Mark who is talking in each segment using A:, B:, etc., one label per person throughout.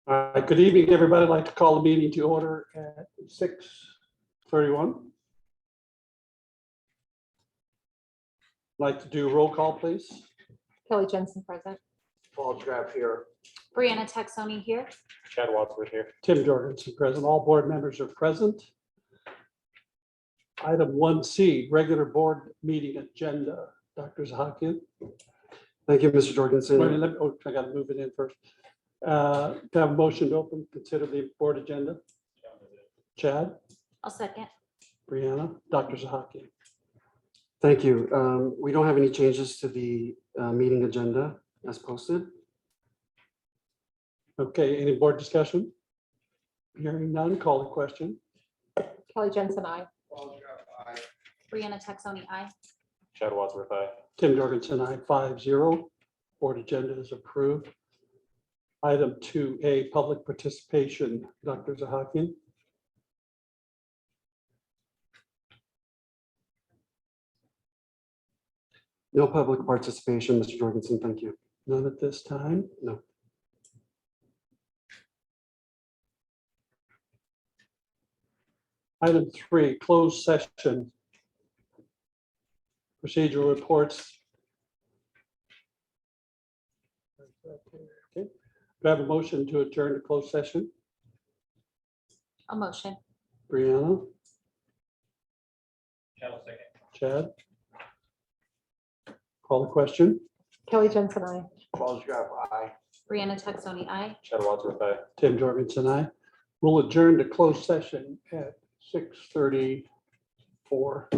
A: All right, good evening, everybody. I'd like to call the meeting to order at 6:31. Like to do roll call, please.
B: Kelly Jensen present.
C: Paul Draft here.
D: Brianna Texoni here.
E: Chad Wadsworth here.
A: Tim Jorgensen present. All board members are present. Item 1C, regular board meeting agenda. Dr. Zahakian.
C: Thank you, Mr. Jorgensen.
A: I got to move it in first. To have a motion to open, consider the board agenda. Chad,
D: I'll second.
A: Brianna, Dr. Zahakian.
C: Thank you. We don't have any changes to the meeting agenda as posted.
A: Okay, any board discussion? Hearing none, call the question.
B: Kelly Jensen, I.
D: Brianna Texoni, aye.
E: Chad Wadsworth, aye.
A: Tim Jorgensen, I 5-0. Board agenda is approved. Item 2A, public participation. Dr. Zahakian.
C: No public participation, Mr. Jorgensen. Thank you.
A: None at this time.
C: No.
A: Item 3, closed session. Procedural reports. Okay. Do I have a motion to adjourn to closed session?
D: A motion.
A: Brianna, Chad? Call the question.
B: Kelly Jensen, I.
C: Paul Draft, aye.
D: Brianna Texoni, aye.
E: Chad Wadsworth, aye.
A: Tim Jorgensen, I will adjourn to closed session at 6:34.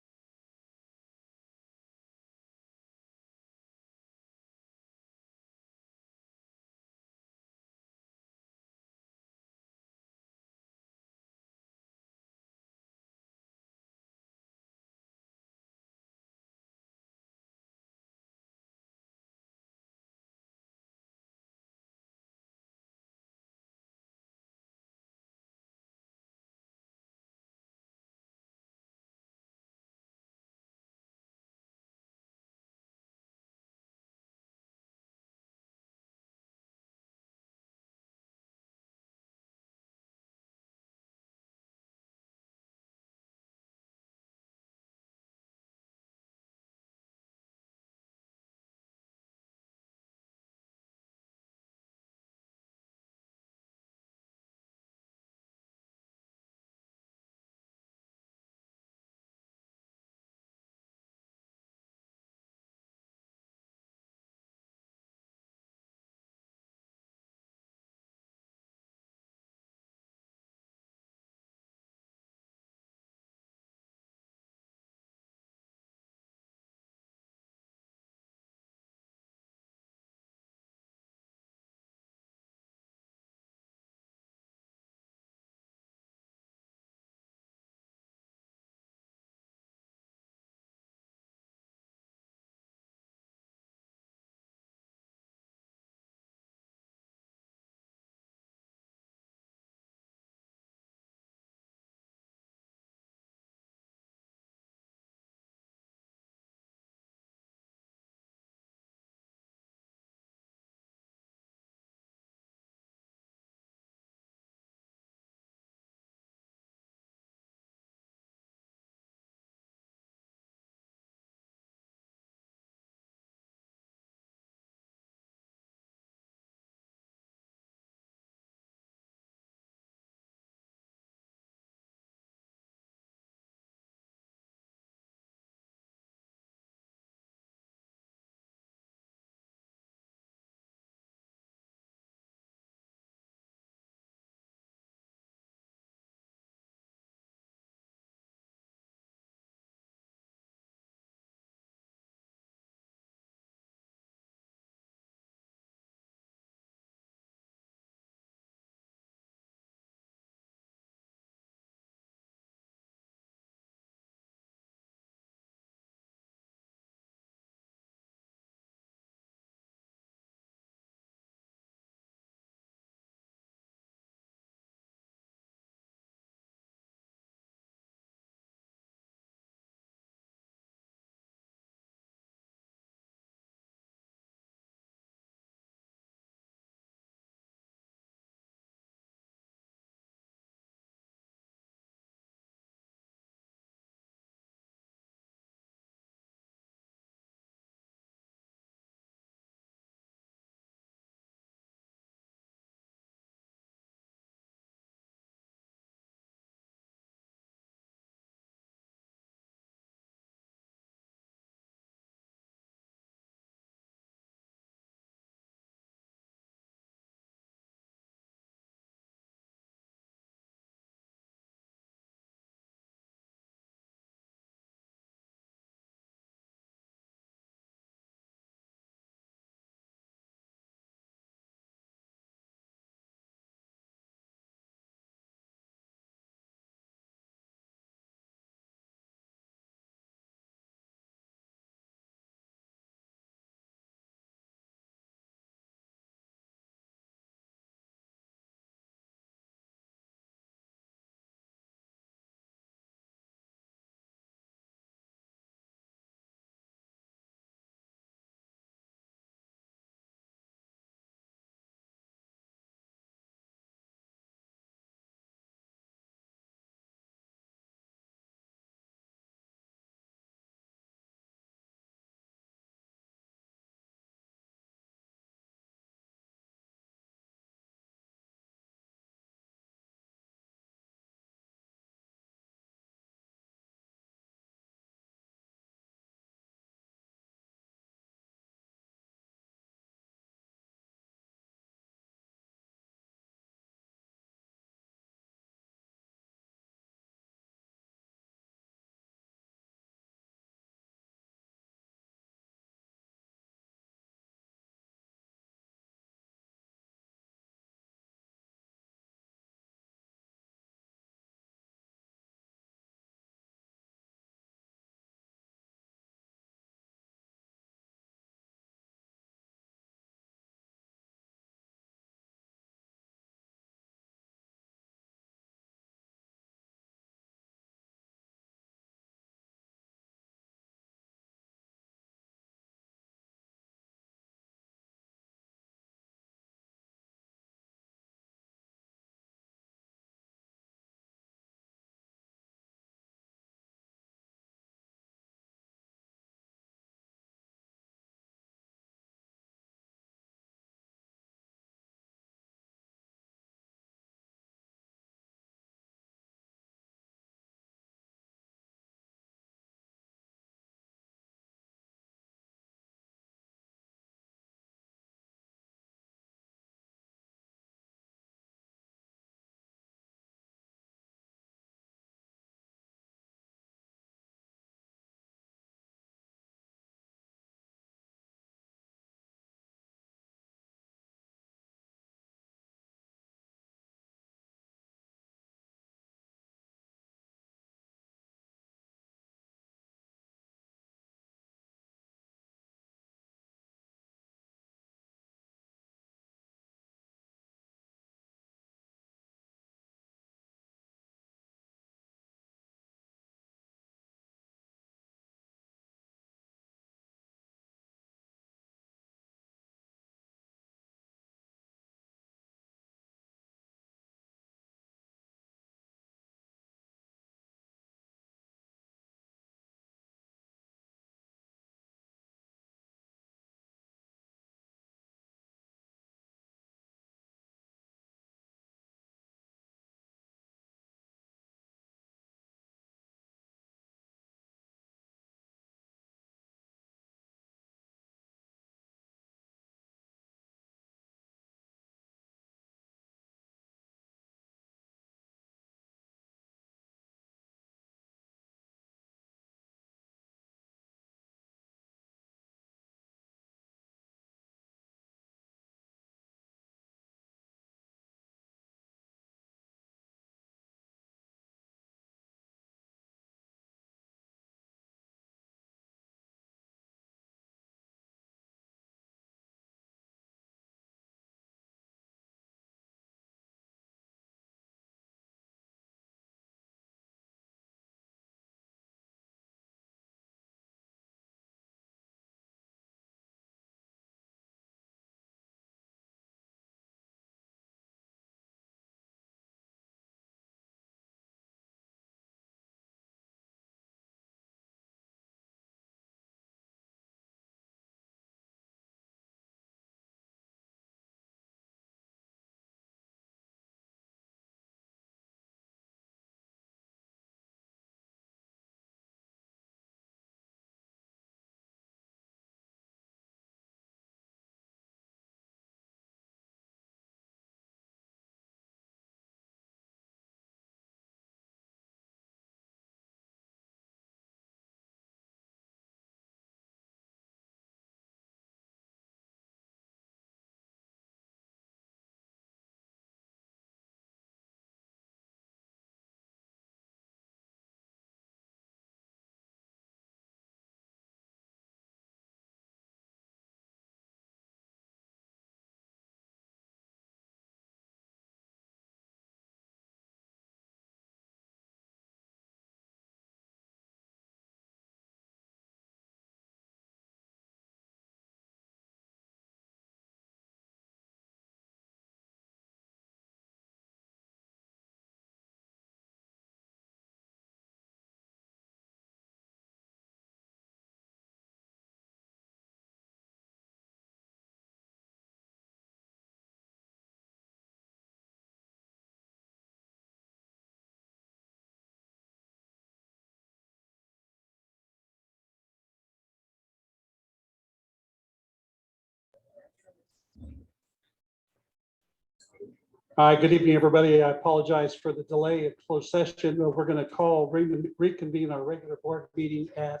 A: Hi, good evening, everybody. I apologize for the delay at closed session. We're going to reconvene our regular board meeting at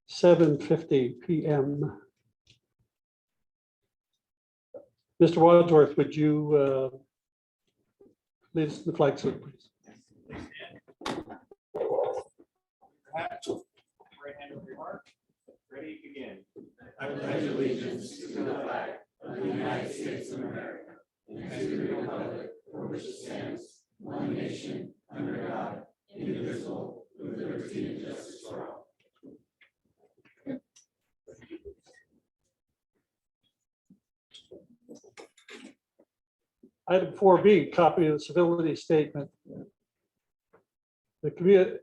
A: 7:50 p.m. Mr. Wadsworth, would you lead us in the flag salute, please?
F: Right hand over your heart. Ready, begin. I pledge allegiance to the flag of the United States of America and to the republic for which it stands, one nation, under God, indivisible, with liberty and justice for all.
A: Item 4B, copy of the civility statement. The community,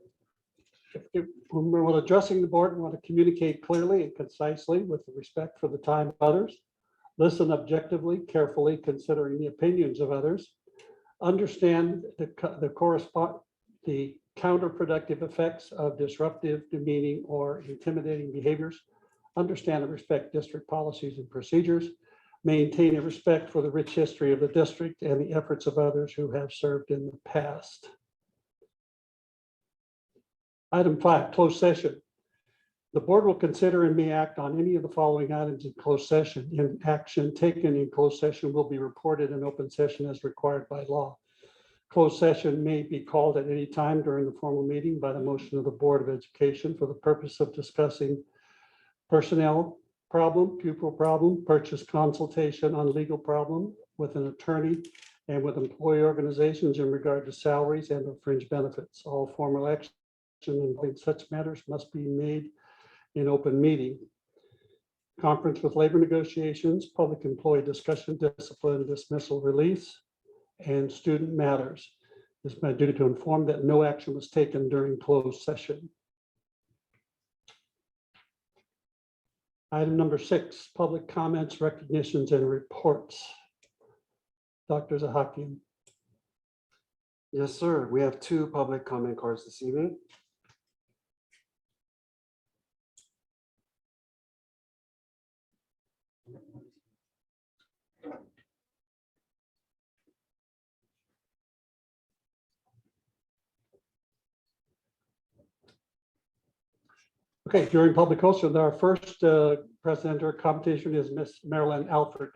A: when we're addressing the board, we want to communicate clearly and concisely with respect for the time of others. Listen objectively, carefully, considering the opinions of others. Understand the counterproductive effects of disruptive, demeaning, or intimidating behaviors. Understand and respect district policies and procedures. Maintain a respect for the rich history of the district and the efforts of others who have served in the past. Item 5, closed session. The board will consider and may act on any of the following items in closed session. In action taken in closed session will be reported in open session as required by law. Closed session may be called at any time during the formal meeting by the motion of the Board of Education for the purpose of discussing personnel problem, pupil problem, purchase consultation on legal problem with an attorney and with employee organizations in regard to salaries and fringe benefits. All formal action in such matters must be made in open meeting. Conference with labor negotiations, public employee discussion, discipline, dismissal, release, and student matters. It's my duty to inform that no action was taken during closed session. Item number 6, public comments, recognitions, and reports. Dr. Zahakian.
C: Yes, sir. We have 2 public comment cards this evening.
A: Okay, during public question, our first presenter competition is Miss Marilyn Alford.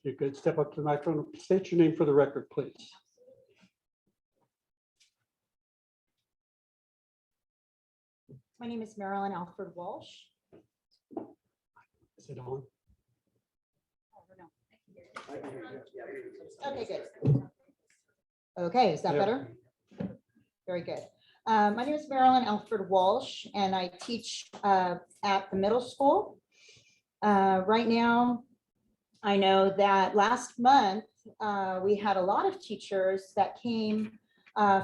A: You could step up to the microphone, state your name for the record, please.
G: My name is Marilyn Alford Walsh.
A: Is it on?
G: Okay, good. Okay, is that
A: Yeah.
G: better? Very good. My name is Marilyn Alford Walsh, and I teach at the middle school. Right now, I know that last month, we had a lot of teachers that came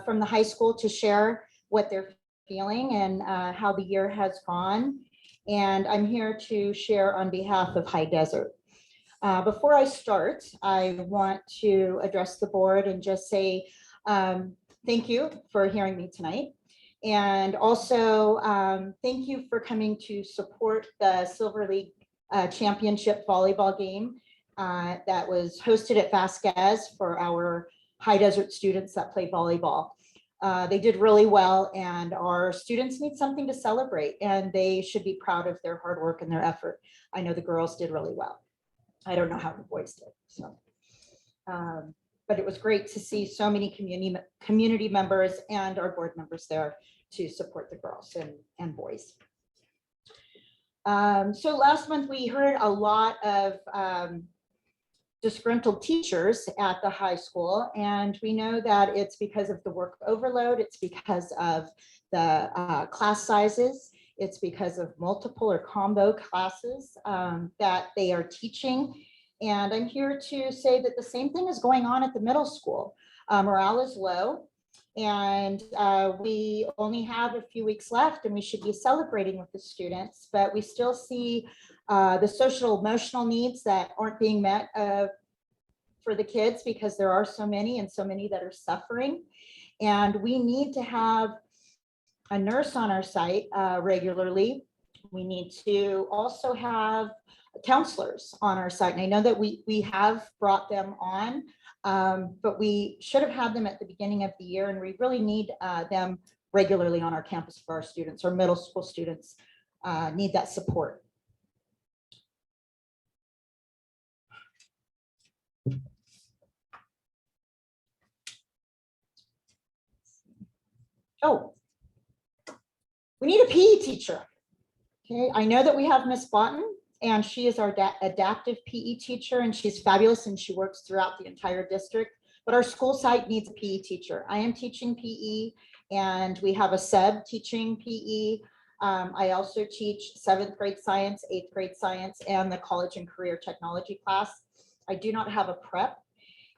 G: from the high school to share what they're feeling and how the year has gone. And I'm here to share on behalf of High Desert. Before I start, I want to address the board and just say thank you for hearing me tonight. And also thank you for coming to support the Silver League Championship volleyball game that was hosted at Vasquez for our High Desert students that play volleyball. They did really well, and our students need something to celebrate, and they should be proud of their hard work and their effort. I know the girls did really well. I don't know how the boys did. So, but it was great to see so many community members and our board members there to support the girls and boys. So last month we heard a lot of disgruntled teachers at the high school, and we know that it's because of the work overload, it's because of the class sizes, it's because of multiple or combo classes that they are teaching. And I'm here to say that the same thing is going on at the middle school. Morale is low, and we only have a few weeks left, and we should be celebrating with the students, but we still see the social emotional needs that aren't being met for the kids because there are so many that are suffering. And we need to have a nurse on our site regularly. We need to also have counselors on our site. And I know that we have brought them on, but we should have had them at the beginning of the year, and we really need them regularly on our campus for our students. Our middle school students need that support. Oh, we need a PE teacher. Okay, I know that we have Miss Botten, and she is our adaptive PE teacher, and she's fabulous, and she works throughout the entire district. But our school site needs a PE teacher. I am teaching PE, and we have a sub teaching PE. I also teach 7th grade science, 8th grade science, and the college and career technology class. I do not have a prep.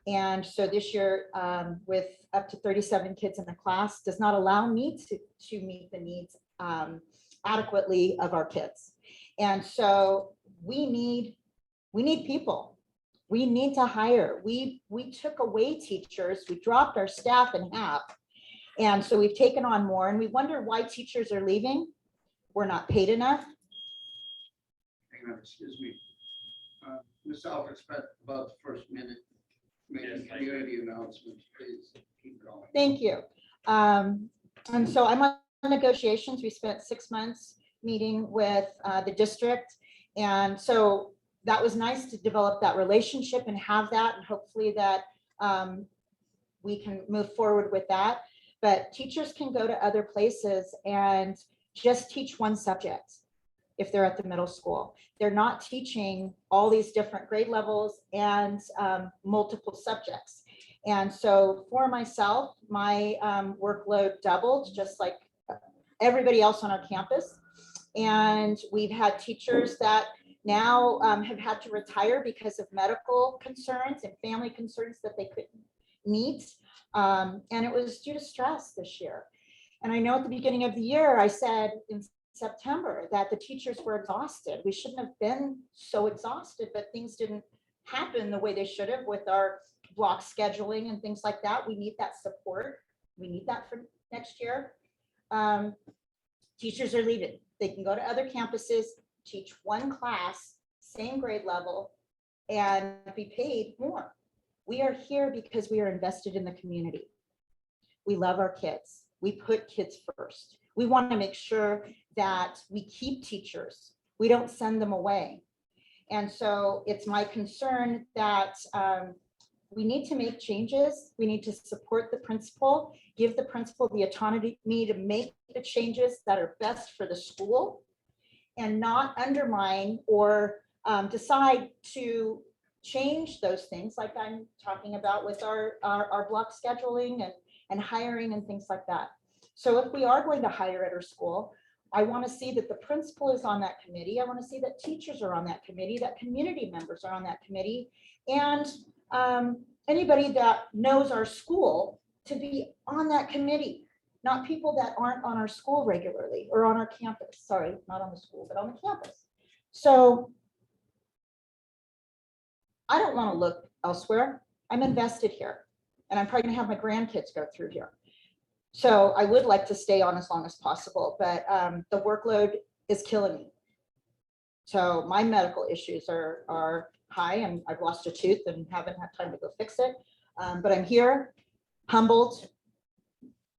G: And so this year, with up to 37 kids in the class, does not allow me to meet the needs adequately of our kids. And so we need people. We need to hire. We took away teachers. We dropped our staff in half. And so we've taken on more, and we wonder why teachers are leaving. We're not paid enough.
H: Hang on, excuse me. Ms. Alford spent about the first minute making community announcements. Please keep going.
G: Thank you. And so I'm on negotiations. We spent 6 months meeting with the district. And so that was nice to develop that relationship and have that, and hopefully that we can move forward with that. But teachers can go to other places and just teach one subject if they're at the middle school. They're not teaching all these different grade levels and multiple subjects. And so for myself, my workload doubled, just like everybody else on our campus. And we've had teachers that now have had to retire because of medical concerns and family concerns that they couldn't meet. And it was due to stress this year. And I know at the beginning of the year, I said in September that the teachers were exhausted. We shouldn't have been so exhausted, but things didn't happen the way they should have with our block scheduling and things like that. We need that support. We need that for next year. Teachers are leaving. They can go to other campuses, teach one class, same grade level, and be paid more. We are here because we are invested in the community. We love our kids. We put kids first. We want to make sure that we keep teachers. We don't send them away. And so it's my concern that we need to make changes. We need to support the principal, give the principal the autonomy to make the changes that are best for the school, and not undermine or decide to change those things like I'm talking about with our block scheduling and hiring and things like that. So if we are going to hire at our school, I want to see that the principal is on that committee. I want to see that teachers are on that committee, that community members are on that committee, and anybody that knows our school to be on that committee, not people that aren't on our school regularly or on our campus. Sorry, not on the school, but on the campus. So I don't want to look elsewhere. I'm invested here, and I'm probably going to have my grandkids go through here. So I would like to stay on as long as possible, but the workload is killing me. So my medical issues are high, and I've lost a tooth and haven't had time to go fix it. But I'm here, humbled,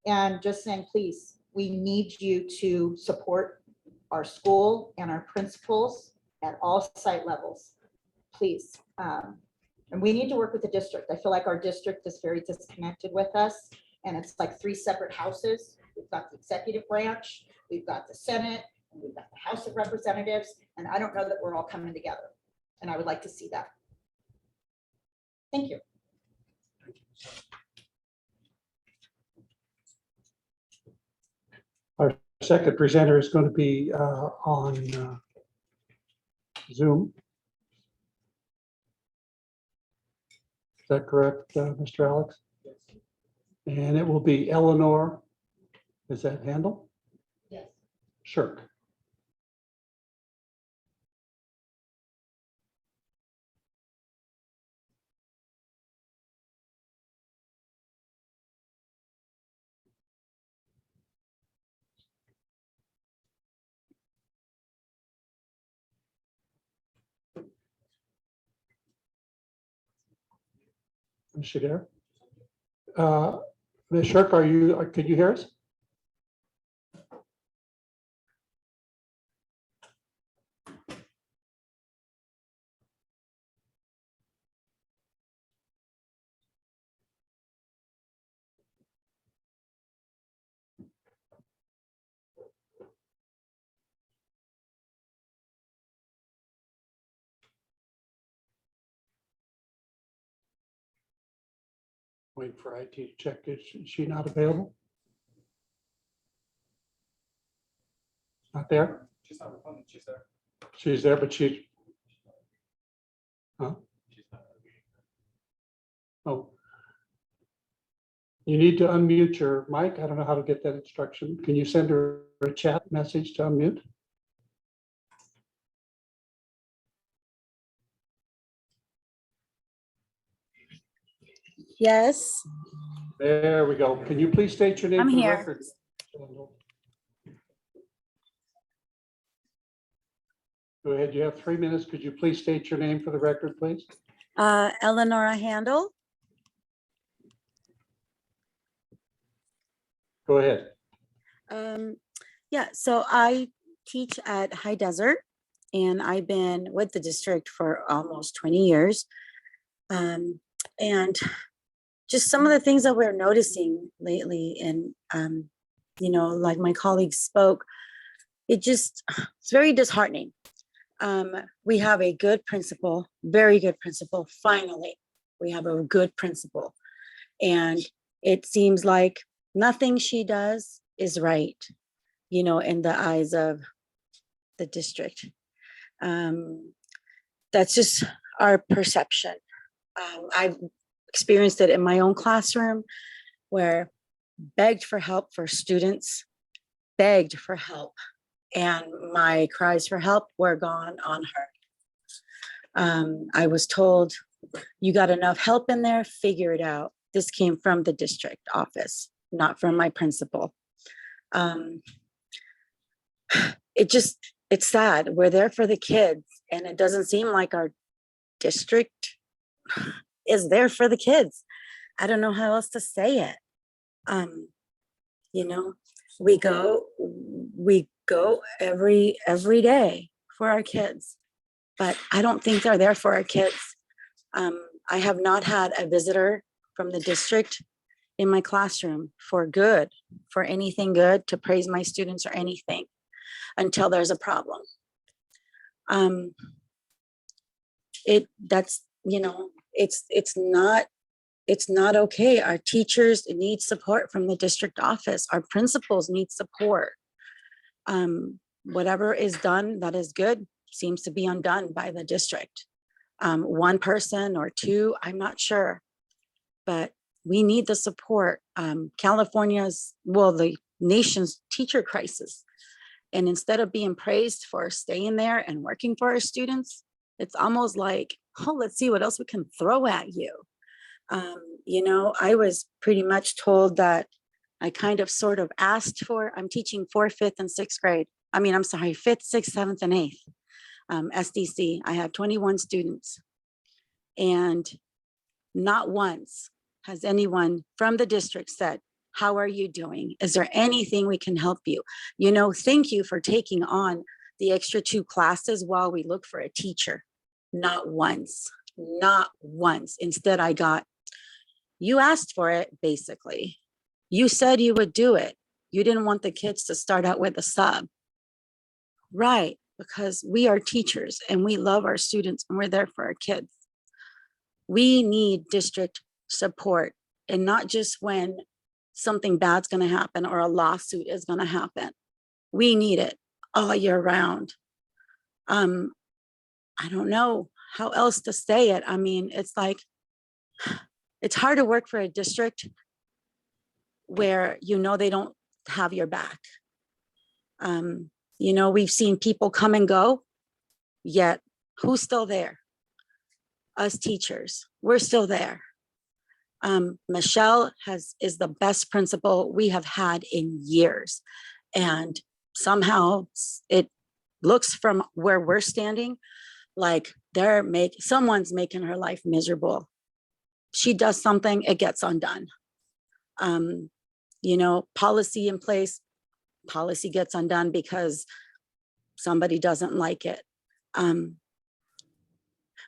G: and just saying, please, we need you to support our school and our principals at all site levels, please. And we need to work with the district. I feel like our district is very disconnected with us, and it's like 3 separate houses. We've got the executive branch, we've got the Senate, and we've got the House of Representatives, and I don't know that we're all coming together. And I would like to see that. Thank you.
A: Our second presenter is going to be on Zoom. Is that correct, Mr. Alex?
H: Yes.
A: And it will be Eleanor. Is that handle?
G: Yes.
A: Shirk. Is she there? Ms. Shirk, could you hear us? Wait for IT to check. Is she not available? Not there?
E: She's on the phone. She's there.
A: She's there, but she's. Huh? Oh. You need to unmute your mic. I don't know how to get that instruction. Can you send her a chat message to unmute?
I: Yes,
A: There we go. Can you please state your name
I: I'm
A: for the
I: here.
A: record? Go ahead. You have 3 minutes. Could you please state your name for the record, please?
I: Eleanor Handel.
A: Go ahead.
I: Yeah, so I teach at High Desert and I've been with the district for almost 20 years. And just some of the things that we're noticing lately and, like my colleagues spoke, it's very disheartening. We have a good principal, very good principal. Finally, we have a good principal. And it seems like nothing she does is right, in the eyes of the district. That's just our perception. I've experienced it in my own classroom where begged for help for students, begged for help, and my cries for help were gone unheard. I was told, you got enough help in there, figure it out. This came from the district office, not from my principal. It's sad. We're there for the kids, and it doesn't seem like our district is there for the kids. I don't know how else to say it. We go every day for our kids, but I don't think they're there for our kids. I have not had a visitor from the district in my classroom for anything good, to praise my students or anything, until there's a problem. It's not okay. Our teachers need support from the district office. Our principals need support. Whatever is done that is good seems to be undone by the district. One person or two, I'm not sure, but we need the support. The nation's teacher crisis. And instead of being praised for staying there and working for our students, it's almost like, oh, let's see what else we can throw at you. I was pretty much told that I kind of sort of asked for, I'm teaching 4th, 5th, and 6th grade. 5th, 6th, 7th, and 8th. SDC, I have 21 students. And not once has anyone from the district said, how are you doing? Is there anything we can help you? Thank you for taking on the extra 2 classes while we look for a teacher. Not once. Instead, I got, you asked for it, basically. You said you would do it. You didn't want the kids to start out with a sub. Right, because we are teachers and we love our students and we're there for our kids. We need district support, and not just when something bad's going to happen or a lawsuit is going to happen. We need it all year round. I don't know how else to say it. It's like, it's hard to work for a district where they don't have your back. We've seen people come and go, yet who's still there? Us teachers, we're still there. Michelle is the best principal we have had in years. And somehow it looks from where we're standing like someone's making her life miserable. she does something, it gets undone. You know, policy in place, policy gets undone because somebody doesn't like it.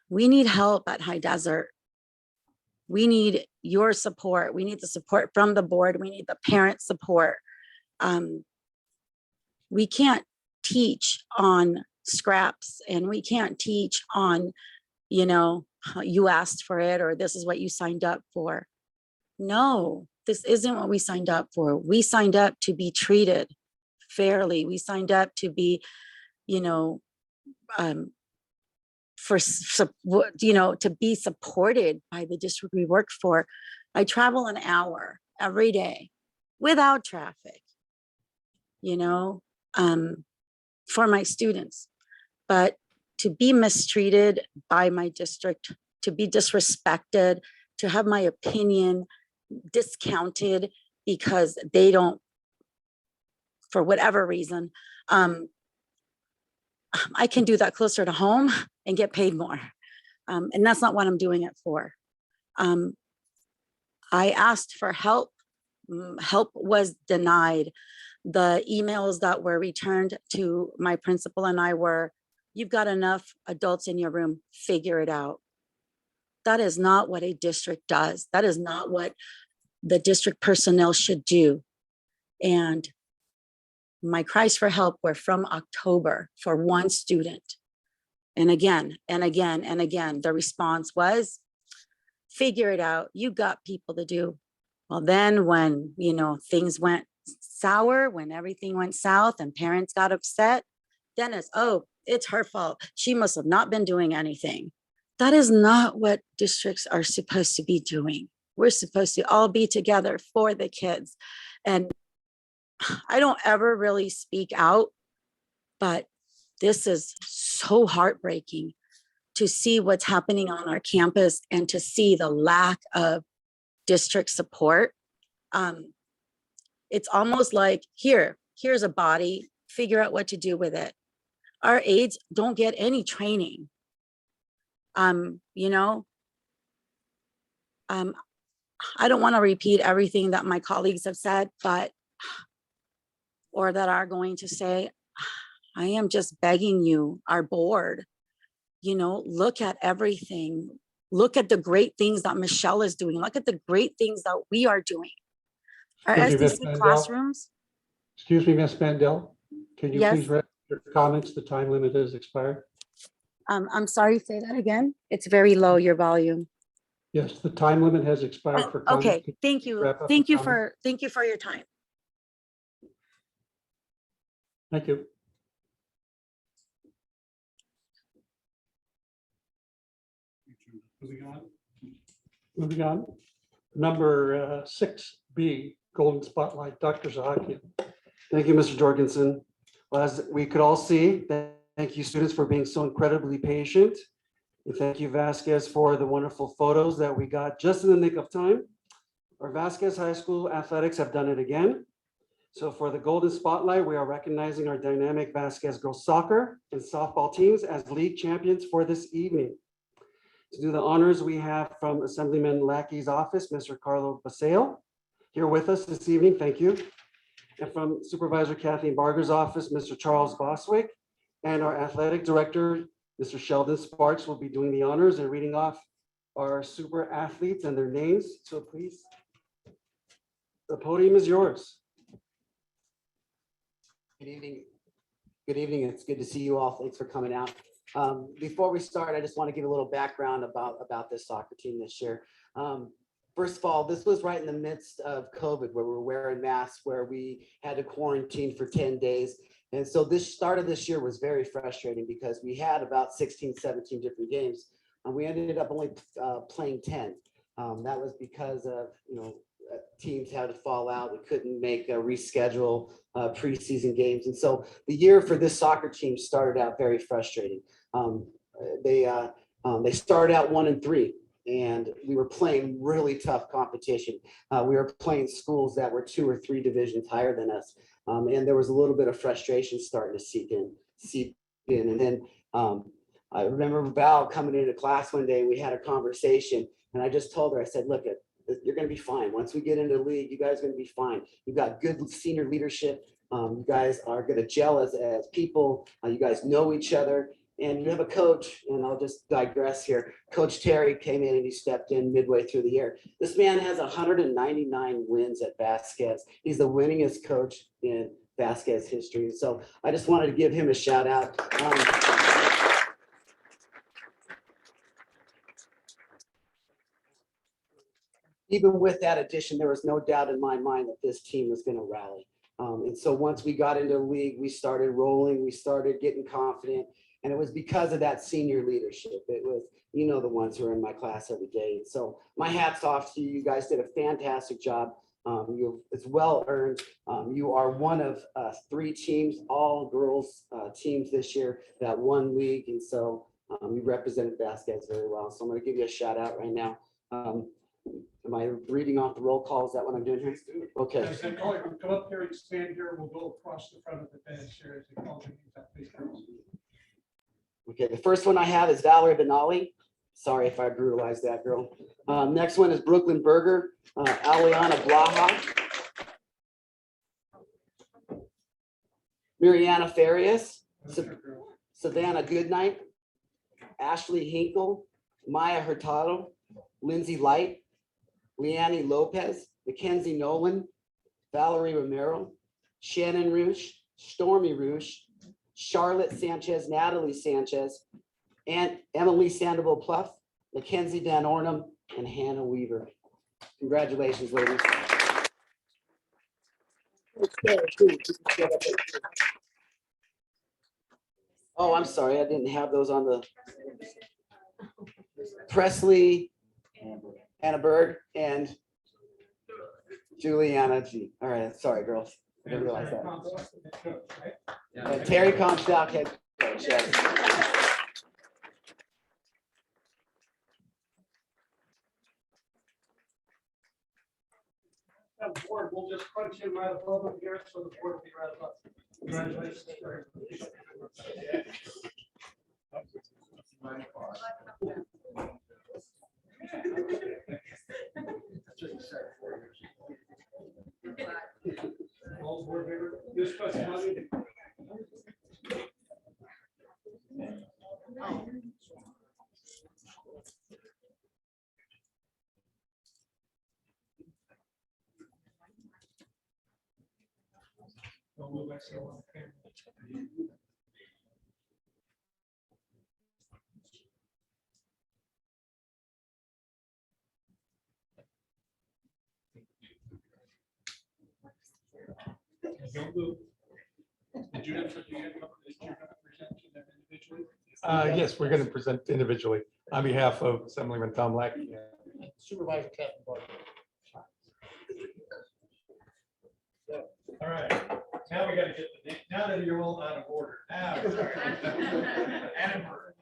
I: We need help at High Desert. We need your support. We need the support from the board. We need the parent support. We can't teach on scraps, and we can't teach on, you know, you asked for it or this is what you signed up for. No, this isn't what we signed up for. We signed up to be treated fairly. We signed up to be, you know, to be supported by the district we work for. I travel an hour every day without traffic, you know, for my students. But to be mistreated by my district, to be disrespected, to have my opinion discounted because they don't, for whatever reason, I can do that closer to home and get paid more. And that's not what I'm doing it for. I asked for help. Help was denied. The emails that were returned to my principal and I were, you've got enough adults in your room, figure it out. That is not what a district does. That is not what the district personnel should do. And my cries for help were from October for one student. And again, and again, and again, the response was, figure it out. You got people to do. Well, then when, you know, things went sour, when everything went south and parents got upset, then it's, oh, it's her fault. She must have not been doing anything. That is not what districts are supposed to be doing. We're supposed to all be together for the kids. And I don't ever really speak out, but this is so heartbreaking to see what's happening on our campus and to see the lack of district support. It's almost like, here's a body, figure out what to do with it. Our aides don't get any training. You know, I don't want to repeat everything that my colleagues have said, but, or that are going to say, I am just begging you, our board, you know, look at everything. Look at the great things that Michelle is doing. Look at the great things that we are doing. Our
A: Excuse me, Ms.
I: SDC
A: Mandel.
I: classrooms.
A: Excuse me, Ms. Mandel, can you
I: Yes.
A: please read your comments? The time limit has expired.
I: I'm sorry, say that again. It's very low, your volume.
A: Yes, the time limit has expired for comments.
I: Okay, thank you.
A: wrap up
I: Thank
A: the
I: you
A: comment?
I: for your time.
A: Thank you. Moving on. Number 6B, Golden Spotlight, Dr. Zahakian.
C: Thank you, Mr. Jorgensen. Well, as we could all see, thank you, students, for being so incredibly patient. And thank you, Vasquez, for the wonderful photos that we got just in the nick of time. Our Vasquez High School athletics have done it again. So for the Golden Spotlight, we are recognizing our dynamic Vasquez girls soccer and softball teams as league champions for this evening. To do the honors, we have from Assemblyman Lackey's office, Mr. Carlo Basale, here with us this evening. Thank you. And from Supervisor Kathleen Berger's office, Mr. Charles Boswick, and our athletic director, Mr. Sheldon Sparks, will be doing the honors and reading off our super athletes and their names. So please, the podium is yours.
J: Good evening. Good evening. It's good to see you all. Thanks for coming out. Before we start, I just want to give a little background about this soccer team this year. First of all, this was right in the midst of COVID, where we were wearing masks, where we had to quarantine for 10 days. And so this start of this year was very frustrating because we had about 16, 17 different games, and we ended up only playing 10. That was because of, teams had to fall out. We couldn't make a reschedule preseason games. And so the year for this soccer team started out very frustrating. They started out 1-3, and we were playing really tough competition. We were playing schools that were 2 or 3 divisions higher than us. And there was a little bit of frustration starting to seep in. And then I remember Val coming into class one day, we had a conversation, And I just told her, I said, look, you're gonna be fine. Once we get into the league, you guys are gonna be fine. You've got good senior leadership. You guys are gonna gel as people. You guys know each other. And you have a coach, and I'll just digress here. Coach Terry came in and he stepped in midway through the year. This man has 199 wins at Vasquez. He's the winningest coach in Vasquez history. So I just wanted to give him a shout out. Even with that addition, there was no doubt in my mind that this team was going to rally. And so once we got into the league, we started rolling, we started getting confident. And it was because of that senior leadership. It was, you know, the ones who are in my class every day. So my hat's off to you. You guys did a fantastic job. It's well earned. You are one of 3 teams, all girls teams this year that won league. And so you represented Vasquez very well. So I'm going to give you a shout out right now. Am I reading off the roll call? Is that what I'm doing here? Okay.
A: As they call it, come up here and stand here. We'll go across the front of the bench here as they call it.
J: Okay, the first one I have is Valerie Benali. Sorry if I brutalized that girl. Next one is Brooklyn Berger, Aliana Blaha, Mariana Farias, Savannah Goodnight, Ashley Hinkle, Maya Hurtado, Lindsay Light, Leanne Lopez, Mackenzie Nolan, Valerie Romero, Shannon Roosh, Stormy Roosh, Charlotte Sanchez, Natalie Sanchez, and Emily Sandoval Pluff, Mackenzie Van Ornum, and Hannah Weaver. Congratulations, ladies. Oh, I'm sorry, I didn't have those on the Presley, Anna Berg, and Juliana G. All right, sorry, girls. I didn't realize that. And Terry Comstock, head coach. Yes.
A: Board, we'll just crunch in right above them here, so the board will be right above. Congratulations. All board members, discuss money. Don't move that so on camera. Don't move. Did you have to present to them individually?
K: Yes, we're going to present individually on behalf of Assemblyman Tom Lackey.
A: Supervisor Captain Berger.
F: All right, now we gotta get the, now that you're all out of order, now. Adam Burr.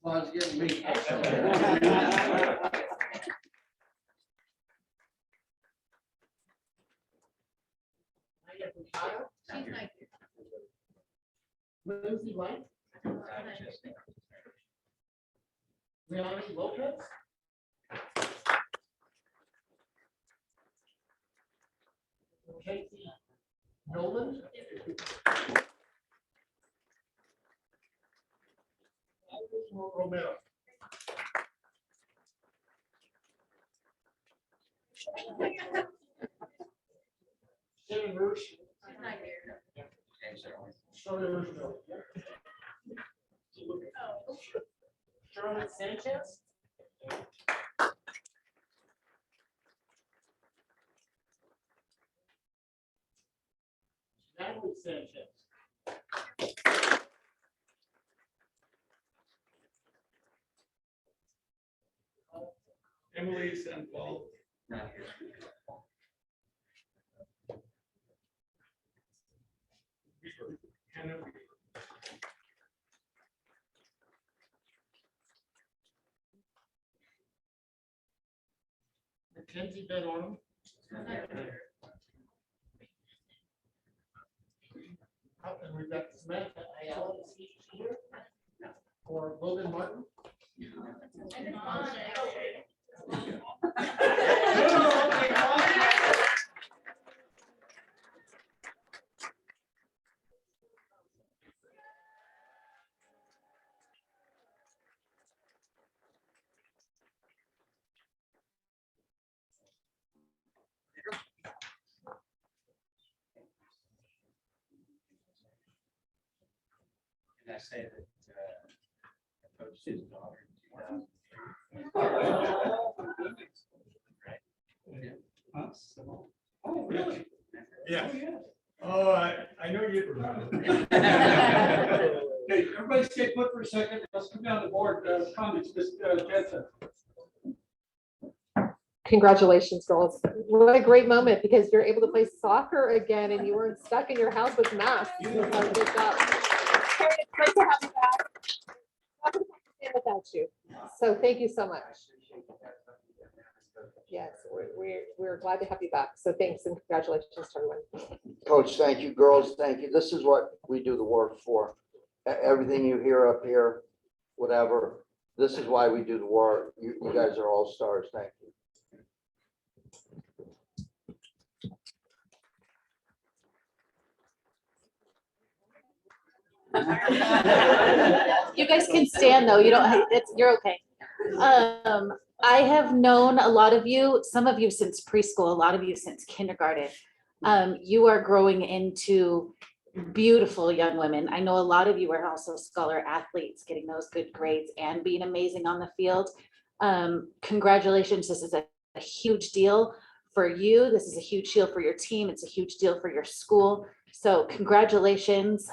H: Applause getting me.
L: Lindsay Light. Leonie Lopez. Casey Nolan.
A: Romero.
L: Shannon Roosh. Charlotte Sanchez. Alfred Sanchez.
K: Emily Sandoval. Hannah Weaver.
L: Mackenzie Van Orm. And we've got Samantha Ayala here. Or Logan Martin.
F: And I say that I coached his daughter in 2000.
K: Oh, really? Yeah. Oh, I know you.
A: Okay, everybody stay put for a second. Let's come down the board. Comments, Ms. Jensen.
B: Congratulations, girls. What a great moment because you're able to play soccer again and you weren't stuck in your house with masks. So good job. Terry, it's great to have you back. Not gonna stand without you. So thank you so much. Yes, we're glad to have you back. So thanks and congratulations to everyone.
H: Coach, thank you. Girls, thank you. This is what we do the work for. Everything you hear up here, whatever, this is why we do the work. You guys are all stars. Thank you.
D: You guys can stand though. You don't, you're okay. I have known a lot of you, some of you since preschool, a lot of you since kindergarten. You are growing into beautiful young women. I know a lot of you are also scholar athletes, getting those good grades and being amazing on the field. Congratulations. This is a huge deal for you. This is a huge deal for your team. It's a huge deal for your school. So congratulations.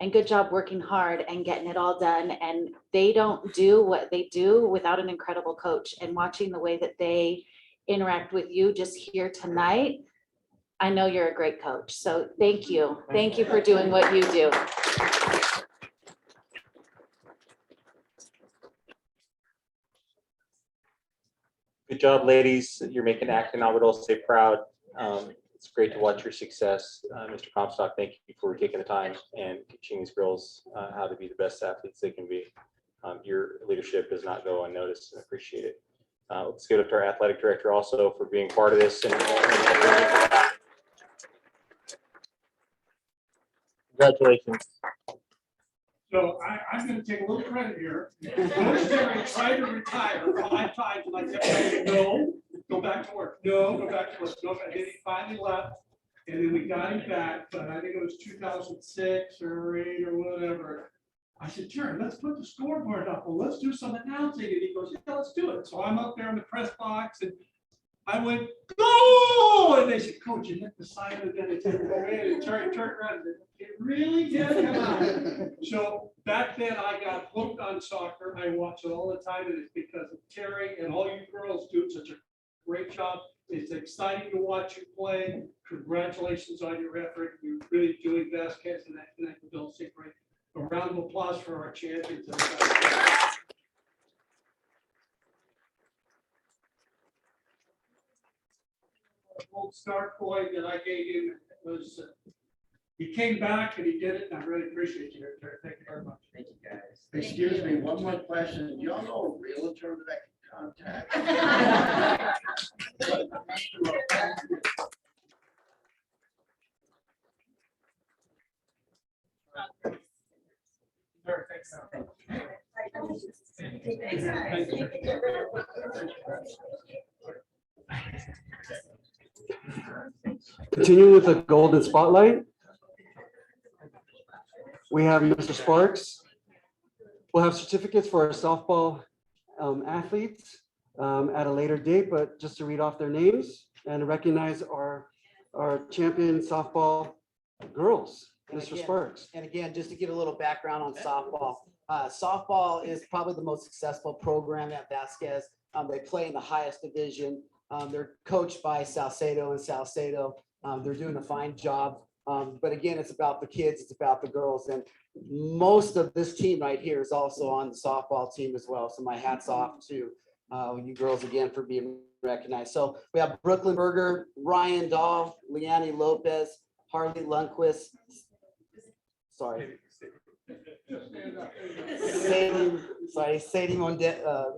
D: And good job working hard and getting it all done. And they don't do what they do without an incredible coach. And watching the way that they interact with you just here tonight, I know you're a great coach. So thank you. Thank you for doing what you do.
E: Good job, ladies. You're making Acton Agua Dulce proud. It's great to watch your success. Mr. Comstock, thank you for taking the time and teaching these girls how to be the best athletes they can be. Your leadership does not go unnoticed, and I appreciate it. Let's give it to our athletic director also for being part of this. Congratulations.
A: So I'm going to take a little credit here. Coach Terry tried to retire 5 times, and I said, no, go back to work. No, go back to work. No, and then he finally left, and then we got him back. But I think it was 2006 or 8 or whatever. I said, Terry, let's put the scoreboard up. Well, let's do some announcing. And he goes, yeah, let's do it. So I'm up there in the press box, and I went, go! And they said, Coach, you hit the side of it, and it didn't go in. And Terry turned around and said, it really did come out. So back then I got hooked on soccer. I watch it all the time, and it's because of Terry and all you girls do such a great job. It's exciting to watch you play. Congratulations on your effort. You're really doing Vasquez and Acton Agua Dulce great. A round of applause for our champions. Old start point that I gave him was he came back and he did it, and I really appreciate you, Terry. Thank you very much.
F: Thank you, guys.
H: Excuse me, one more question. Do y'all know a realtor that I can contact?
C: Continuing with the golden spotlight, we have Mr. Sparks. We'll have certificates for our softball athletes at a later date, but just to read off their names and recognize our champion softball girls,
J: And
C: Mr.
J: again-
C: Sparks.
J: And again, just to give a little background on softball, softball is probably the most successful program at Vasquez. They play in the highest division. They're coached by Salcedo and Salcedo. They're doing a fine job. But again, it's about the kids, it's about the girls. And most of this team right here is also on the softball team as well. So my hat's off to you girls again for being recognized. So we have Brooklyn Berger, Ryan Dahl, Leanne Lopez, Harley Lundquist. Sorry. Sadie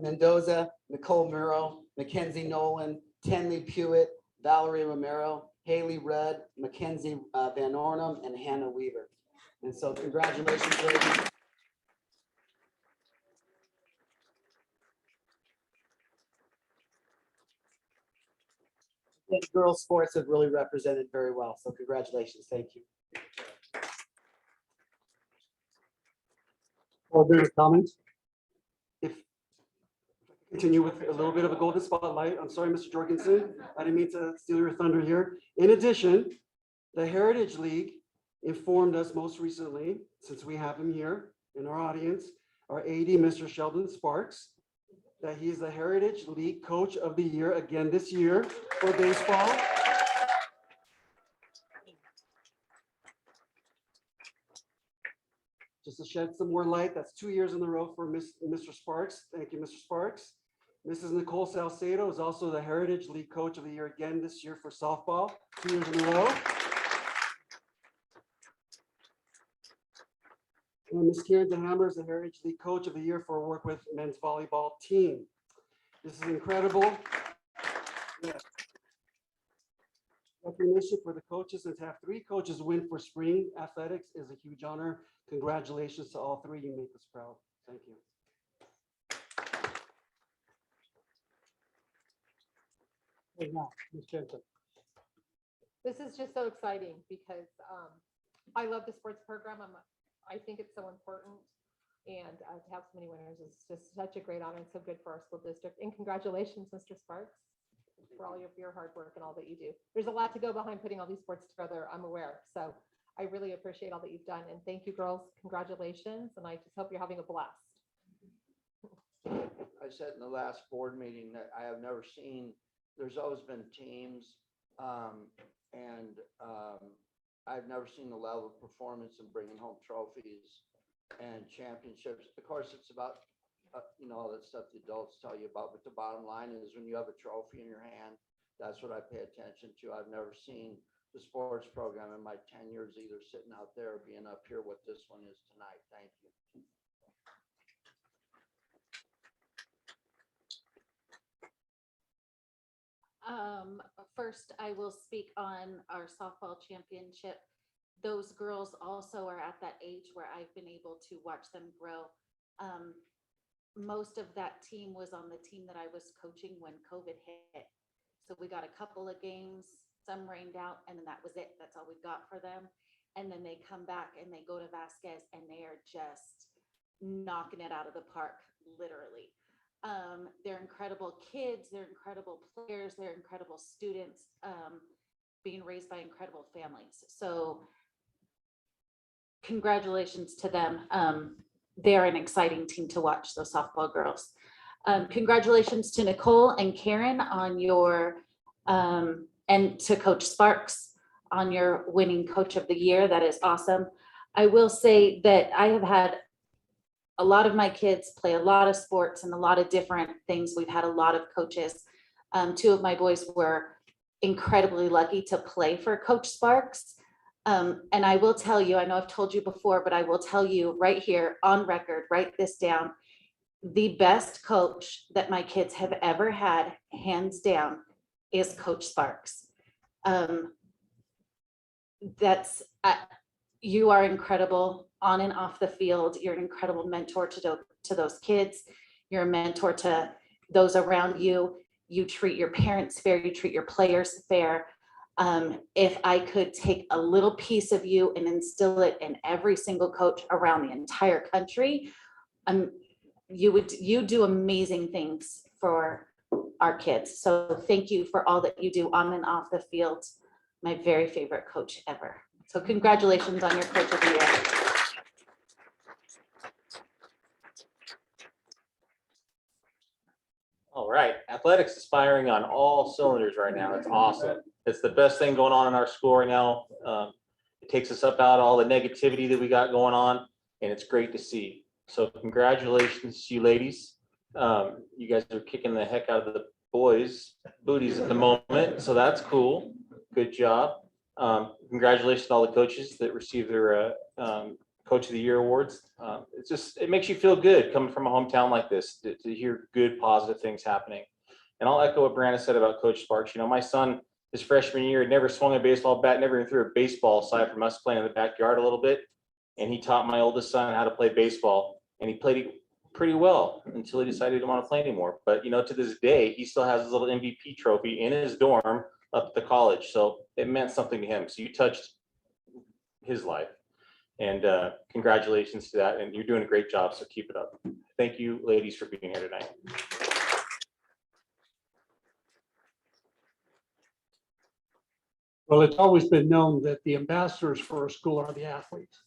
J: Mendoza, Nicole Muro, Mackenzie Nolan, Tenley Pewitt, Valerie Romero, Haley Rudd, Mackenzie Van Ornum, and Hannah Weaver. And so congratulations, ladies. And girls sports have really represented very well. So congratulations. Thank you.
A: Other comments?
C: If continue with a little bit of a golden spotlight. I'm sorry, Mr. Jorgensen. I didn't mean to steal your thunder here. In addition, the Heritage League informed us most recently, since we have him here in our audience, our AD, Mr. Sheldon Sparks, that he's the Heritage League Coach of the Year again this year for baseball. Just to shed some more light, that's 2 years in a row for Mr. Sparks. Thank you, Mr. Sparks. Mrs. Nicole Salcedo is also the Heritage League Coach of the Year again this year for softball, 2 years in a row. And Ms. Karen DeHammer is the Heritage League Coach of the Year for work with men's volleyball team. This is incredible. Yeah. Recognition for the coaches, and to have 3 coaches win for spring athletics is a huge honor. Congratulations to all 3. You make us proud. Thank you.
A: Hey, now, Ms. Jensen.
B: This is just so exciting because I love the sports program. I think it's so important. And to have so many winners is just such a great honor and so good for our school district. And congratulations, Mr. Sparks, for all of your hard work and all that you do. There's a lot to go behind putting all these sports together, I'm aware. So I really appreciate all that you've done. And thank you, girls. Congratulations. And I just hope you're having a blast.
H: I said in the last board meeting that I have never seen, there's always been teams, I've never seen the level of performance in bringing home trophies and championships. Of course, it's about, all that stuff the adults tell you about, but the bottom line is when you have a trophy in your hand, that's what I pay attention to. I've never seen the sports program in my 10 years either sitting out there or being up here what this one is tonight. Thank you.
D: First, I will speak on our softball championship. Those girls also are at that age where I've been able to watch them grow. Most of that team was on the team that I was coaching when COVID hit. So we got a couple of games, some rained out, and then that was it. That's all we got for them. And then they come back and they go to Vasquez and they are just knocking it out of the park, literally. They're incredible kids, they're incredible players, they're incredible students, being raised by incredible families. So congratulations to them. They're an exciting team to watch, those softball girls. Congratulations to Nicole and Karen on your, and to Coach Sparks on your winning Coach of the Year. That is awesome. I will say that I have had a lot of my kids play a lot of sports and a lot of different things. We've had a lot of coaches. 2 of my boys were incredibly lucky to play for Coach Sparks. And I will tell you, I know I've told you before, but I will tell you right here on record, write this down. The best coach that my kids have ever had, hands down, is Coach Sparks. You are incredible on and off the field. You're an incredible mentor to those kids. You're a mentor to those around you. You treat your parents fair. You treat your players fair. If I could take a little piece of you and instill it in every single coach around the entire country, you do amazing things for our kids. So thank you for all that you do on and off the field. My very favorite coach ever. So congratulations on your Coach of the Year.
E: All right, athletics is firing on all cylinders right now. It's awesome. It's the best thing going on in our school right now. It takes us up out all the negativity that we got going on, and it's great to see. So congratulations to you ladies. You guys are kicking the heck out of the boys' booties at the moment, so that's cool. Good job. Congratulations to all the coaches that received their Coach of the Year awards. It makes you feel good coming from a hometown like this to hear good, positive things happening. And I'll echo what Brandon said about Coach Sparks. You know, my son, his freshman year, had never swung a baseball bat, never even threw a baseball aside from us playing in the backyard a little bit. And he taught my oldest son how to play baseball, and he played it pretty well until he decided he didn't want to play anymore. But, you know, to this day, he still has his little MVP trophy in his dorm up at the college. So it meant something to him. So you touched his life. And congratulations to that. And you're doing a great job. So keep it up. Thank you, ladies, for being here tonight.
A: Well, it's always been known that the ambassadors for a school are the athletes.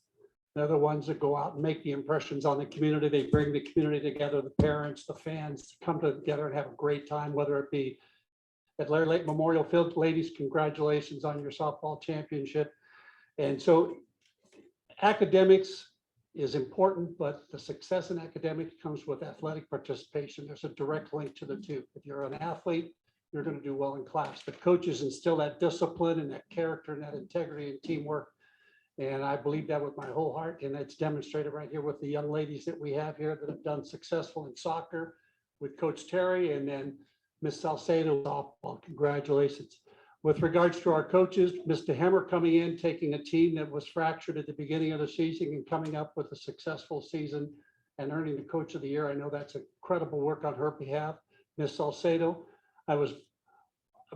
A: They're the ones that go out and make the impressions on the community. They bring the community together, the parents, the fans, to come together and have a great time, whether it be at Larry Lake Memorial Field. Ladies, congratulations on your softball championship. And so academics is important, but the success in academics comes with athletic participation. There's a direct link to the two. If you're an athlete, you're going to do well in class. But coaches instill that discipline and that character and that integrity and teamwork. And I believe that with my whole heart. And that's demonstrated right here with the young ladies that we have here that have done successful in soccer with Coach Terry, and then Miss Salcedo softball. Congratulations. With regards to our coaches, Mr. Hemmer coming in, taking a team that was fractured at the beginning of the season and coming up with a successful season and earning the Coach of the Year. I know that's incredible work on her behalf. Miss Salcedo, I'm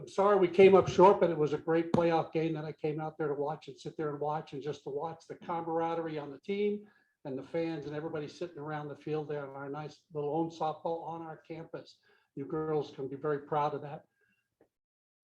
A: sorry we came up short, but it was a great playoff game that I came out there to watch and sit there and watch, and just to watch the camaraderie on the team and the fans and everybody sitting around the field there on our nice little own softball on our campus. You girls can be very proud of that.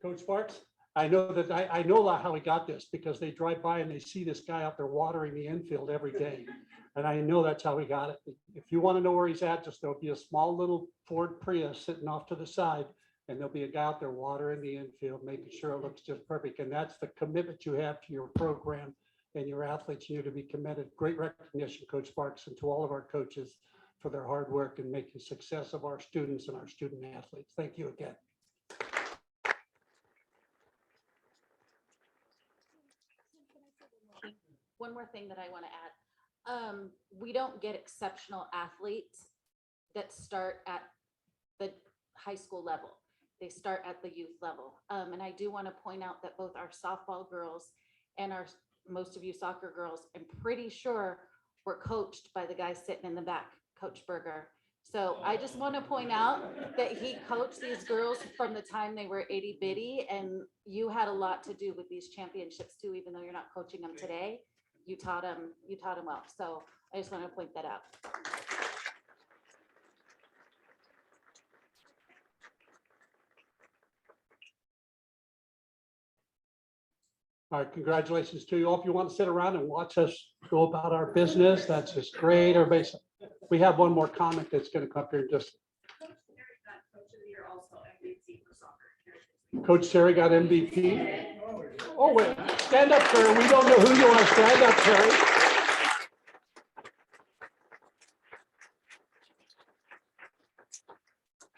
A: Coach Sparks, I know that I know how he got this, because they drive by and they see this guy out there watering the infield every day. And I know that's how he got it. If you want to know where he's at, just there'll be a small little Ford Prius sitting off to the side, and there'll be a guy out there watering the infield, making sure it looks just perfect. And that's the commitment you have to your program and your athletes. You need to be committed. Great recognition, Coach Sparks, and to all of our coaches for their hard work and making success of our students and our student athletes. Thank you again.
D: One more thing that I want to add. We don't get exceptional athletes that start at the high school level. They start at the youth level. And I do want to point out that both our softball girls and most of you soccer girls, I'm pretty sure, were coached by the guy sitting in the back, Coach Berger. So I just want to point out that he coached these girls from the time they were itty bitty, and you had a lot to do with these championships too, even though you're not coaching them today. You taught them well. So I just want to point that out.
A: All right, congratulations to you all. If you want to sit around and watch us go about our business, that's just great. Everybody, we have one more comment that's going to come up here in just. Coach Terry got MVP. Oh, wait, stand up, Terry. We don't know who you are. Stand up, Terry.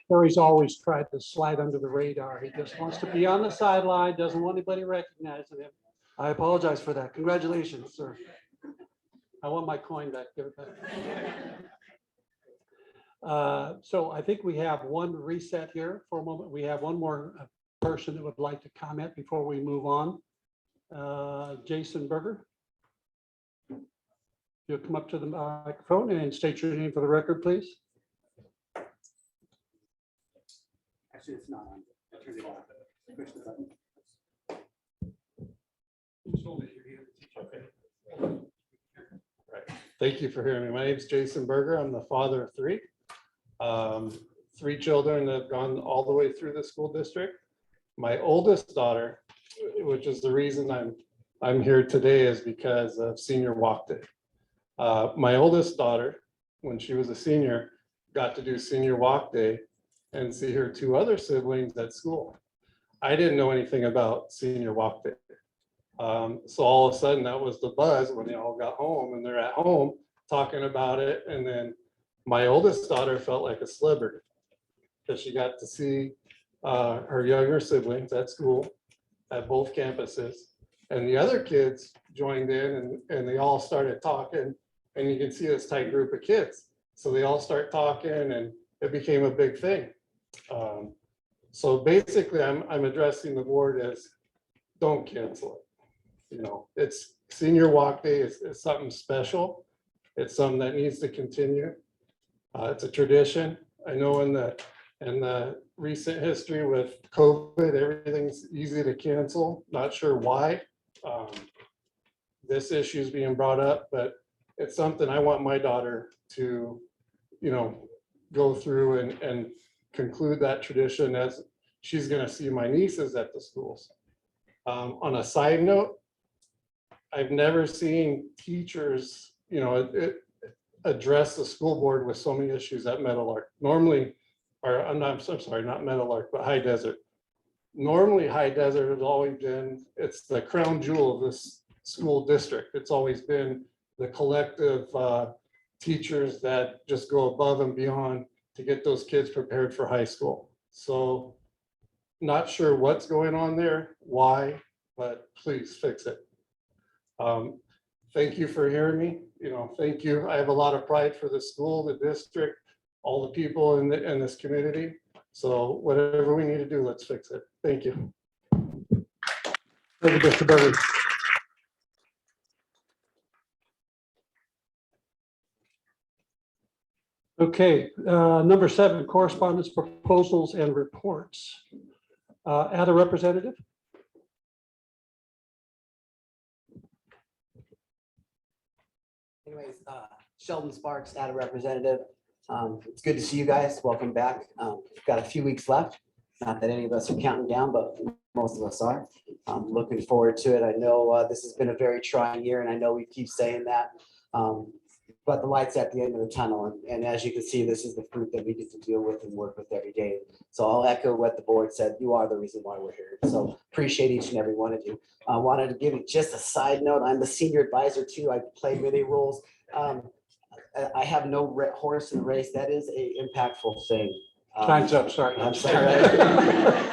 A: Terry's always tried to slide under the radar. He just wants to be on the sideline, doesn't want anybody recognizing him.
C: I apologize for that. Congratulations, sir.
A: I want my coin back. Give it back. So I think we have one reset here for a moment. We have one more person that would like to comment before we move on. Jason Berger. You'll come up to the microphone and state your name for the record, please.
M: Actually, it's not on. I turned it off. Push the button.
K: Thank you for hearing me. My name is Jason Berger. I'm the father of three. Three children that have gone all the way through the school district. My oldest daughter, which is the reason I'm I'm here today is because of Senior Walk Day. My oldest daughter, when she was a senior, got to do Senior Walk Day and see her two other siblings at school. I didn't know anything about Senior Walk Day. So all of a sudden that was the buzz when they all got home and they're at home talking about it. And then my oldest daughter felt like a celebrity because she got to see her younger siblings at school at both campuses. And the other kids joined in and they all started talking, and you can see this tight group of kids. So they all start talking and it became a big thing. So basically I'm addressing the board as don't cancel it. You know, it's Senior Walk Day is something special. It's something that needs to continue. It's a tradition. I know in the recent history with COVID, everything's easy to cancel. Not sure why. This issue is being brought up, but it's something I want my daughter to, you know, go through and conclude that tradition as she's going to see my nieces at the schools. On a side note, I've never seen teachers, you know, address the school board with so many issues at Meadowlark. Normally, or I'm sorry, not Meadowlark, but High Desert. Normally, High Desert has always been, it's the crown jewel of this school district. It's always been the collective teachers that just go above and beyond to get those kids prepared for high school. So not sure what's going on there, why, but please fix it. Thank you for hearing me. You know, thank you. I have a lot of pride for the school, the district, all the people in this community. So whatever we need to do, let's fix it. Thank you.
A: Thank you, Mr. Berger. Okay, number 7, correspondence, proposals, and reports. Add a representative.
J: Anyways, Sheldon Sparks, Data Representative. It's good to see you guys. Welcome back. We've got a few weeks left. Not that any of us are counting down, but most of us are. I'm looking forward to it. I know this has been a very trying year, and I know we keep saying that. But the light's at the end of the tunnel. And as you can see, this is the fruit that we get to deal with and work with every day. So I'll echo what the board said. You are the reason why we're here. So appreciate each and every one of you. I wanted to give you just a side note. I'm the senior advisor too. I play many roles. I have no horse in the race. That is a impactful thing.
A: Time's up, sorry.
J: I'm sorry.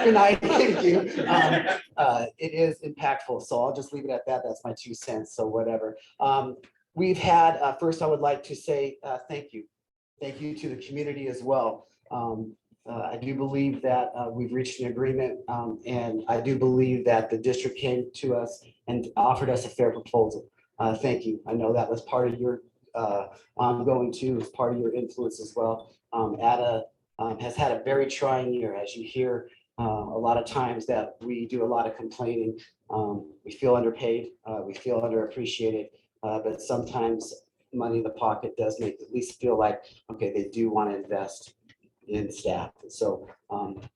J: Good night, thank you. It is impactful, so I'll just leave it at that. That's my 2 cents, so whatever. We've had, first I would like to say thank you. Thank you to the community as well. I do believe that we've reached an agreement, and I do believe that the district came to us and offered us a fair proposal. Thank you. I know that was part of your ongoing too, as part of your influence as well. ADA has had a very trying year, as you hear a lot of times that we do a lot of complaining. We feel underpaid, we feel underappreciated, but sometimes money in the pocket does make at least feel like, okay, they do want to invest in staff. And so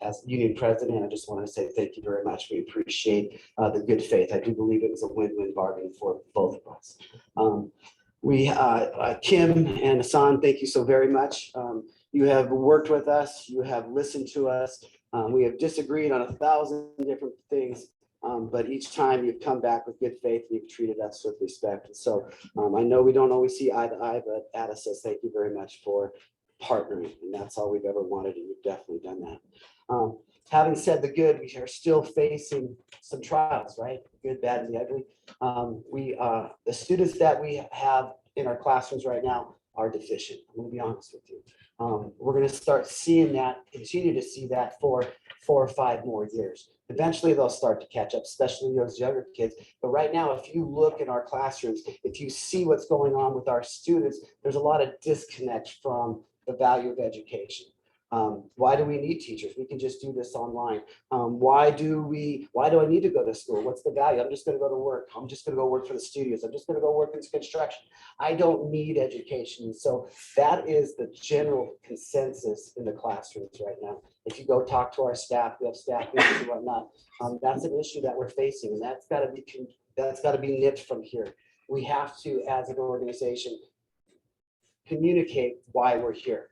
J: as union president, I just want to say thank you very much. We appreciate the good faith. I do believe it was a win-win bargain for both of us. Kim and Hassan, thank you so very much. You have worked with us, you have listened to us. We have disagreed on 1,000 different things, but each time you've come back with good faith and you've treated us with respect. And so I know we don't always see eye to eye, but Ada says thank you very much for partnering, and that's all we've ever wanted, and you've definitely done that. Having said the good, we are still facing some trials, right? Good, bad, and the ugly. The students that we have in our classrooms right now are deficient. I'm going to be honest with you. We're going to start seeing that, continue to see that for 4 or 5 more years. Eventually, they'll start to catch up, especially those younger kids. But right now, if you look in our classrooms, if you see what's going on with our students, there's a lot of disconnect from the value of education. Why do we need teachers? We can just do this online. Why do I need to go to school? What's the value? I'm just going to go to work. I'm just going to go work for the studios. I'm just going to go work in construction. I don't need education. So that is the general consensus in the classrooms right now. If you go talk to our staff, we have staff meetings and whatnot. That's an issue that we're facing, and that's got to be That's got to be nipped from here. We have to, as an organization, communicate why we're here.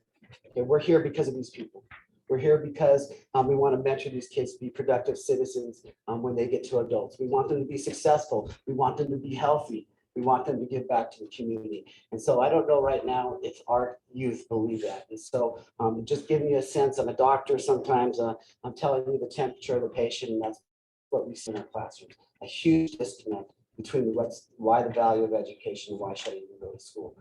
J: Okay, we're here because of these people. We're here because we want to mentor these kids to be productive citizens when they get to adults. We want them to be successful. We want them to be healthy. We want them to give back to the community. And so I don't know right now if our youth believe that. And so just giving you a sense, I'm a doctor sometimes, I'm telling you the temperature of the patient, and that's what we see in our classrooms. A huge disconnect between why the value of education and why should I even go to school.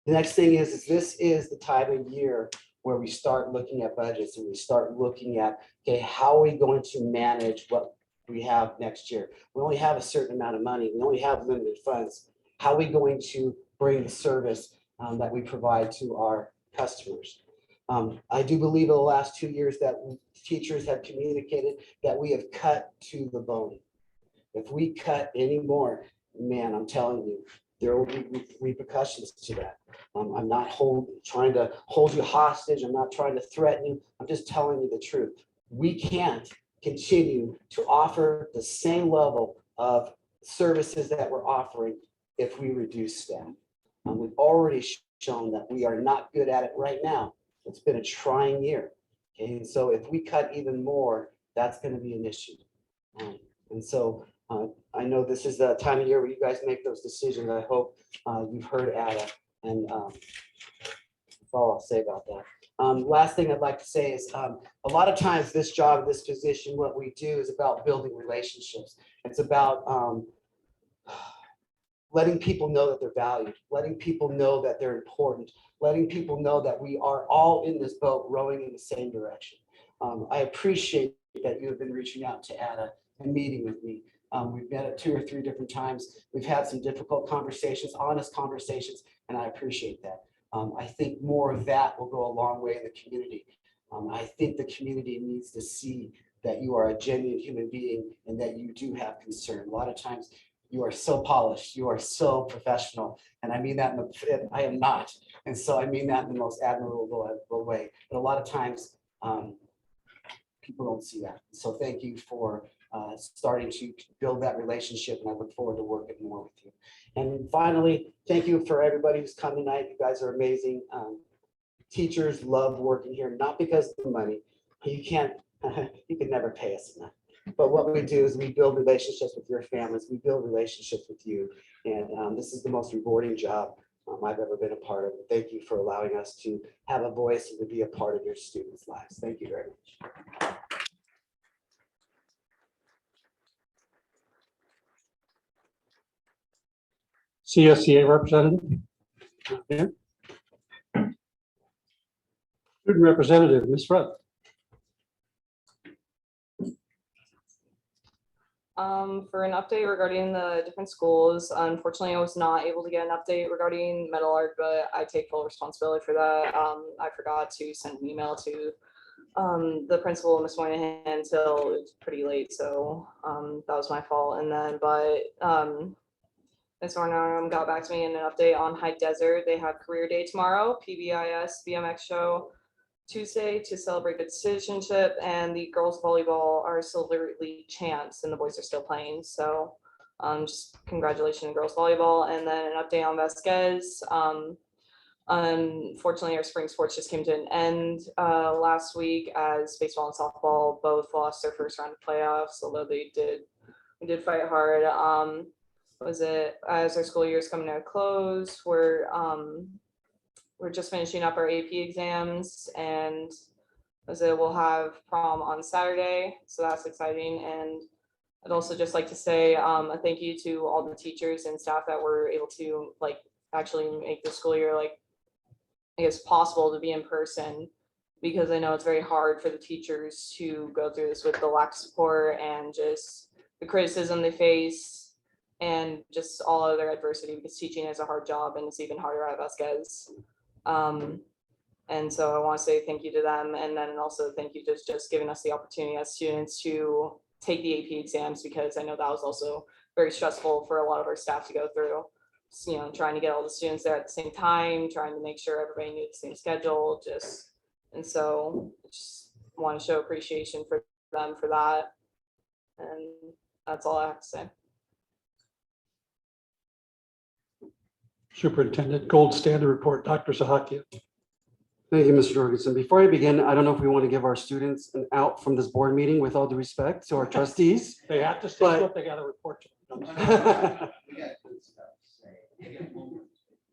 J: The next thing is this is the time of year where we start looking at budgets and we start looking at, okay, how are we going to manage what we have next year? We only have a certain amount of money. We only have limited funds. How are we going to bring the service that we provide to our customers? I do believe in the last 2 years that teachers have communicated that we have cut to the bone. If we cut any more, man, I'm telling you, there will be repercussions to that. I'm not trying to hold you hostage. I'm not trying to threaten you. I'm just telling you the truth. We can't continue to offer the same level of services that we're offering if we reduce staff. We've already shown that we are not good at it right now. It's been a trying year. Okay, and so if we cut even more, that's going to be an issue. And so I know this is the time of year where you guys make those decisions. I hope you've heard Ada, and that's all I'll say about that. Last thing I'd like to say is a lot of times this job, this position, what we do is about building relationships. It's about letting people know that they're valued, letting people know that they're important, letting people know that we are all in this boat rowing in the same direction. I appreciate that you have been reaching out to Ada and meeting with me. We've met at 2 or 3 different times. We've had some difficult conversations, honest conversations, and I appreciate that. I think more of that will go a long way in the community. I think the community needs to see that you are a genuine human being and that you do have concern. A lot of times you are so polished, you are so professional, and I mean that I am not. And so I mean that in the most admirable way. But a lot of times people don't see that. So thank you for starting to build that relationship, and I look forward to working more with you. And finally, thank you for everybody who's come tonight. You guys are amazing. Teachers love working here, not because of the money. You can never pay us enough. But what we do is we build relationships with your families. We build relationships with you. And this is the most rewarding job I've ever been a part of. Thank you for allowing us to have a voice and to be a part of your students' lives. Thank you very much.
A: CSEA representative. Okay. Student representative, Ms. Rudd.
N: For an update regarding the different schools, unfortunately, I was not able to get an update regarding Metal Art, but I take full responsibility for that. I forgot to send an email to the principal, Ms. Moynihan, until it was pretty late, so that was my fault. And then, Ms. Warner got back to me in an update on High Desert. They have career day tomorrow, PBIS BMX show Tuesday to celebrate good citizenship, and the girls volleyball are Silver League champs and the boys are still playing. So just congratulations to girls volleyball. And then an update on Vasquez. Unfortunately, our spring sports just came to an end last week as baseball and softball both lost their first round of playoffs, although we did fight hard. Was it as our school year is coming to a close? We're just finishing up our AP exams, and we'll have prom on Saturday, so that's exciting. And I'd also just like to say a thank you to all the teachers and staff that were able to actually make the school year possible to be in person, because I know it's very hard for the teachers to go through this with the lack of support and just the criticism they face and just all other adversity, because teaching is a hard job and it's even harder at Vasquez. And so I want to say thank you to them, and then also thank you to just giving us the opportunity as students to take the AP exams, because I know that was also very stressful for a lot of our staff to go through. Trying to get all the students there at the same time, trying to make sure everybody knew the same schedule, and so just want to show appreciation for them for that. And that's all I have to say.
A: Superintendent, gold standard report, Dr. Sahakia.
C: Thank you, Mr. Jorgensen. Before I begin, I don't know if we want to give our students an out from this board meeting with all due respect to our trustees.
A: They have to say
C: But-
A: what they got to report to.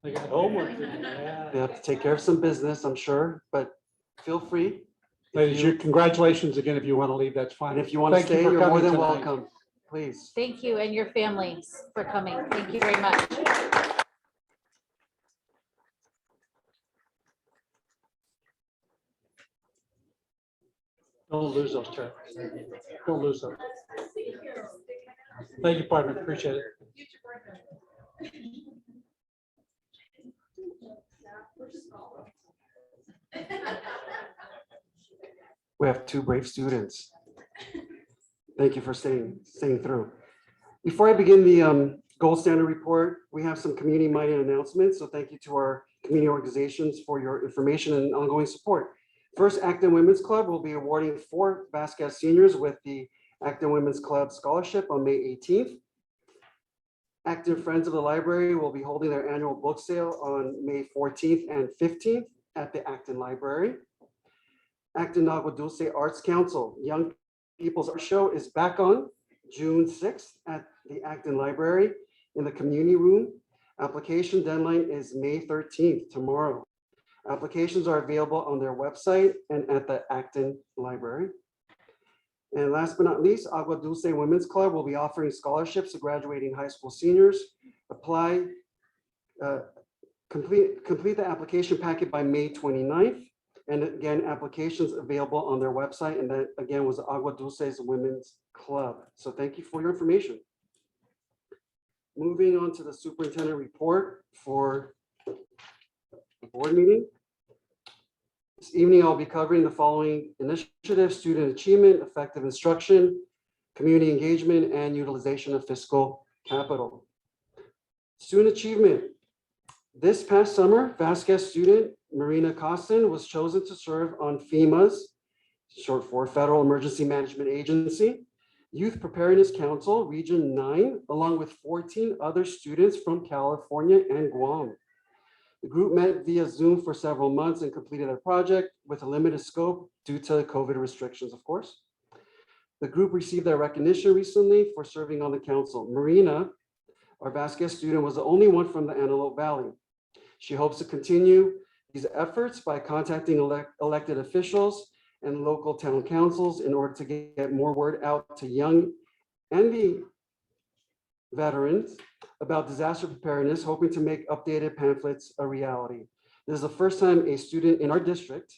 A: They got homework.
C: They
A: Yeah.
C: have to take care of some business, I'm sure, but feel free.
A: Ladies, congratulations again. If you want to leave, that's fine.
C: And if you want to
A: Thank you
C: stay,
A: for
C: you're more
A: coming
C: than
A: tonight.
C: welcome, please.
D: Thank you and your families for coming. Thank you very much.
A: Don't lose those terms. Don't lose them. Thank you, partner. Appreciate it.
C: We have two brave students. Thank you for staying through. Before I begin the gold standard report, we have some community-minded announcements. So thank you to our community organizations for your information and ongoing support. First, Acton Women's Club will be awarding 4 Vasquez seniors with the Acton Women's Club Scholarship on May 18th. Acton Friends of the Library will be holding their annual book sale on May 14th and 15th at the Acton Library. Acton Agua Dulce Arts Council Young People's Art Show is back on June 6th at the Acton Library in the community room. Application deadline is May 13th, tomorrow. Applications are available on their website and at the Acton Library. And last but not least, Agua Dulce Women's Club will be offering scholarships to graduating high school seniors. Apply, complete the application packet by May 29th. And again, applications available on their website. And that again was Agua Dulce's Women's Club. So thank you for your information. Moving on to the superintendent report for the board meeting. This evening, I'll be covering the following initiatives: student achievement, effective instruction, community engagement, and utilization of fiscal capital. Student achievement. This past summer, Vasquez student Marina Costin was chosen to serve on FEMA's, short for Federal Emergency Management Agency, Youth Preparedness Council, Region 9, along with 14 other students from California and Guam. The group met via Zoom for several months and completed their project with a limited scope due to COVID restrictions, of course. The group received their recognition recently for serving on the council. Marina, our Vasquez student, was the only one from the Antelope Valley. She hopes to continue these efforts by contacting elected officials and local town councils in order to get more word out to young and the veterans about disaster preparedness, hoping to make updated pamphlets a reality. This is the first time a student in our district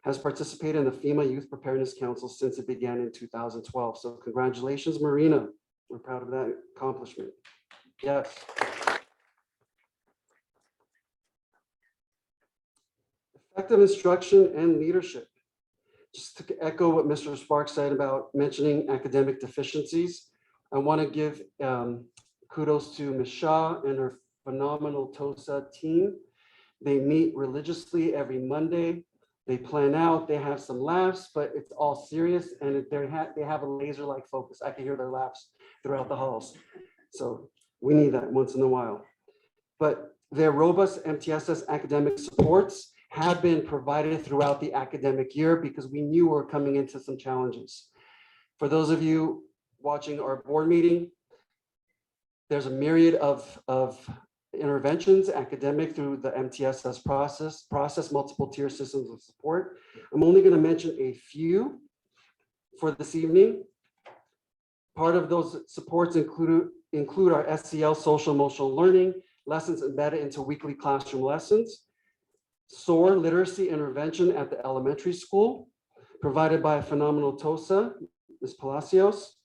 C: has participated in the FEMA Youth Preparedness Council since it began in 2012. So congratulations, Marina. We're proud of that accomplishment. Yes. Effective instruction and leadership. Just to echo what Mr. Sparks said about mentioning academic deficiencies, I want to give kudos to Ms. Shaw and her phenomenal TOSA team. They meet religiously every Monday. They plan out, they have some laughs, but it's all serious and they have a laser-like focus. I can hear their laughs throughout the halls. So we need that once in a while. But their robust MTSS academic supports have been provided throughout the academic year because we knew we were coming into some challenges. For those of you watching our board meeting, there's a myriad of interventions, academic through the MTSS process, multiple tier systems of support. I'm only going to mention a few for this evening. Part of those supports include our SEL, social emotional learning, lessons embedded into weekly classroom lessons, SOAR literacy intervention at the elementary school, provided by a phenomenal TOSA, Ms. Palacios,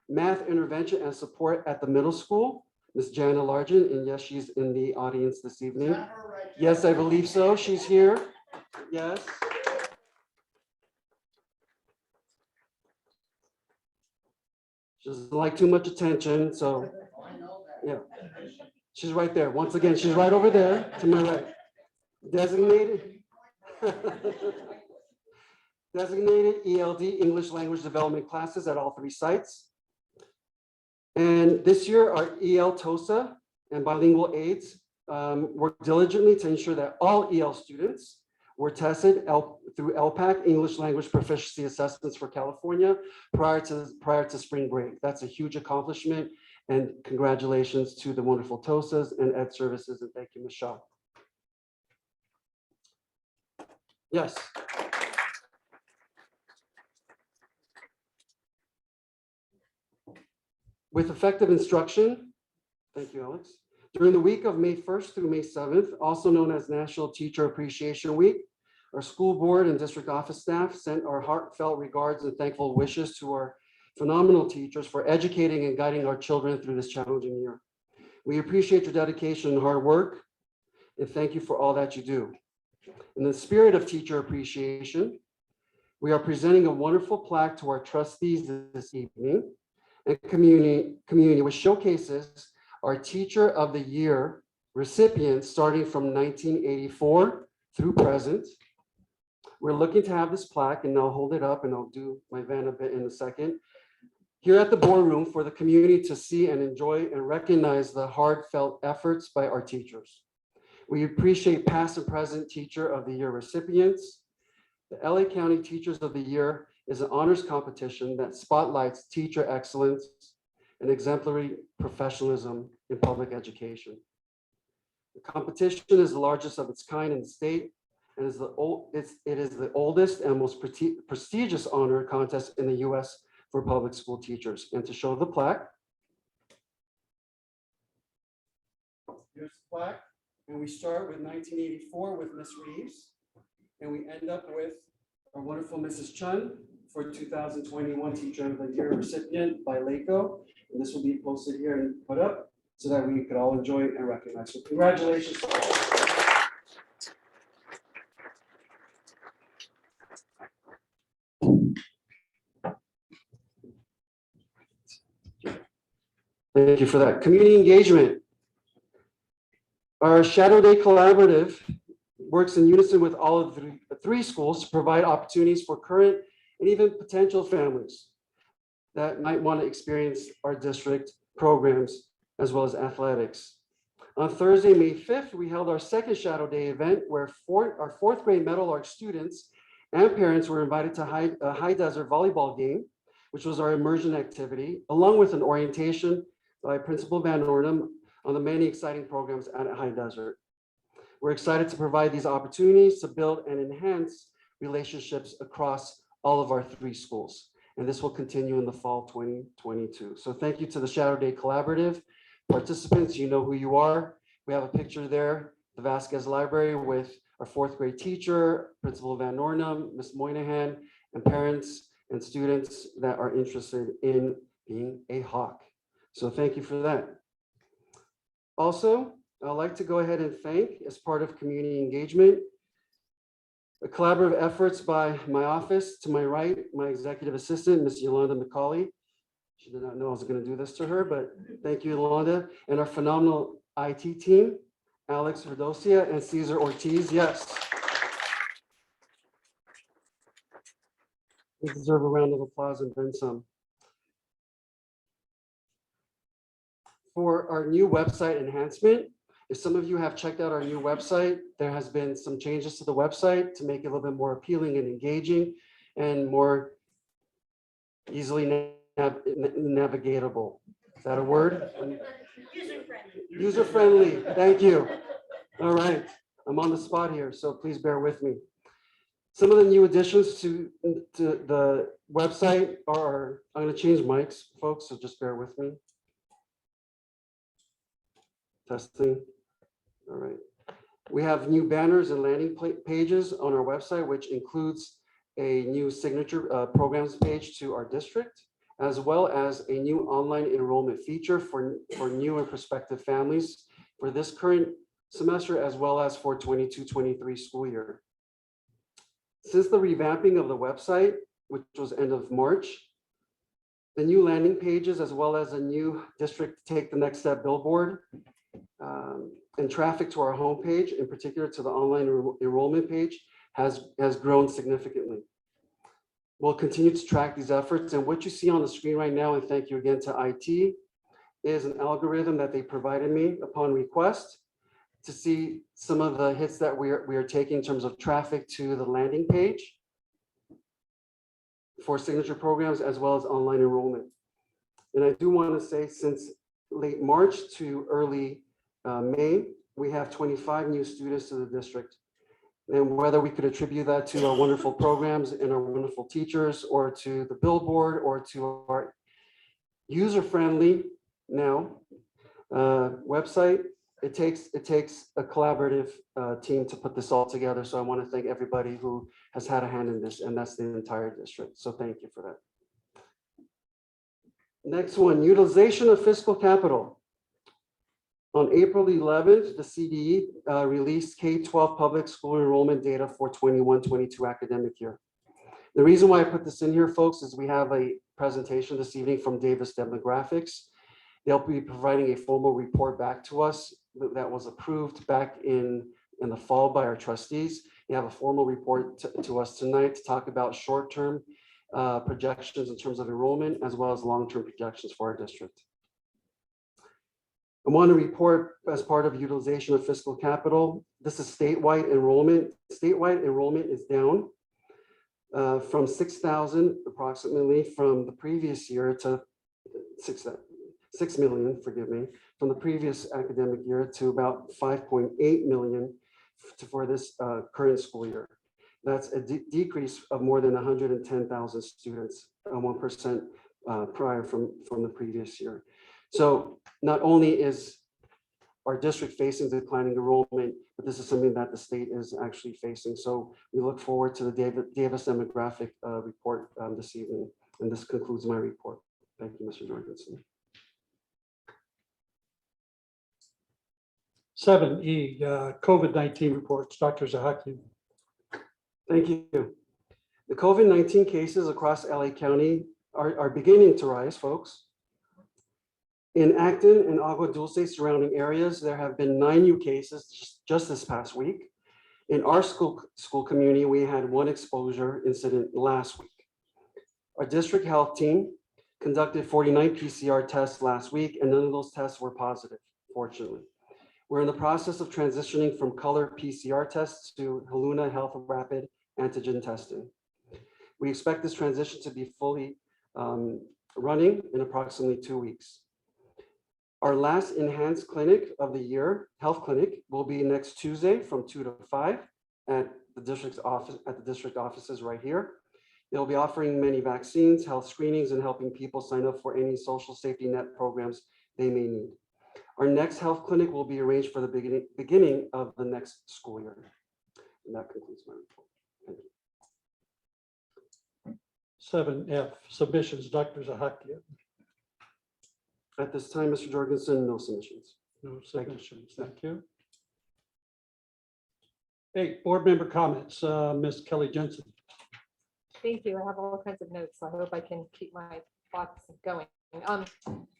C: math intervention and support at the middle school, Ms. Jana Largent, and yes, she's in the audience this evening. Yes, I believe so. She's here. Yes. She doesn't like too much attention, so yeah. She's right there. Once again, she's right over there to my right. Designated ELD, English language development classes at all 3 sites. And this year, our EL TOSA and bilingual aides worked diligently to ensure that all EL students were tested through LPAC, English Language Proficiency Assessments for California, prior to spring break. That's a huge accomplishment, and congratulations to the wonderful TOSAs and Ed Services, and thank you, Ms. Shaw. Yes. With effective instruction, thank you, Alex. During the week of May 1st through May 7th, also known as National Teacher Appreciation Week, our school board and district office staff sent our heartfelt regards and thankful wishes to our phenomenal teachers for educating and guiding our children through this challenging year. We appreciate your dedication and hard work, and thank you for all that you do. In the spirit of teacher appreciation, we are presenting a wonderful plaque to our trustees this evening and community, which showcases our Teacher of the Year recipients starting from 1984 through present. We're looking to have this plaque, and I'll hold it up and I'll do my van a bit in a second, here at the boardroom for the community to see and enjoy and recognize the heartfelt efforts by our teachers. We appreciate past and present Teacher of the Year recipients. The LA County Teachers of the Year is an honors competition that spotlights teacher excellence and exemplary professionalism in public education. The competition is the largest of its kind in the state and is it is the oldest and most prestigious honor contest in the US for public school teachers. And to show the plaque, here's the plaque. And we start with 1984 with Miss Reeves, and we end up with our wonderful Mrs. Chun for 2021 Teacher of the Year recipient by LACO. And this will be posted here and put up so that we could all enjoy and recognize. So congratulations to all. Thank you for that. Community engagement. Our Shadow Day Collaborative works in unison with all of the three schools to provide opportunities for current and even potential families that might want to experience our district programs as well as athletics. On Thursday, May 5th, we held our second Shadow Day event where our fourth grade Meadowlark students and parents were invited to a high desert volleyball game, which was our immersion activity, along with an orientation by Principal Van Ornum on the many exciting programs at High Desert. We're excited to provide these opportunities to build and enhance relationships across all of our three schools. And this will continue in the fall 2022. So thank you to the Shadow Day Collaborative. Participants, you know who you are. We have a picture there, the Vasquez Library with our fourth grade teacher, Principal Van Ornum, Ms. Moynihan, and parents and students that are interested in being a Hawk. So thank you for that. Also, I'd like to go ahead and thank, as part of community engagement, the collaborative efforts by my office. To my right, my executive assistant, Ms. Yolanda McCauley. She did not know I was going to do this to her, but thank you, Yolanda. And our phenomenal IT team, Alex Verdosia and Cesar Ortiz. Yes. We deserve a round of applause and then some. For our new website enhancement, if some of you have checked out our new website, there has been some changes to the website to make it a little bit more appealing and engaging and more easily navigatable. Is that a word? User-friendly. Thank you. All right. I'm on the spot here, so please bear with me. Some of the new additions to the website are, I'm going to change mics, folks, so just bear with me. Testing. All right. We have new banners and landing pages on our website, which includes a new signature programs page to our district, as well as a new online enrollment feature for new and prospective families for this current semester, as well as for 22-23 school year. Since the revamping of the website, which was end of March, the new landing pages, as well as a new district Take the Next Step billboard, and traffic to our homepage, in particular to the online enrollment page, has grown significantly. We'll continue to track these efforts, and what you see on the screen right now, and thank you again to IT, is an algorithm that they provided me upon request to see some of the hits that we are taking in terms of traffic to the landing page for signature programs as well as online enrollment. And I do want to say, since late March to early May, we have 25 new students to the district. And whether we could attribute that to our wonderful programs and our wonderful teachers, or to the billboard, or to our user-friendly now website, it takes a collaborative team to put this all together. So I want to thank everybody who has had a hand in this, and that's the entire district. So thank you for that. Next one, utilization of fiscal capital. On April 11th, the CDE released K-12 public school enrollment data for 21-22 academic year. The reason why I put this in here, folks, is we have a presentation this evening from Davis Demographics. They'll be providing a formal report back to us that was approved back in the fall by our trustees. They have a formal report to us tonight to talk about short-term projections in terms of enrollment, as well as long-term projections for our district. I want to report, as part of utilization of fiscal capital, this is statewide enrollment. Statewide enrollment is down from 6,000 approximately from the previous year to 6 million, forgive me, from the previous academic year to about 5.8 million for this current school year. That's a decrease of more than 110,000 students, 1% prior from the previous year. So not only is our district facing declining enrollment, but this is something that the state is actually facing. So we look forward to the Davis demographic report this evening. And this concludes my report. Thank you, Mr. Jorgensen.
A: 7E, COVID-19 reports. Dr. Zahaki.
C: Thank you. The COVID-19 cases across LA County are beginning to rise, folks. In Acton and Agua Dulce surrounding areas, there have been 9 new cases just this past week. In our school community, we had 1 exposure incident last week. Our district health team conducted 49 PCR tests last week, and none of those tests were positive, fortunately. We're in the process of transitioning from color PCR tests to Haluna Health Rapid Antigen testing. We expect this transition to be fully running in approximately 2 weeks. Our last enhanced clinic of the year, health clinic, will be next Tuesday from 2 to 5 at the district offices right here. They'll be offering many vaccines, health screenings, and helping people sign up for any social safety net programs they may need. Our next health clinic will be arranged for the beginning of the next school year. And that concludes my report. Thank you.
A: 7F, submissions. Dr. Zahaki.
C: At this time, Mr. Jorgensen, no submissions.
A: No submissions. Thank you. 8, board member comments. Ms. Kelly Jensen.
B: Thank you. I have all kinds of notes, so I hope I can keep my thoughts going.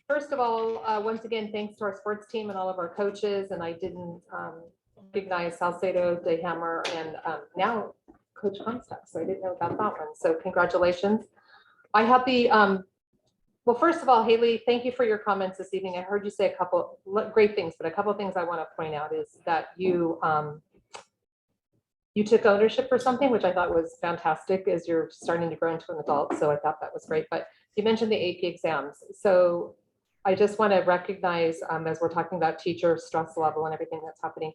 B: First of all, once again, thanks to our sports team and all of our coaches. And I didn't recognize Salcedo, DeHammer, and now Coach Comstock. So I didn't know about that one. So congratulations. I have the, well, first of all, Haley, thank you for your comments this evening. I heard you say a couple great things, but a couple of things I want to point out is that you took ownership for something, which I thought was fantastic as you're starting to grow into an adult. So I thought that was great. But you mentioned the AP exams. So I just want to recognize, as we're talking about teacher stress level and everything that's happening,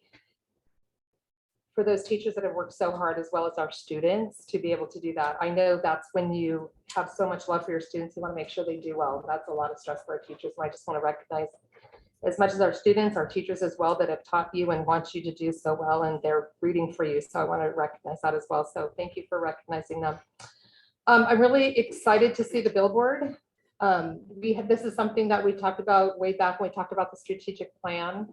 B: for those teachers that have worked so hard, as well as our students, to be able to do that. I know that's when you have so much love for your students, you want to make sure they do well. That's a lot of stress for our teachers. And I just want to recognize, as much as our students, our teachers as well, that have taught you and want you to do so well, and they're rooting for you. So I want to recognize that as well. So thank you for recognizing them. I'm really excited to see the billboard. This is something that we talked about way back when we talked about the strategic plan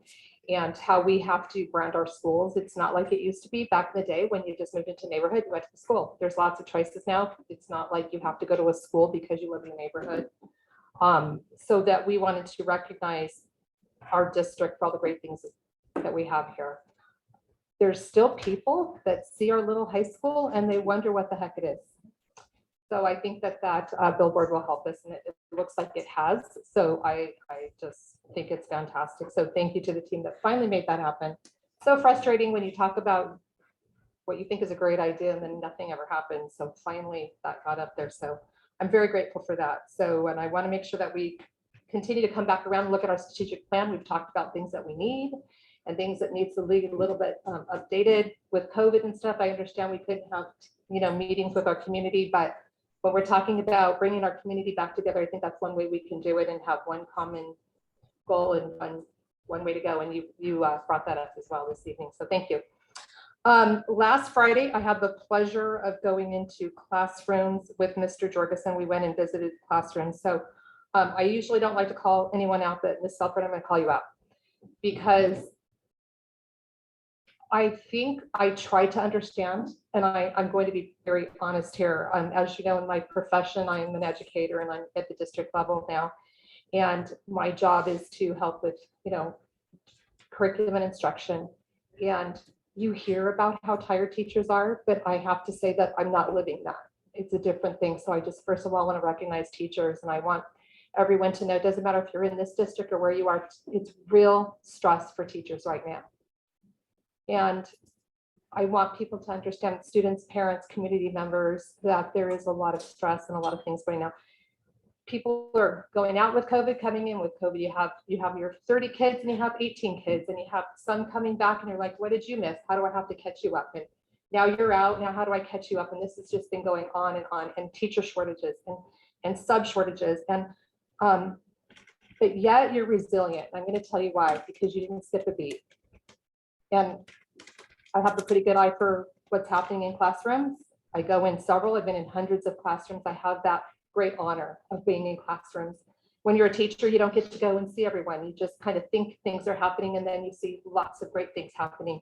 B: and how we have to brand our schools. It's not like it used to be back in the day when you just moved into a neighborhood, you went to the school. There's lots of choices now. It's not like you have to go to a school because you live in a neighborhood. So that we wanted to recognize our district for all the great things that we have here. There's still people that see our little high school and they wonder what the heck it is. So I think that billboard will help us, and it looks like it has. So I just think it's fantastic. So thank you to the team that finally made that happen. So frustrating when you talk about what you think is a great idea and then nothing ever happens. So finally that got up there. So I'm very grateful for that. So, and I want to make sure that we continue to come back around and look at our strategic plan. We've talked about things that we need and things that needs to be a little bit updated with COVID and stuff. I understand we couldn't have, meetings with our community, but when we're talking about bringing our community back together, I think that's one way we can do it and have one common goal and one way to go. And you brought that up as well this evening. So thank you. Last Friday, I had the pleasure of going into classrooms with Mr. Jorgensen. We went and visited classrooms. So I usually don't like to call anyone out, but Ms. Selford, I'm going to call you out because I think I try to understand, and I'm going to be very honest here. As you know, in my profession, I'm an educator and I'm at the district level now. And my job is to help with, curriculum and instruction. And you hear about how tired teachers are, but I have to say that I'm not living that. It's a different thing. So I just, first of all, want to recognize teachers, and I want everyone to know, it doesn't matter if you're in this district or where you are, it's real stress for teachers right now. And I want people to understand, students, parents, community members, that there is a lot of stress and a lot of things going on. People are going out with COVID, coming in with COVID. You have your 30 kids and you have 18 kids, and you have some coming back and you're like, what did you miss? How do I have to catch you up? And now you're out, now how do I catch you up? And this has just been going on, and teacher shortages and sub shortages. And but yet you're resilient. I'm going to tell you why, because you didn't skip a beat. And I have a pretty good eye for what's happening in classrooms. I go in several, I've been in hundreds of classrooms. I have that great honor of being in classrooms. When you're a teacher, you don't get to go and see everyone. You just kind of think things are happening, and then you see lots of great things happening.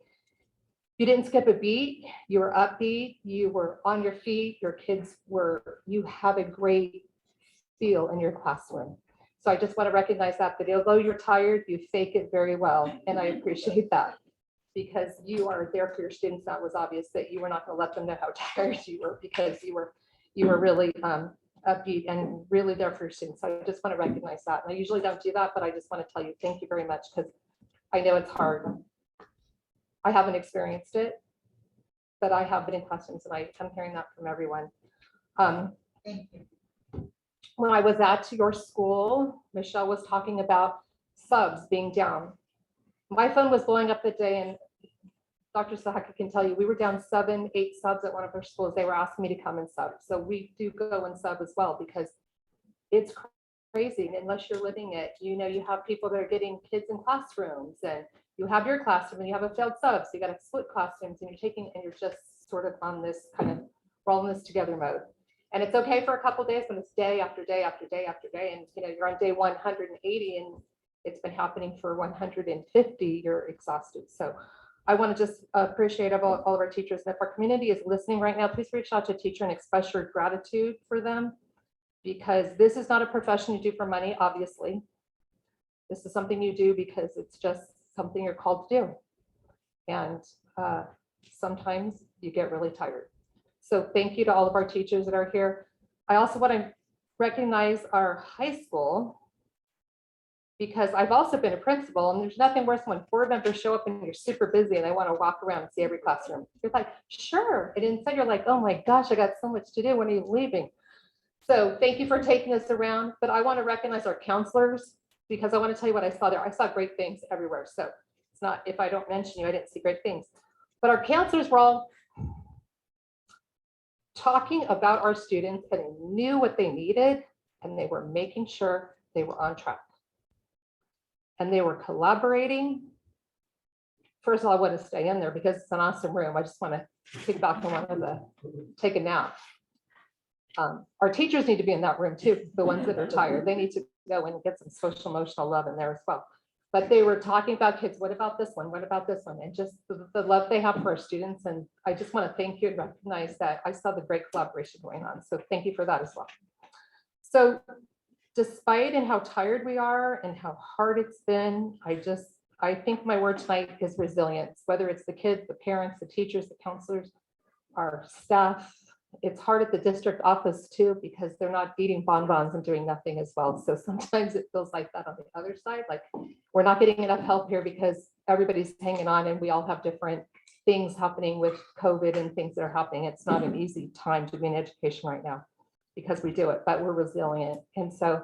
B: You didn't skip a beat, you were upbeat, you were on your feet, your kids were, you have a great feel in your classroom. So I just want to recognize that although you're tired, you fake it very well. And I appreciate that, because you are there for your students. That was obvious that you were not going to let them know how tired you were, because you were really upbeat and really there for your students. So I just want to recognize that. And I usually don't do that, but I just want to tell you, thank you very much, because I know it's hard. I haven't experienced it, but I have been in classrooms, and I'm hearing that from everyone.
G: Thank you.
B: When I was at your school, Michelle was talking about subs being down. My phone was blowing up the day, and Dr. Sahaka can tell you, we were down 7, 8 subs at one of our schools. They were asking me to come and sub. So we do go and sub as well, because it's crazy. And unless you're living it, you have people that are getting kids in classrooms, and you have your classroom and you have a failed sub. So you got to split classrooms, and you're just sort of on this kind of rolling this together mode. And it's okay for a couple of days, when it's day after day after day after day. And you're on day 180 and it's been happening for 150, you're exhausted. So I want to just appreciate all of our teachers. And if our community is listening right now, please reach out to a teacher and express your gratitude for them, because this is not a profession you do for money, obviously. This is something you do because it's just something you're called to do. And sometimes you get really tired. So thank you to all of our teachers that are here. I also want to recognize our high school, because I've also been a principal, and there's nothing worse when board members show up and you're super busy and they want to walk around and see every classroom. You're like, sure. And instead you're like, oh my gosh, I got so much to do. When are you leaving? So thank you for taking us around. But I want to recognize our counselors, because I want to tell you what I saw there. I saw great things everywhere. So it's not, if I don't mention you, I didn't see great things. But our counselors were all talking about our students, and they knew what they needed, and they were making sure they were on track. And they were collaborating. First of all, I want to stay in there because it's an awesome room. I just want to kick back and want to take a nap. Our teachers need to be in that room too. The ones that are tired, they need to go and get some social emotional love in there as well. But they were talking about kids. What about this one? What about this one? And just the love they have for our students. And I just want to thank you and recognize that I saw the great collaboration going on. So thank you for that as well. So despite and how tired we are and how hard it's been, I think my word tonight is resilience, whether it's the kids, the parents, the teachers, the counselors, our staff, it's hard at the district office too, because they're not eating bonbons and doing nothing as well. So sometimes it feels like that on the other side, like we're not getting enough help here because everybody's hanging on and we all have different things happening with COVID and things that are happening. It's not an easy time to be in education right now because we do it, but we're resilient. And so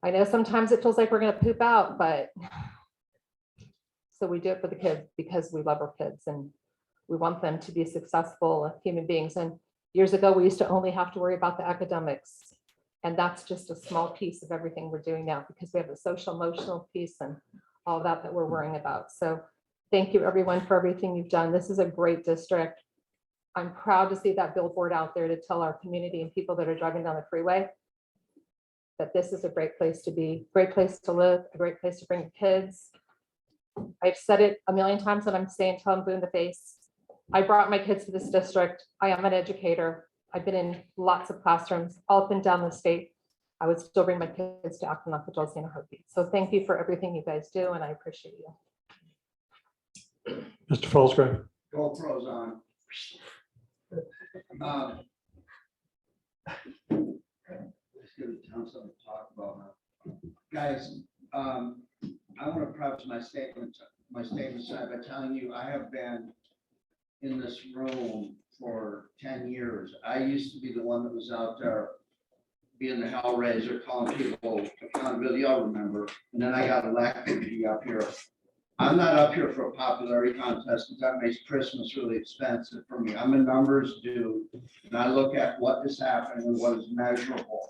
B: I know sometimes it feels like we're going to poop out, but so we do it for the kids because we love our kids and we want them to be successful human beings. And years ago, we used to only have to worry about the academics. And that's just a small piece of everything we're doing now because we have the social emotional piece and all that we're worrying about. So thank you everyone for everything you've done. This is a great district. I'm proud to see that billboard out there to tell our community and people that are driving down the freeway that this is a great place to be, great place to live, a great place to bring kids. I've said it a million times and I'm saying till I'm blue in the face. I brought my kids to this district. I am an educator. I've been in lots of classrooms all up and down the state. I would still bring my kids to Acton Agua Dulce in a heartbeat. So thank you for everything you guys do and I appreciate you.
A: Mr. Falsgrave.
H: GoPros on. Let's give the town something to talk about now. Guys, I want to preface my statement tonight by telling you I have been in this room for 10 years. I used to be the one that was out there being the hellraiser, calling people accountability, y'all remember, and then I got elected to be up here. I'm not up here for a popularity contest because that makes Christmas really expensive for me. I'm a numbers dude, and I look at what is happening and what is measurable.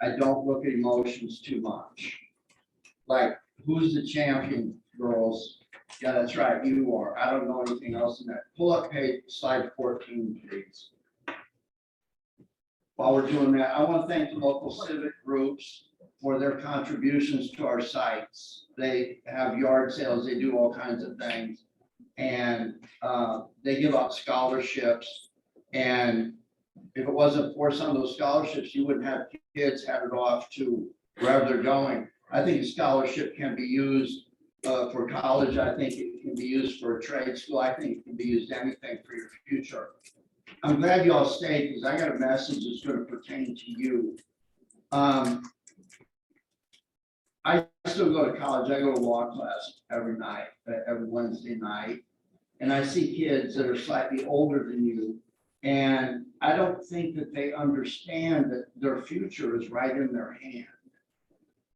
H: I don't look at emotions too much. Like, who's the champion, girls? Yeah, that's right, you are. I don't know anything else in that. Pull up slide 14, please. While we're doing that, I want to thank the local civic groups for their contributions to our sites. They have yard sales, they do all kinds of things. And they give out scholarships. And if it wasn't for some of those scholarships, you wouldn't have kids headed off to wherever they're going. I think a scholarship can be used for college. I think it can be used for a trade school. I think it can be used anything for your future. I'm glad you all stayed because I got a message that's going to pertain to you. I still go to college. I go to law class every night, every Wednesday night. And I see kids that are slightly older than you. And I don't think that they understand that their future is right in their hand.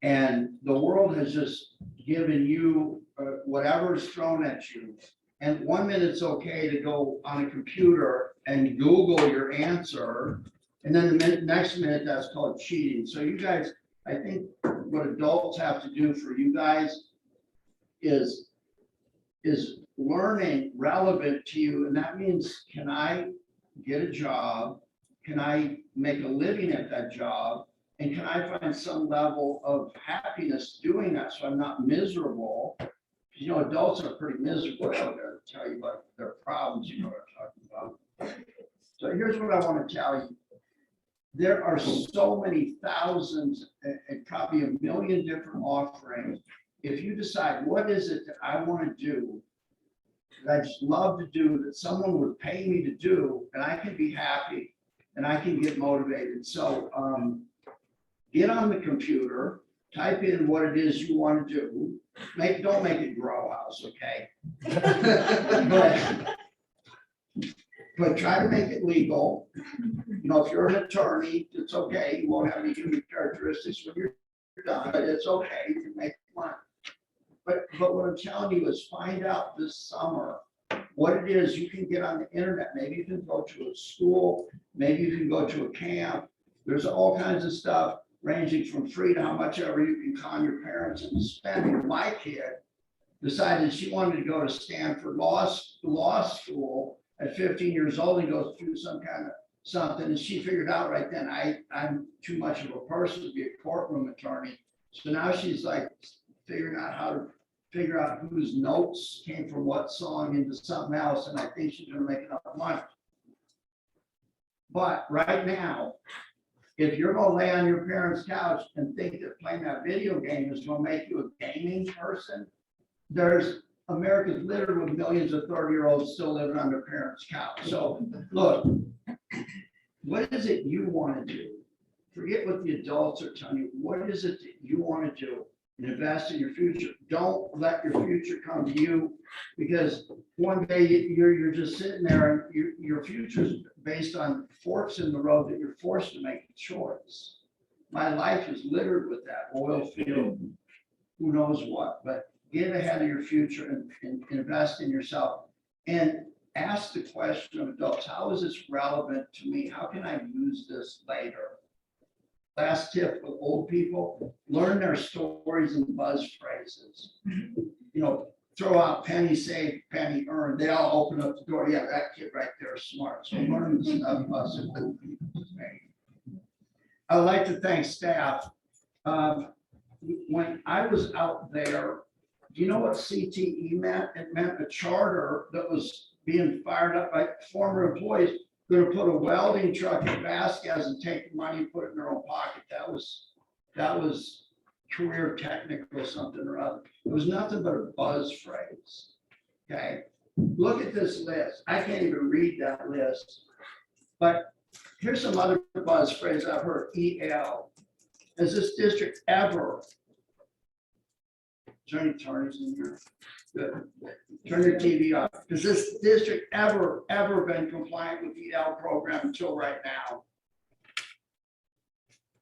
H: And the world has just given you whatever is thrown at you. And 1 minute it's okay to go on a computer and Google your answer. And then the next minute that's called cheating. So you guys, I think what adults have to do for you guys is learning relevant to you. And that means, can I get a job? Can I make a living at that job? And can I find some level of happiness doing that so I'm not miserable? You know, adults are pretty miserable out there to tell you about their problems, you know what I'm talking about. So here's what I want to tell you. There are so many thousands and probably 1 million different offerings. If you decide what is it that I want to do, that I just love to do, that someone would pay me to do, and I can be happy and I can get motivated. So get on the computer, type in what it is you want to do. Don't make it grow house, okay? but try to make it legal. You know, if you're an attorney, it's okay. You won't have any human characteristics when you're done, but it's okay. You can make money. But what I'm telling you is find out this summer what it is you can get on the internet. Maybe you can go to a school, maybe you can go to a camp. There's all kinds of stuff ranging from free to how much ever you can con your parents into spending. My kid decided she wanted to go to Stanford law school at 15 years old and go through some kind of something. And she figured out right then, I'm too much of a person to be a courtroom attorney. So now she's like figuring out how to figure out whose notes came from what song into something else. And I think she's gonna make enough money. But right now, if you're gonna lay on your parents' couch and think that playing that video game is gonna make you a gaming person, America's littered with millions of 30-year-olds still living on their parents' couch. So look, What is it you want to do? Forget what the adults are telling you. What is it that you want to do? And invest in your future. Don't let your future come to you, because one day you're just sitting there and your future is based on forks in the road that you're forced to make a choice. My life is littered with that oil field, who knows what, but get ahead of your future and invest in yourself. And ask the question of adults, how is this relevant to me? How can I use this later? Last tip with old people, learn their stories and buzz phrases. You know, throw out penny saved, penny earned. They all open up the door. Yeah, that kid right there is smart. So learn the stuff about some old people say. I would like to thank staff. When I was out there, do you know what CTE meant? It meant a charter that was being fired up by former employees. Going to put a welding truck in Vasquez and take the money and put it in their own pocket. That was career technical something or other. It was nothing but a buzz phrase. Okay, look at this list. I can't even read that list. But here's some other buzz phrases I've heard. EL. Has this district ever? Is there any attorneys in here? Good. Turn your TV off. Has this district ever been compliant with the EL program until right now?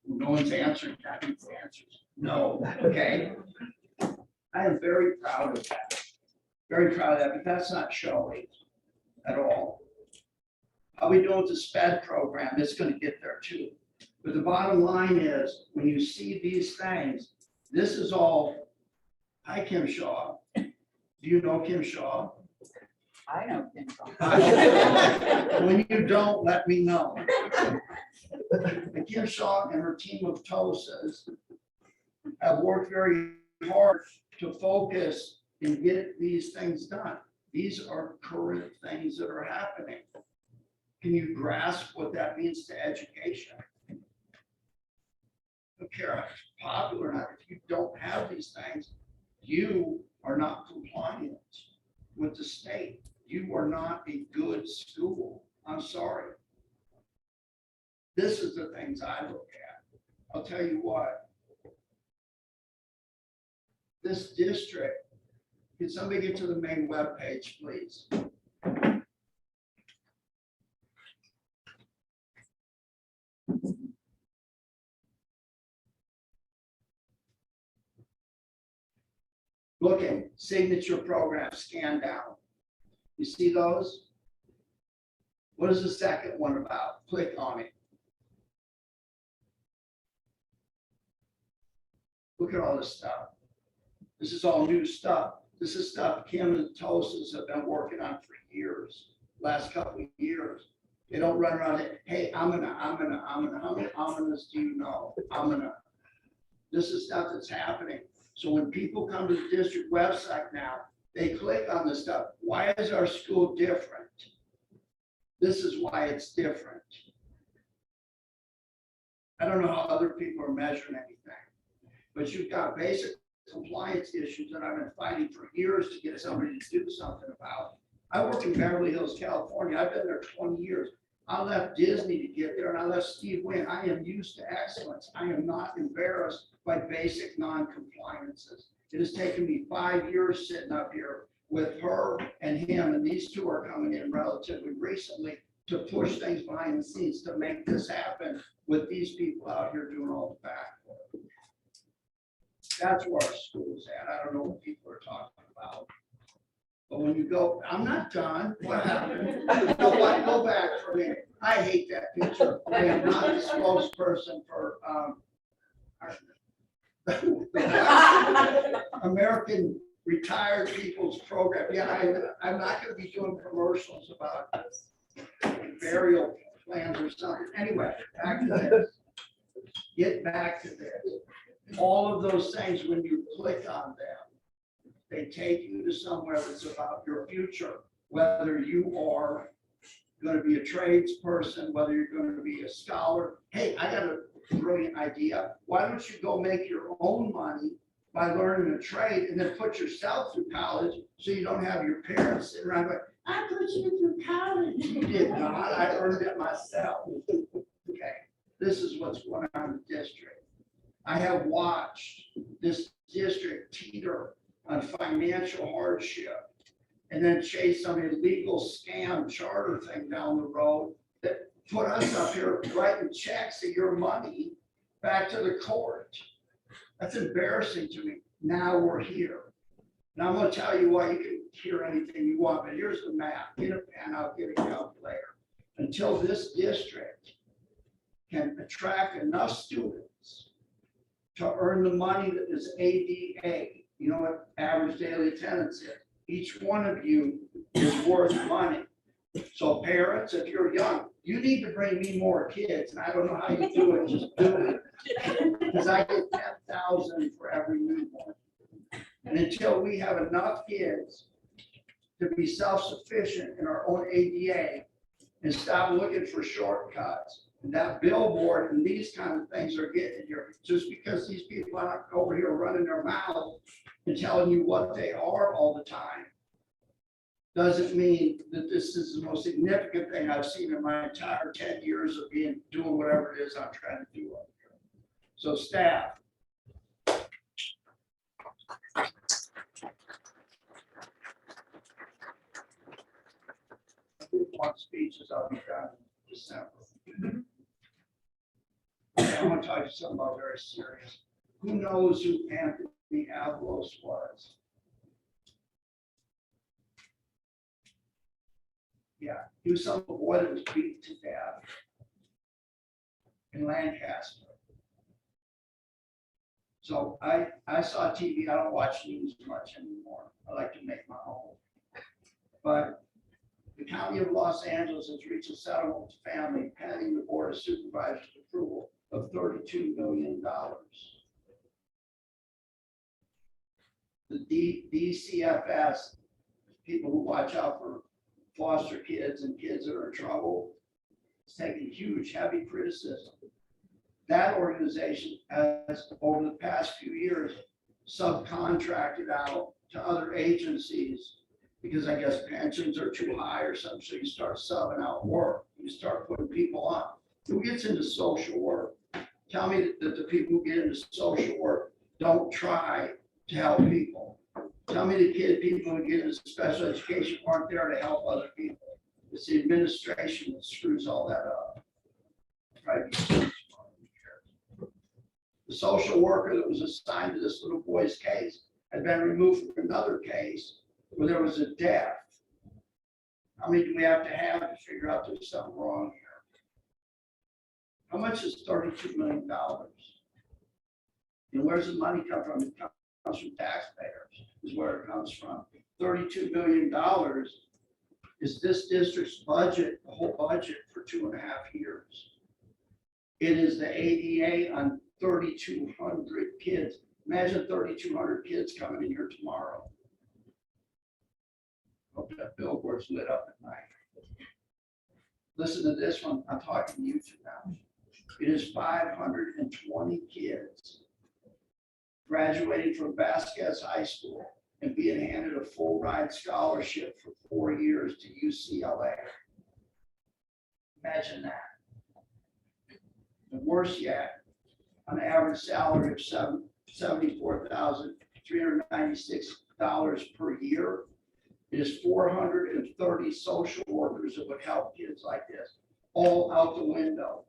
H: No one's answering that. Needs answers. No. Okay. I am very proud of that. Very proud of that, but that's not showing at all. How we doing with the SPED program? It's going to get there too. But the bottom line is, when you see these things, this is all. Hi, Kim Shaw. Do you know Kim Shaw?
O: I know Kim Shaw.
H: When you don't, let me know. And Kim Shaw and her team of TOSAs have worked very hard to focus and get these things done. These are current things that are happening. Can you grasp what that means to education? I don't care how popular or not, if you don't have these things, you are not compliant with the state. You are not a good school. I'm sorry. This is the things I look at. I'll tell you what. This district, can somebody get to the main webpage, please? Looking, signature program, scan down. You see those? What is the second one about? Click on it. Look at all this stuff. This is all new stuff. This is stuff Kim and TOSAs have been working on for years, last couple of years. They don't run around it. Hey, I'm gonna. How many ominous do you know? This is stuff that's happening. So when people come to the district website now, they click on this stuff. Why is our school different? This is why it's different. I don't know how other people are measuring anything, but you've got basic compliance issues that I've been fighting for years to get somebody to do something about. I work in Beverly Hills, California. I've been there 20 years. I left Disney to get there, and I left Steve Wynn. I am used to excellence. I am not embarrassed by basic non-compliances. It has taken me 5 years sitting up here with her and him, and these two are coming in relatively recently to push things behind the scenes to make this happen with these people out here doing all the back work. That's where our school's at. I don't know what people are talking about. But when you go, I'm not done. What happened? No, what? Go back for a minute. I hate that picture. I am not the spokesperson for American Retired People's Program. Yeah, I'm not going to be doing commercials about burial plans or something. Anyway, back to this. Get back to this. All of those things, when you click on them, they take you to somewhere that's about your future, whether you are going to be a tradesperson, whether you're going to be a scholar. Hey, I got a brilliant idea. Why don't you go make your own money by learning a trade and then put yourself through college so you don't have your parents sitting around going, I put you through college. You did not. I earned it myself.
L: this is what's going on in the district. I have watched this district teeter on financial hardship and then chase some illegal scam charter thing down the road that put us up here writing checks of your money back to the court. That's embarrassing to me. Now we're here. And I'm gonna tell you why. You can hear anything you want, but here's the map. Get a pen, I'll get a calculator. Until this district can attract enough students to earn the money that is ADA, you know what average daily attendance is? Each one of you is worth money. So parents, if you're young, you need to bring me more kids, and I don't know how you do it, just do it. Because I get 10,000 for every newborn. And until we have enough kids to be self-sufficient in our own ADA and stop looking for shortcuts, and that billboard and these kind of things are getting here, just because these people aren't over here running their mouth and telling you what they are all the time, doesn't mean that this is the most significant thing I've seen in my entire 10 years of doing whatever it is I'm trying to do up here. So staff. One speeches, I'll be done in December. I want to talk to you something about very serious. Who knows who Anthony Avalos was? Yeah, he was some boy that was beaten to death in Lancaster. So I saw TV. I don't watch news much anymore. I like to make my own. But the County of Los Angeles has reached a settlement with the family pending the Board of Supervisors approval of $32 million. The DCFS, people who watch out for foster kids and kids that are in trouble, is taking huge, heavy criticism. That organization has, over the past few years, subcontracted out to other agencies because I guess pensions are too high or something, so you start subbing out work. You start putting people on. Who gets into social work? Tell me that the people who get into social work don't try to help people. Tell me the people who get into special education aren't there to help other people. It's the administration that screws all that up. Right? The social worker that was assigned to this little boy's case had been removed from another case where there was a death. How many do we have to figure out there's something wrong here? How much is $32 million? And where's the money come from? It comes from taxpayers, is where it comes from. $32 million is this district's budget, the whole budget for 2.5 years. It is the ADA on 3,200 kids. Imagine 3,200 kids coming in here tomorrow. Hope that billboard's lit up at night. Listen to this one. I'm talking to you two now. It is 520 kids graduating from Vasquez High School and being handed a full ride scholarship for 4 years to UCLA. Imagine that. And worse yet, an average salary of $74,396 per year. It is 430 social workers that would help kids like this, all out the window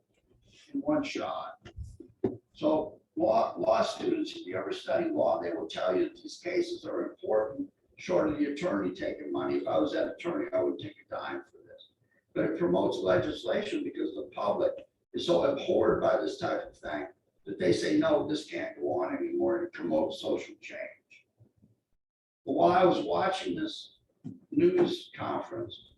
L: in one shot. So law students, if you ever study law, they will tell you that these cases are important, short of the attorney taking money. If I was that attorney, I would take a dime for this. But it promotes legislation because the public is so abhorred by this type of thing that they say, no, this can't go on anymore, and it promotes social change. But while I was watching this news conference,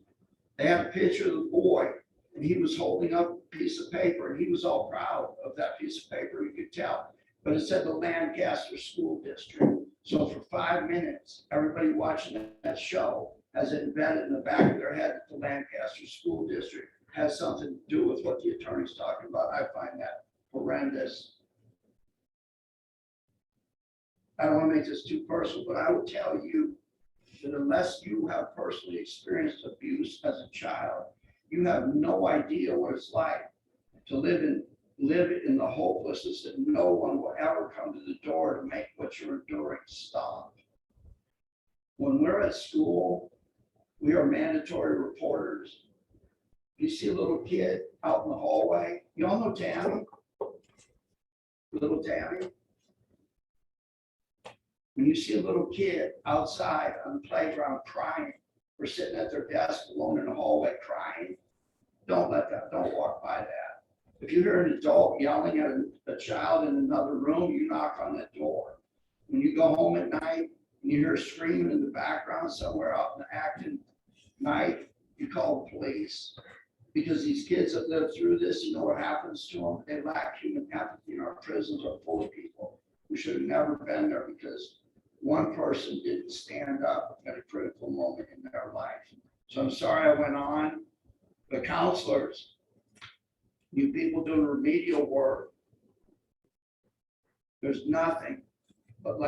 L: they had a picture of the boy, and he was holding up a piece of paper, and he was all proud of that piece of paper, you could tell. But it said the Lancaster School District. So for 5 minutes, everybody watching that show has it embedded in the back of their head that the Lancaster School District has something to do with what the attorney's talking about. I find that horrendous. I don't want to make this too personal, but I will tell you that unless you have personally experienced abuse as a child, you have no idea what it's like to live in live in the hopelessness that no one will ever come to the door to make what you're enduring stop. When we're at school, we are mandatory reporters. You see a little kid out in the hallway, you all know Tammy? Little Tammy? When you see a little kid outside on the playground crying, or sitting at their desk alone in the hallway crying, don't walk by that. If you hear an adult yelling at a child in another room, you knock on that door. When you go home at night and you hear screaming in the background somewhere out in the Acton night, you call the police. Because these kids that live through this, you know what happens to them? They lack human empathy, and our prisons are full of people who should have never been there because one person didn't stand up at a critical moment in their life. So I'm sorry I went on, but counselors, you people doing remedial work, there's nothing but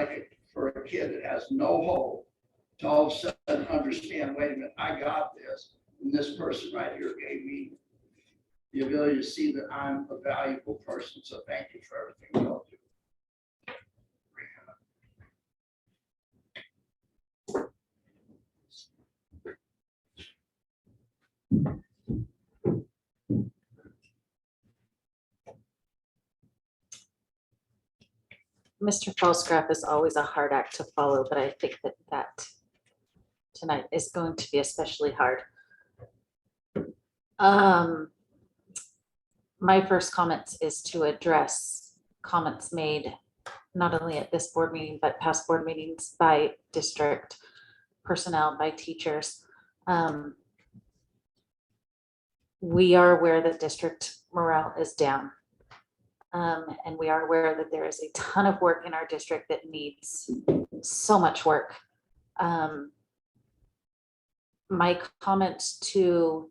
L: for a kid that has no hope to all of a sudden understand, wait a minute, I got this. And this person right here gave me the ability to see that I'm a valuable person. So thank you for everything you all do.
D: Mr. Falsgraf is always a hard act to follow, but I think that tonight is going to be especially hard. My first comments is to address comments made not only at this board meeting, but past board meetings by district personnel, by teachers. We are aware that district morale is down. And we are aware that there is a ton of work in our district that needs so much work. My comments to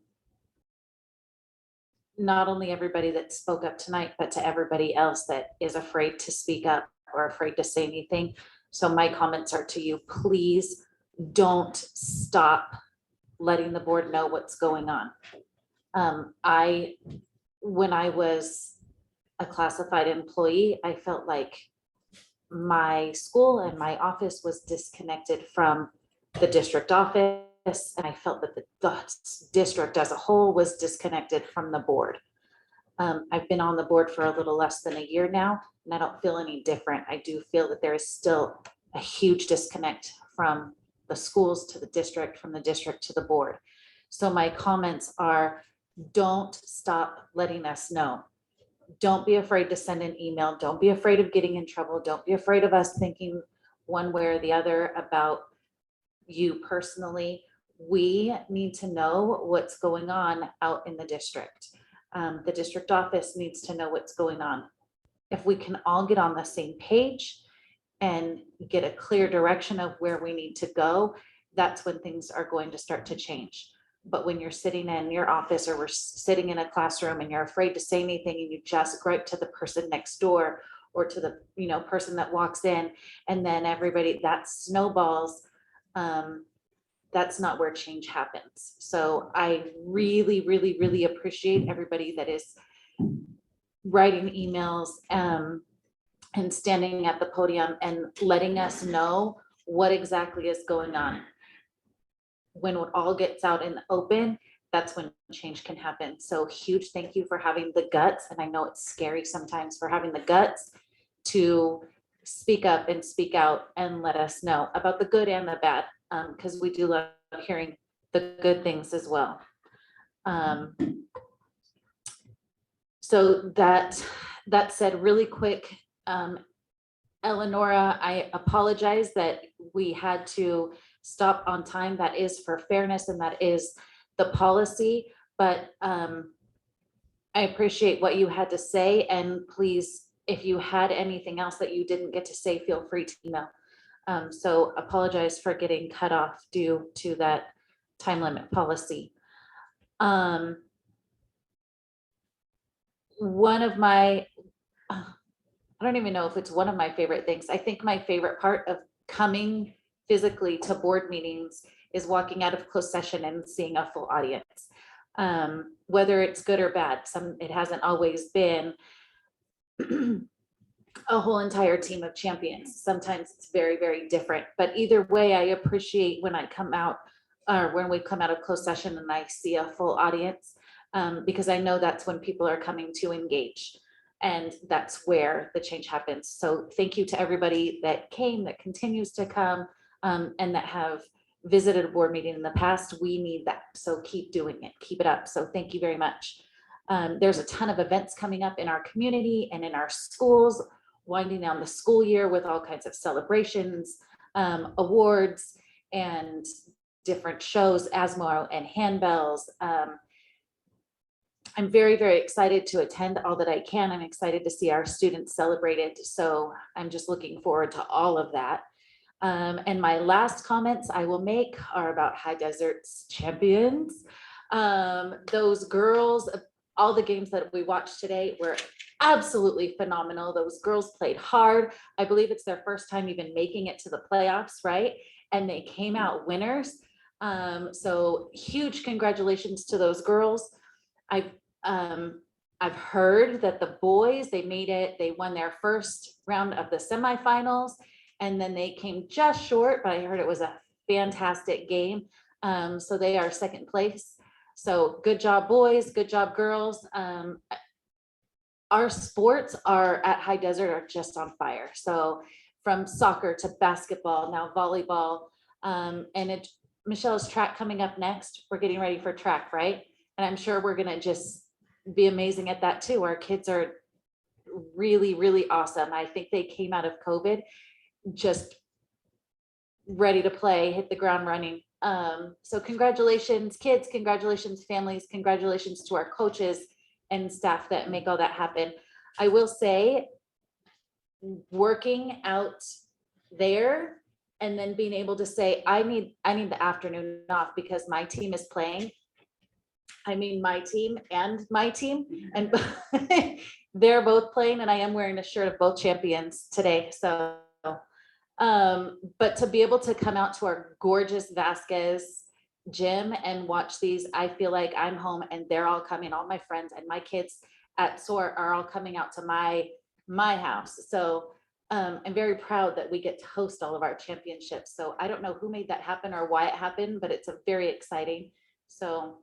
D: not only everybody that spoke up tonight, but to everybody else that is afraid to speak up or afraid to say anything. So my comments are to you, please don't stop letting the board know what's going on. When I was a classified employee, I felt like my school and my office was disconnected from the district office. And I felt that the district as a whole was disconnected from the board. I've been on the board for a little less than a year now, and I don't feel any different. I do feel that there is still a huge disconnect from the schools to the district, from the district to the board. So my comments are, don't stop letting us know. Don't be afraid to send an email. Don't be afraid of getting in trouble. Don't be afraid of us thinking one way or the other about you personally. We need to know what's going on out in the district. The district office needs to know what's going on. If we can all get on the same page and get a clear direction of where we need to go, that's when things are going to start to change. But when you're sitting in your office or we're sitting in a classroom and you're afraid to say anything and you just gripe to the person next door or to the person that walks in, and then everybody, that snowballs, that's not where change happens. So I really, really, really appreciate everybody that is writing emails and standing at the podium and letting us know what exactly is going on. When it all gets out in the open, that's when change can happen. So huge thank you for having the guts. And I know it's scary sometimes, for having the guts to speak up and speak out and let us know about the good and the bad, because we do love hearing the good things as well. So that said, really quick, Eleonora, I apologize that we had to stop on time. That is for fairness and that is the policy, but I appreciate what you had to say, and please, if you had anything else that you didn't get to say, feel free to email. So apologize for getting cut off due to that time limit policy. One of my, I don't even know if it's one of my favorite things. I think my favorite part of coming physically to board meetings is walking out of closed session and seeing a full audience. Whether it's good or bad, it hasn't always been a whole entire team of champions. Sometimes it's very, very different, but either way, I appreciate when I come out, or when we come out of closed session and I see a full audience, because I know that's when people are coming to engage. And that's where the change happens. So thank you to everybody that came, that continues to come, and that have visited a board meeting in the past. We need that. So keep doing it, keep it up. So thank you very much. There's a ton of events coming up in our community and in our schools, winding down the school year with all kinds of celebrations, awards, and different shows, ASMO and handbells. I'm very, very excited to attend all that I can. I'm excited to see our students celebrated. So I'm just looking forward to all of that. And my last comments I will make are about High Desert's champions. Those girls, all the games that we watched today were absolutely phenomenal. Those girls played hard. I believe it's their first time even making it to the playoffs, right? And they came out winners. So huge congratulations to those girls. I've heard that the boys, they made it, they won their first round of the semifinals, and then they came just short, but I heard it was a fantastic game. So they are second place. So good job, boys, good job, girls. Our sports are at High Desert are just on fire. So from soccer to basketball, now volleyball, and Michelle's track coming up next. We're getting ready for track, right? And I'm sure we're gonna just be amazing at that too. Our kids are really, really awesome. I think they came out of COVID just ready to play, hit the ground running. So congratulations, kids, congratulations, families, congratulations to our coaches and staff that make all that happen. I will say, working out there and then being able to say, I need the afternoon off because my team is playing. I mean, my team and my team, and they're both playing, and I am wearing a shirt of both champions today. So, but to be able to come out to our gorgeous Vasquez gym and watch these, I feel like I'm home and they're all coming, all my friends and my kids at SOAR are all coming out to my house. So I'm very proud that we get to host all of our championships. So I don't know who made that happen or why it happened, but it's a very exciting. So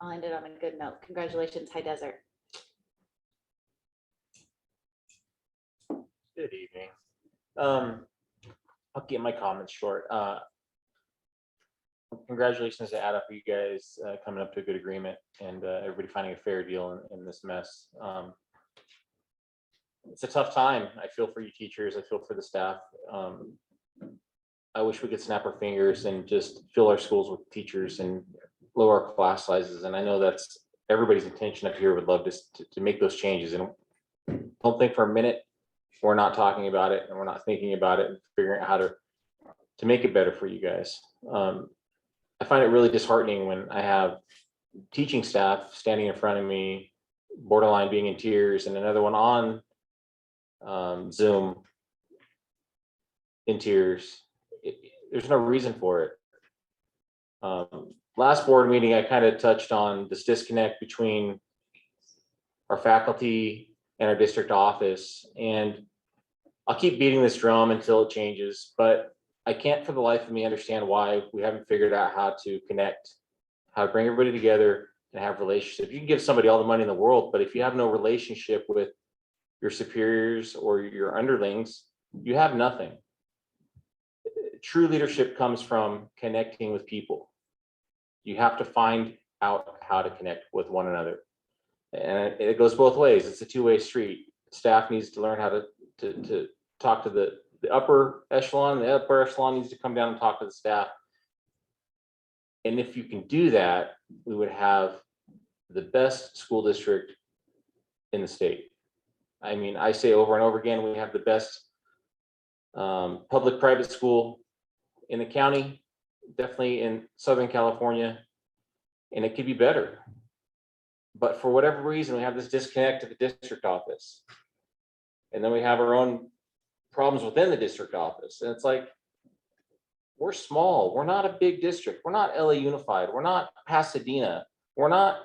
D: I'll end it on a good note. Congratulations, High Desert.
E: Good evening. I'll keep my comments short. Congratulations to Ada for you guys coming up to a good agreement and everybody finding a fair deal in this mess. It's a tough time. I feel for you teachers. I feel for the staff. I wish we could snap our fingers and just fill our schools with teachers and lower our class sizes. And I know that's everybody's intention up here, would love to make those changes. And don't think for a minute we're not talking about it and we're not thinking about it and figuring out how to make it better for you guys. I find it really disheartening when I have teaching staff standing in front of me, borderline being in tears, and another one on Zoom in tears. There's no reason for it. Last board meeting, I kind of touched on this disconnect between our faculty and our district office. And I'll keep beating this drum until it changes, but I can't for the life of me understand why we haven't figured out how to connect, how to bring everybody together and have relationships. You can give somebody all the money in the world, but if you have no relationship with your superiors or your underlings, you have nothing. True leadership comes from connecting with people. You have to find out how to connect with one another. And it goes both ways. It's a two-way street. Staff needs to learn how to talk to the upper echelon. The upper echelon needs to come down and talk to the staff. And if you can do that, we would have the best school district in the state. I mean, I say over and over again, we have the best public-private school in the county, definitely in Southern California, and it could be better. But for whatever reason, we have this disconnect at the district office. And then we have our own problems within the district office. And it's like, we're small. We're not a big district. We're not LA Unified. We're not Pasadena. We're not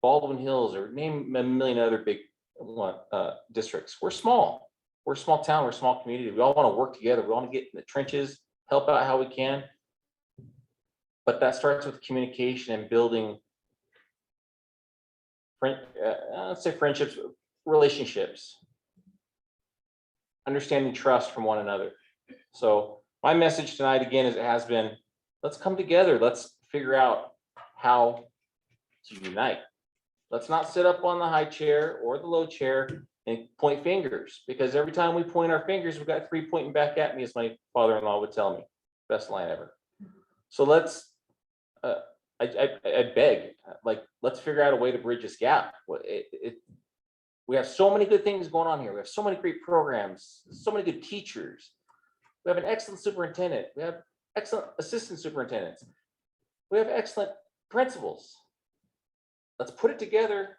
E: Baldwin Hills, or name a million other big districts. We're small. We're a small town. We're a small community. We all want to work together. We want to get in the trenches, help out how we can. But that starts with communication and building, let's say friendships, relationships, understanding trust from one another. So my message tonight, again, as it has been, let's come together. Let's figure out how to unite. Let's not sit up on the high chair or the low chair and point fingers, because every time we point our fingers, we've got 3 pointing back at me, as my father-in-law would tell me. Best line ever. So let's, I beg, like, let's figure out a way to bridge this gap. We have so many good things going on here. We have so many great programs, so many good teachers. We have an excellent superintendent. We have excellent assistant superintendents. We have excellent principals. Let's put it together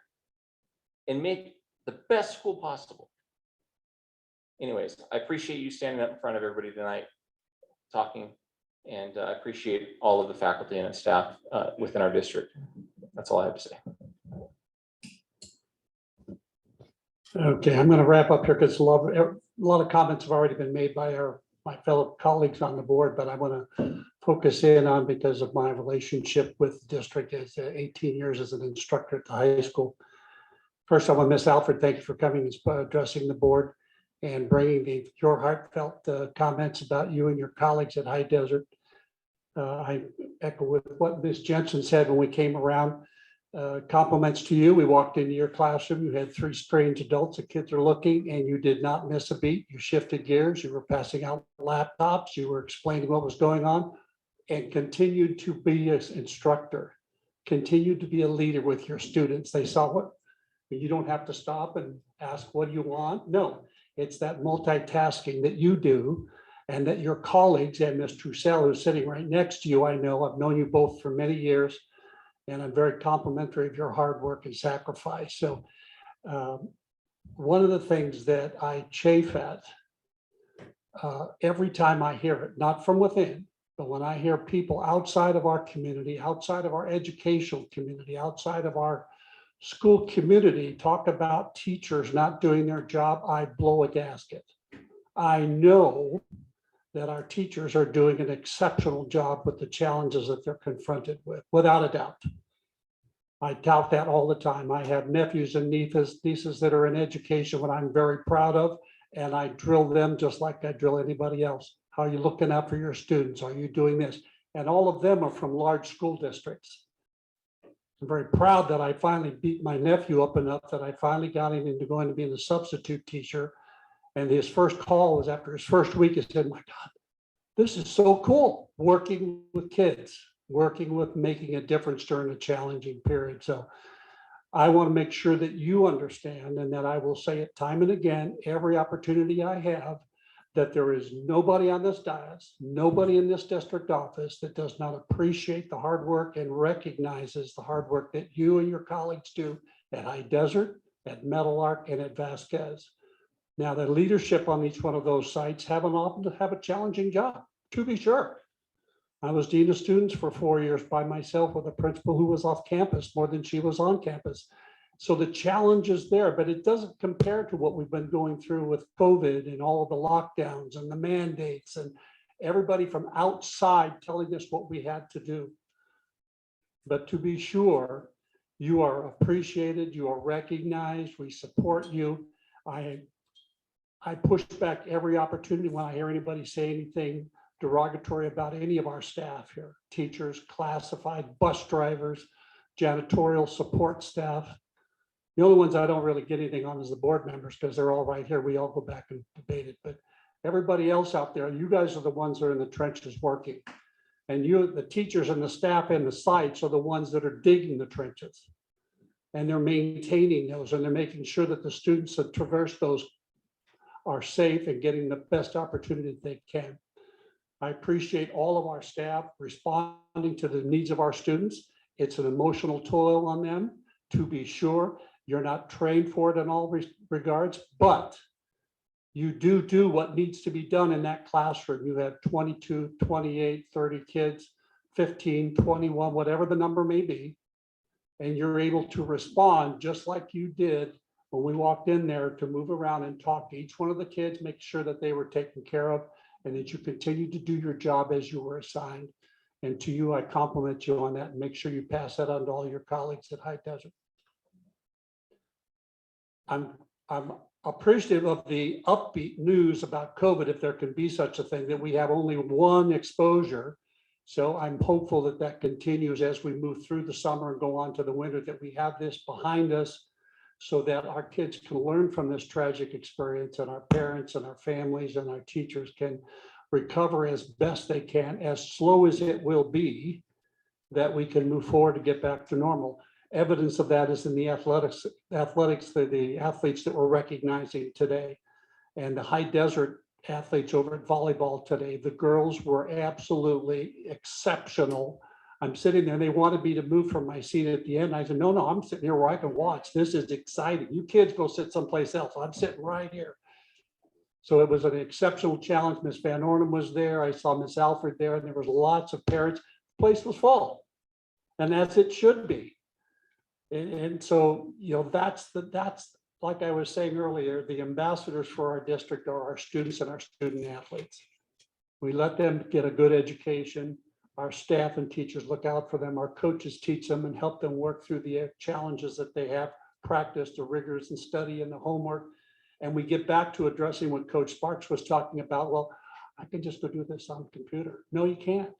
E: and make the best school possible. Anyways, I appreciate you standing up in front of everybody tonight, talking, and I appreciate all of the faculty and staff within our district. That's all I have to say.
A: Okay, I'm going to wrap up here because a lot of comments have already been made by my fellow colleagues on the board, but I want to focus in on, because of my relationship with the district as 18 years as an instructor at the high school. First, I want Ms. Alfred, thank you for coming and addressing the board and bringing your heartfelt comments about you and your colleagues at High Desert. I echo with what Ms. Jensen said when we came around. Compliments to you. We walked into your classroom. You had 3 strange adults. The kids are looking, and you did not miss a beat. You shifted gears. You were passing out laptops. You were explaining what was going on, and continued to be an instructor. Continued to be a leader with your students. They saw what you don't have to stop and ask, what do you want? No, it's that multitasking that you do, and that your colleagues, and Ms. Troussel, who's sitting right next to you, I know, I've known you both for many years. And I'm very complimentary of your hard work and sacrifice. So one of the things that I chafe at every time I hear it, not from within, but when I hear people outside of our community, outside of our educational community, outside of our school community talk about teachers not doing their job, I blow a gasket. I know that our teachers are doing an exceptional job with the challenges that they're confronted with, without a doubt. I tout that all the time. I have nephews and nieces that are in education, what I'm very proud of, and I drill them just like I drill anybody else. How are you looking out for your students? Are you doing this? And all of them are from large school districts. I'm very proud that I finally beat my nephew up enough that I finally got him into going to being a substitute teacher. And his first call was after his first week. He said, my God, this is so cool, working with kids, working with making a difference during a challenging period. So I want to make sure that you understand, and that I will say it time and again, every opportunity I have, that there is nobody on this dais, nobody in this district office that does not appreciate the hard work and recognizes the hard work that you and your colleagues do at High Desert, at Meadowlark, and at Vasquez. Now, the leadership on each one of those sites have a challenging job, to be sure. I was dean of students for 4 years by myself with a principal who was off campus more than she was on campus. So the challenge is there, but it doesn't compare to what we've been going through with COVID and all of the lockdowns and the mandates and everybody from outside telling us what we had to do. But to be sure, you are appreciated, you are recognized, we support you. I push back every opportunity when I hear anybody say anything derogatory about any of our staff here, teachers, classified, bus drivers, janitorial support staff. The only ones I don't really get anything on is the board members, because they're all right here. We all go back and debate it. But everybody else out there, you guys are the ones that are in the trenches working. And you, the teachers and the staff and the sites, are the ones that are digging the trenches. And they're maintaining those, and they're making sure that the students that traverse those are safe and getting the best opportunity that they can. I appreciate all of our staff responding to the needs of our students. It's an emotional toil on them, to be sure. You're not trained for it in all regards, but you do what needs to be done in that classroom. You have 22, 28, 30 kids, 15, 21, whatever the number may be, and you're able to respond just like you did when we walked in there to move around and talk to each one of the kids, make sure that they were taken care of and that you continue to do your job as you were assigned. And to you, I compliment you on that and make sure you pass that on to all your colleagues at High Desert. I'm appreciative of the upbeat news about COVID, if there can be such a thing, that we have only one exposure. So I'm hopeful that that continues as we move through the summer and go on to the winter, that we have this behind us so that our kids can learn from this tragic experience, and our parents and our families and our teachers can recover as best they can, as slow as it will be, that we can move forward to get back to normal. Evidence of that is in the athletics, the athletes that we're recognizing today, and the High Desert athletes over at volleyball today. The girls were absolutely exceptional. I'm sitting there, they wanted me to move from my seat at the end. I said, no, I'm sitting here where I can watch. This is exciting. You kids go sit someplace else. I'm sitting right here. So it was an exceptional challenge. Miss Van Ornum was there. I saw Miss Alfred there, and there was lots of parents. The place was full, and as it should be. And so, you know, that's like I was saying earlier, the ambassadors for our district are our students and our student athletes. We let them get a good education. Our staff and teachers look out for them. Our coaches teach them and help them work through the challenges that they have, practice the rigors and study and the homework. And we get back to addressing what Coach Sparks was talking about. Well, I can just go do this on the computer. No, you can't.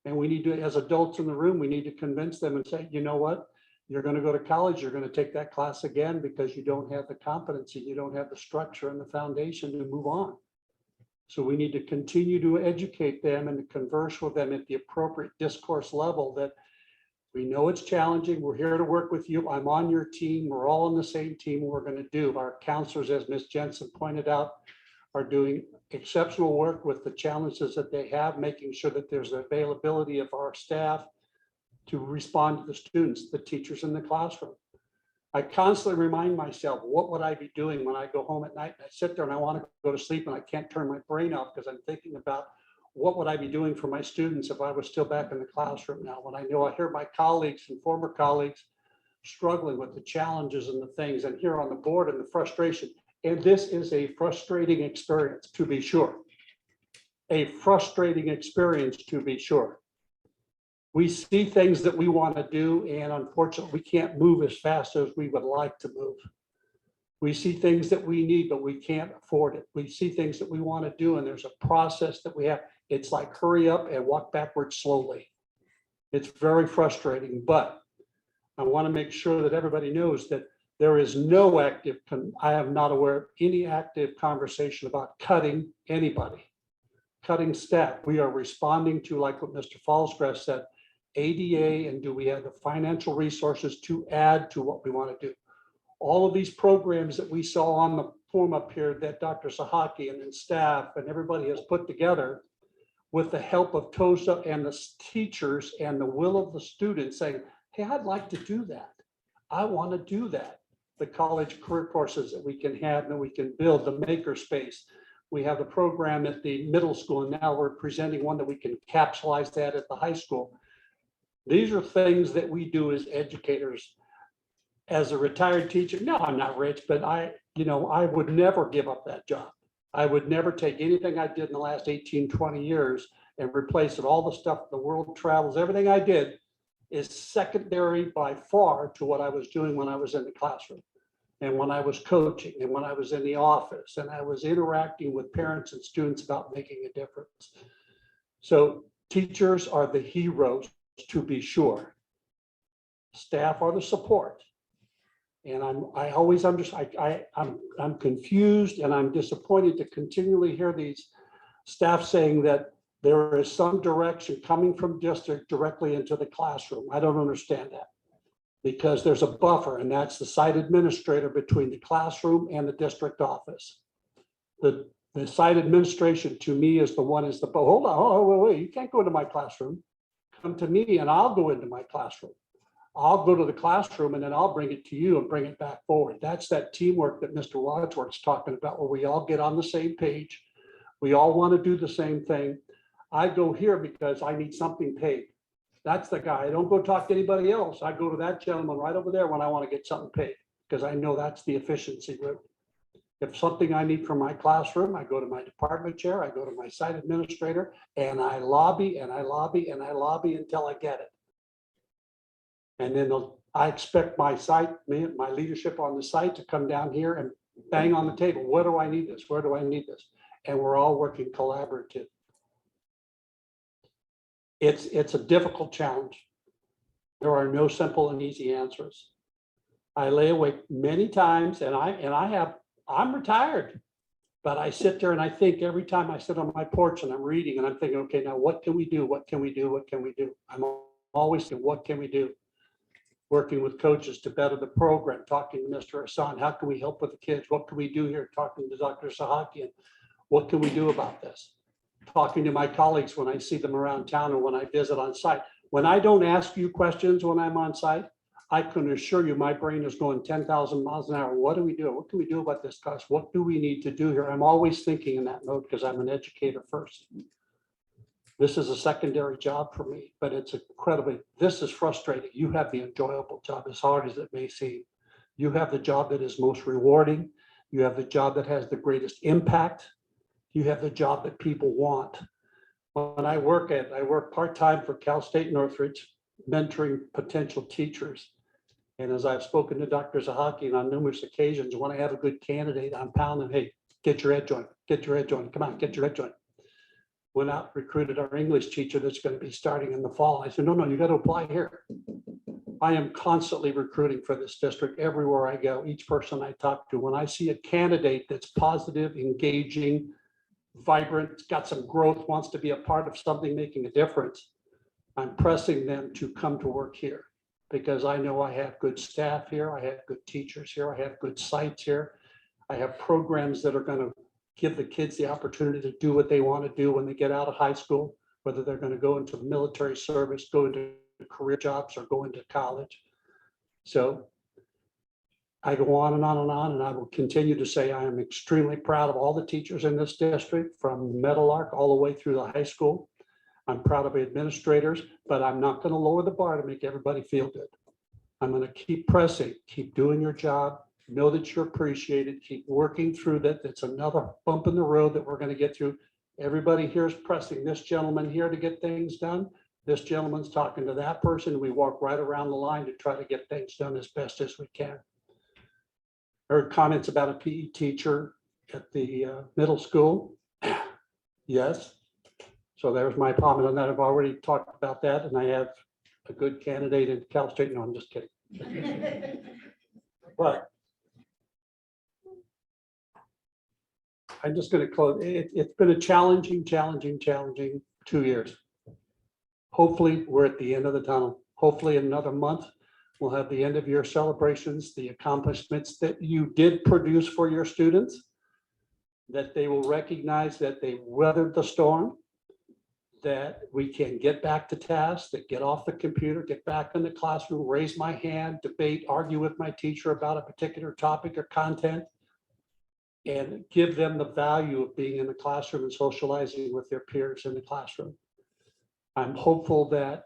A: And we need to, as adults in the room, we need to convince them and say, you know what? You're going to go to college, you're going to take that class again because you don't have the competency, you don't have the structure and the foundation to move on. So we need to continue to educate them and to converse with them at the appropriate discourse level, that we know it's challenging. We're here to work with you. I'm on your team. We're all on the same team. We're going to do. Our counselors, as Ms. Jensen pointed out, are doing exceptional work with the challenges that they have, making sure that there's availability of our staff to respond to the students, the teachers in the classroom. I constantly remind myself, what would I be doing when I go home at night and I sit there and I want to go to sleep and I can't turn my brain off because I'm thinking about what would I be doing for my students if I was still back in the classroom now, when I know I hear my colleagues and former colleagues struggling with the challenges and the things, and here on the board and the frustration. And this is a frustrating experience, to be sure. A frustrating experience, to be sure. We see things that we want to do, and unfortunately, we can't move as fast as we would like to move. We see things that we need, but we can't afford it. We see things that we want to do, and there's a process that we have. It's like hurry up and walk backwards slowly. It's very frustrating, but I want to make sure that everybody knows that there is no active, I am not aware of any active conversation about cutting anybody, cutting staff. We are responding to, like what Mr. Fallsgrass said, ADA, and do we have the financial resources to add to what we want to do? All of these programs that we saw on the form up here that Dr. Sahaki and then staff and everybody has put together with the help of TOSA and the teachers and the will of the students saying, hey, I'd like to do that. I want to do that. The college career courses that we can have and we can build, the maker space. We have the program at the middle school, and now we're presenting one that we can capsulize that at the high school. These are things that we do as educators. As a retired teacher, no, I'm not rich, but I would never give up that job. I would never take anything I did in the last 18, 20 years and replace it. All the stuff, the world travels, everything I did is secondary by far to what I was doing when I was in the classroom and when I was coaching and when I was in the office and I was interacting with parents and students about making a difference. So teachers are the heroes, to be sure. Staff are the support. And I'm confused and I'm disappointed to continually hear these staff saying that there is some direction coming from district directly into the classroom. I don't understand that, because there's a buffer, and that's the site administrator between the classroom and the district office. The site administration to me is the one hold on, wait, you can't go into my classroom. Come to me and I'll go into my classroom. I'll go to the classroom and then I'll bring it to you and bring it back forward. That's that teamwork that Mr. Wadsworth's talking about, where we all get on the same page. We all want to do the same thing. I go here because I need something paid. That's the guy. I don't go talk to anybody else. I go to that gentleman right over there when I want to get something paid, because I know that's the efficiency route. If something I need from my classroom, I go to my department chair, I go to my site administrator, and I lobby and I lobby and I lobby until I get it. And then I expect my site, my leadership on the site to come down here and bang on the table. Where do I need this? Where do I need this? And we're all working collaborative. It's a difficult challenge. There are no simple and easy answers. I lay awake many times and I'm retired, but I sit there and I think every time I sit on my porch and I'm reading and I'm thinking, okay, now what can we do? What can we do? What can we do? I'm always thinking, what can we do? Working with coaches to better the program, talking to Mr. Hassan, how can we help with the kids? What can we do here? Talking to Dr. Sahakian, what can we do about this? Talking to my colleagues when I see them around town or when I visit on site. When I don't ask you questions when I'm on site, I can assure you my brain is going 10,000 miles an hour. What do we do? What can we do about this cost? What do we need to do here? I'm always thinking in that mode because I'm an educator first. This is a secondary job for me, but it's this is frustrating. You have the enjoyable job, as hard as it may seem. You have the job that is most rewarding. You have the job that has the greatest impact. You have the job that people want. When I work part-time for Cal State Northridge, mentoring potential teachers. And as I've spoken to Dr. Zahaki on numerous occasions, when I have a good candidate, I'm pounding, hey, get your head joint, get your head joint, come on, get your head joint. Went out, recruited our English teacher that's going to be starting in the fall. I said, no, you got to apply here. I am constantly recruiting for this district everywhere I go, each person I talk to. When I see a candidate that's positive, engaging, vibrant, got some growth, wants to be a part of something making a difference, I'm pressing them to come to work here because I know I have good staff here. I have good teachers here. I have good sites here. I have programs that are going to give the kids the opportunity to do what they want to do when they get out of high school, whether they're going to go into the military service, go into career jobs, or go into college. So I go on and on and on, and I will continue to say I am extremely proud of all the teachers in this district, from Meadowlark all the way through the high school. I'm proud of the administrators, but I'm not going to lower the bar to make everybody feel good. I'm going to keep pressing, keep doing your job, know that you're appreciated, keep working through that. That's another bump in the road that we're going to get through. Everybody here is pressing this gentleman here to get things done. This gentleman's talking to that person. We walk right around the line to try to get things done as best as we can. Heard comments about a PE teacher at the middle school. Yes. So there's my comment on that. I've already talked about that, and I have a good candidate at Cal State. No, I'm just kidding. But I'm just going to close. It's been a challenging 2 years. Hopefully, we're at the end of the tunnel. Hopefully, in another month, we'll have the end of year celebrations, the accomplishments that you did produce for your students, that they will recognize that they weathered the storm, that we can get back to tasks, that get off the computer, get back in the classroom, raise my hand, debate, argue with my teacher about a particular topic or content, and give them the value of being in the classroom and socializing with their peers in the classroom. I'm hopeful that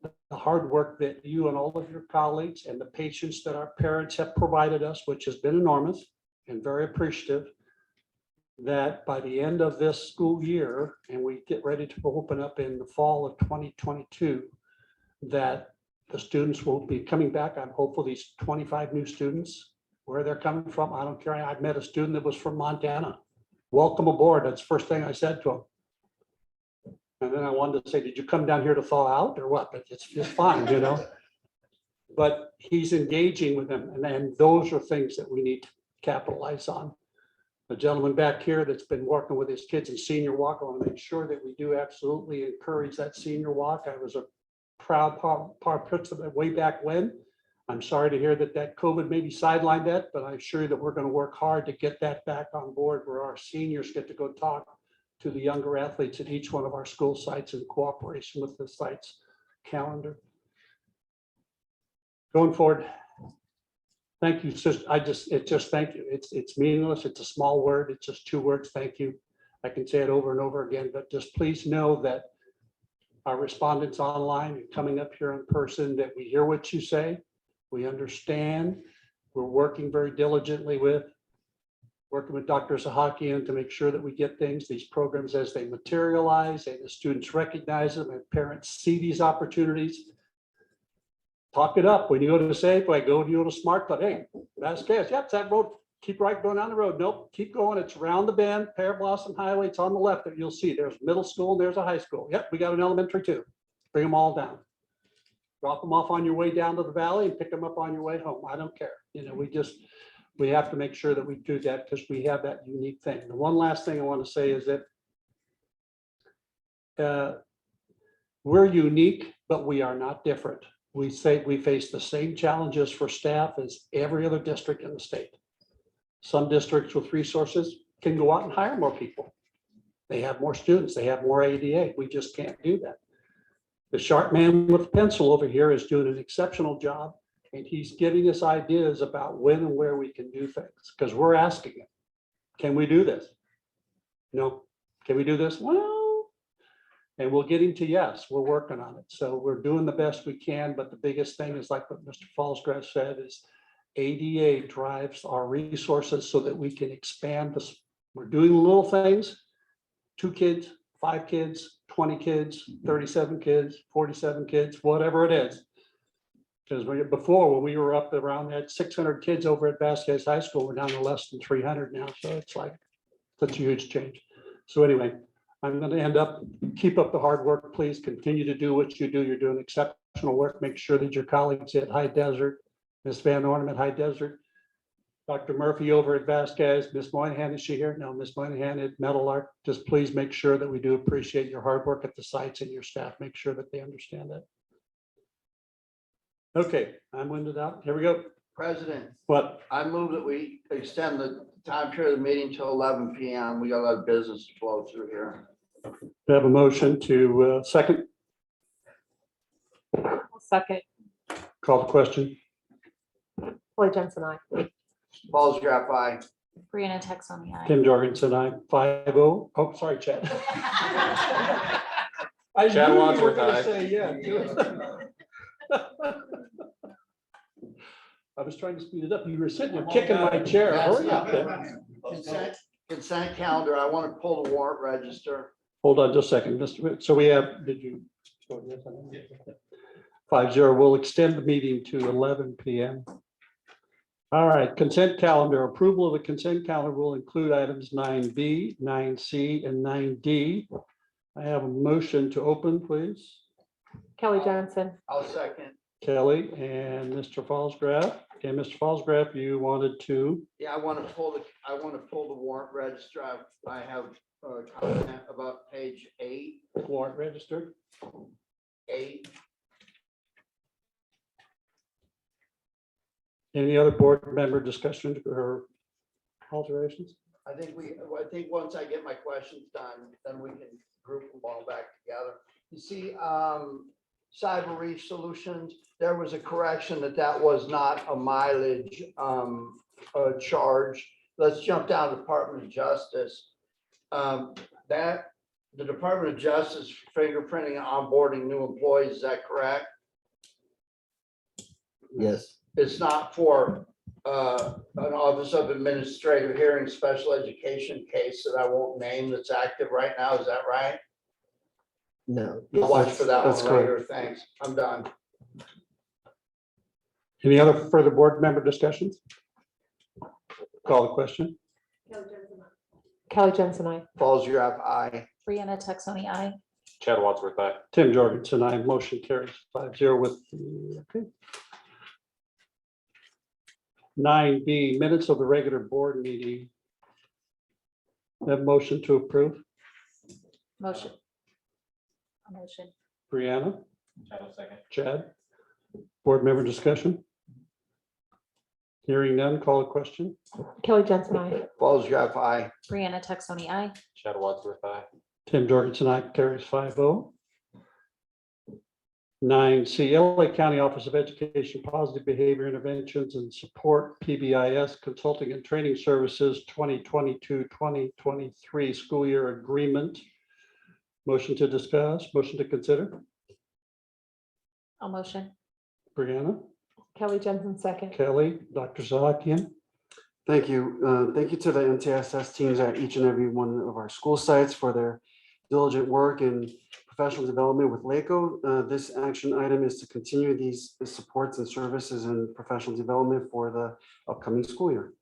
A: the hard work that you and all of your colleagues and the patience that our parents have provided us, which has been enormous and very appreciative, that by the end of this school year, and we get ready to open up in the fall of 2022, that the students will be coming back. I'm hopeful these 25 new students, where they're coming from, I don't care. I've met a student that was from Montana. Welcome aboard. That's the first thing I said to him. And then I wanted to say, did you come down here to thaw out or what? But it's just fine, you know. But he's engaging with them. And those are things that we need to capitalize on. The gentleman back here that's been working with his kids in senior walk, I want to make sure that we do absolutely encourage that senior walk. I was a proud participant of it way back when. I'm sorry to hear that COVID maybe sidelined that, but I'm sure that we're going to work hard to get that back on board, where our seniors get to go talk to the younger athletes at each one of our school sites in cooperation with the site's calendar. Going forward, thank you, sister. It's just thank you. It's meaningless. It's a small word. It's just 2 words. Thank you. I can say it over and over again, but just please know that our respondents online and coming up here in person, that we hear what you say. We understand we're working very diligently with. Working with Dr. Sahakian to make sure that we get things, these programs as they materialize and the students recognize them and parents see these opportunities. Talk it up. When you go to Safeway, go to Smart Club. Hey, that's gas. Yep, it's that road. Keep right going down the road. Nope, keep going. It's around the bend, Pear Blossom Highway. It's on the left there. You'll see there's middle school and there's a high school. Yep, we got an elementary too. Bring them all down. Drop them off on your way down to the valley and pick them up on your way home. I don't care. You know, we have to make sure that we do that because we have that unique thing. The one last thing I want to say is that we're unique, but we are not different. We say we face the same challenges for staff as every other district in the state. Some districts with resources can go out and hire more people. They have more students, they have more ADA. We just can't do that. The sharp man with the pencil over here is doing an exceptional job. And he's giving us ideas about when and where we can do things, because we're asking him, can we do this? No. Can we do this? Well, and we'll get him to yes, we're working on it. So we're doing the best we can, but the biggest thing is like what Mr. Fallsgrass said is ADA drives our resources so that we can expand this. We're doing little things, 2 kids, 5 kids, 20 kids, 37 kids, 47 kids, whatever it is. Because before, when we were up around that 600 kids over at Vasquez High School, we're down to less than 300 now. So it's like such a huge change. So anyway, I'm going to keep up the hard work. Please continue to do what you do. You're doing exceptional work. Make sure that your colleagues at High Desert, Ms. Van Ornum at High Desert, Dr. Murphy over at Vasquez, Ms. Moynihan, is she here? No, Ms. Moynihan at Metal Art. Just please make sure that we do appreciate your hard work at the sites and your staff. Make sure that they understand that. Okay, I'm winded out. Here we go.
H: President,
A: What?
H: I move that we extend the time period of the meeting till 11 p.m. We got a lot of business to flow through here.
A: We have a motion to second.
B: Second,
A: Call the question.
B: Kelly Jensen, I.
H: Paul's graph aye.
D: Brianna Texoni, aye.
A: Tim Jorgensen, I 5-0. Oh, sorry, Chad. I
E: Chad
A: knew you were
E: Wadsworth,
A: gonna
E: aye.
A: say yeah. Do it. I was trying to speed it up. You were sitting there kicking my chair. Hurry up there.
H: Consent calendar. I want to pull the warrant register.
A: Hold on just a second, Mr. So we have, did you? 5-0. We'll extend the meeting to 11 p.m. All right, consent calendar. Approval of the consent calendar will include items 9B, 9C, and 9D. I have a motion to open, please.
B: Kelly Jensen.
H: I'll second.
A: Kelly and Mr. Fallsgraf. Okay, Mr. Fallsgraf, you wanted to,
H: Yeah, I want to pull the warrant register. I have a comment about page 8.
A: warrant registered.
H: 8.
A: Any other board member discussion or alterations?
H: I think once I get my questions done, then we can group them all back together. You see, Cyber Reef Solutions, there was a correction that was not a mileage charge. Let's jump down to Department of Justice. The Department of Justice fingerprinting and onboarding new employees, is that correct?
C: Yes.
H: It's not for an Office of Administrative Hearing Special Education case that I won't name that's active right now, is that right?
C: No.
H: I'll watch for that
A: That's
H: one
A: correct.
H: later, thanks, I'm done.
A: Any other further board member discussions? Call the question.
B: Kelly Jensen, I.
H: Falls, you have aye.
D: Brianna Texoni, aye.
E: Chad Wadsworth, aye.
A: Tim Jorgensen, I motion carries 5-0 with the, okay. 9B, minutes of the regular board meeting. Have motion to approve.
D: Motion. A motion.
A: Brianna,
E: Chad will second.
A: Chad. Board member discussion. Hearing none, call a question.
B: Kelly Jensen, I.
H: Falls, you have aye.
D: Brianna Texoni, aye.
E: Chad Wadsworth, aye.
A: Tim Jorgensen, I carries 5-0. 9C, LA County Office of Education, Positive Behavior Interventions and Support, PBIS Consulting and Training Services, 2022-2023 school year agreement. Motion to discuss, motion to consider.
D: A motion.
A: Brianna,
B: Kelly Jensen, second.
A: Kelly, Dr. Zahakian.
C: Thank you. Thank you to the MTSS teams at each and every one of our school sites for their diligent work and professional development with LACO. This action item is to continue these supports and services and professional development for the upcoming school year.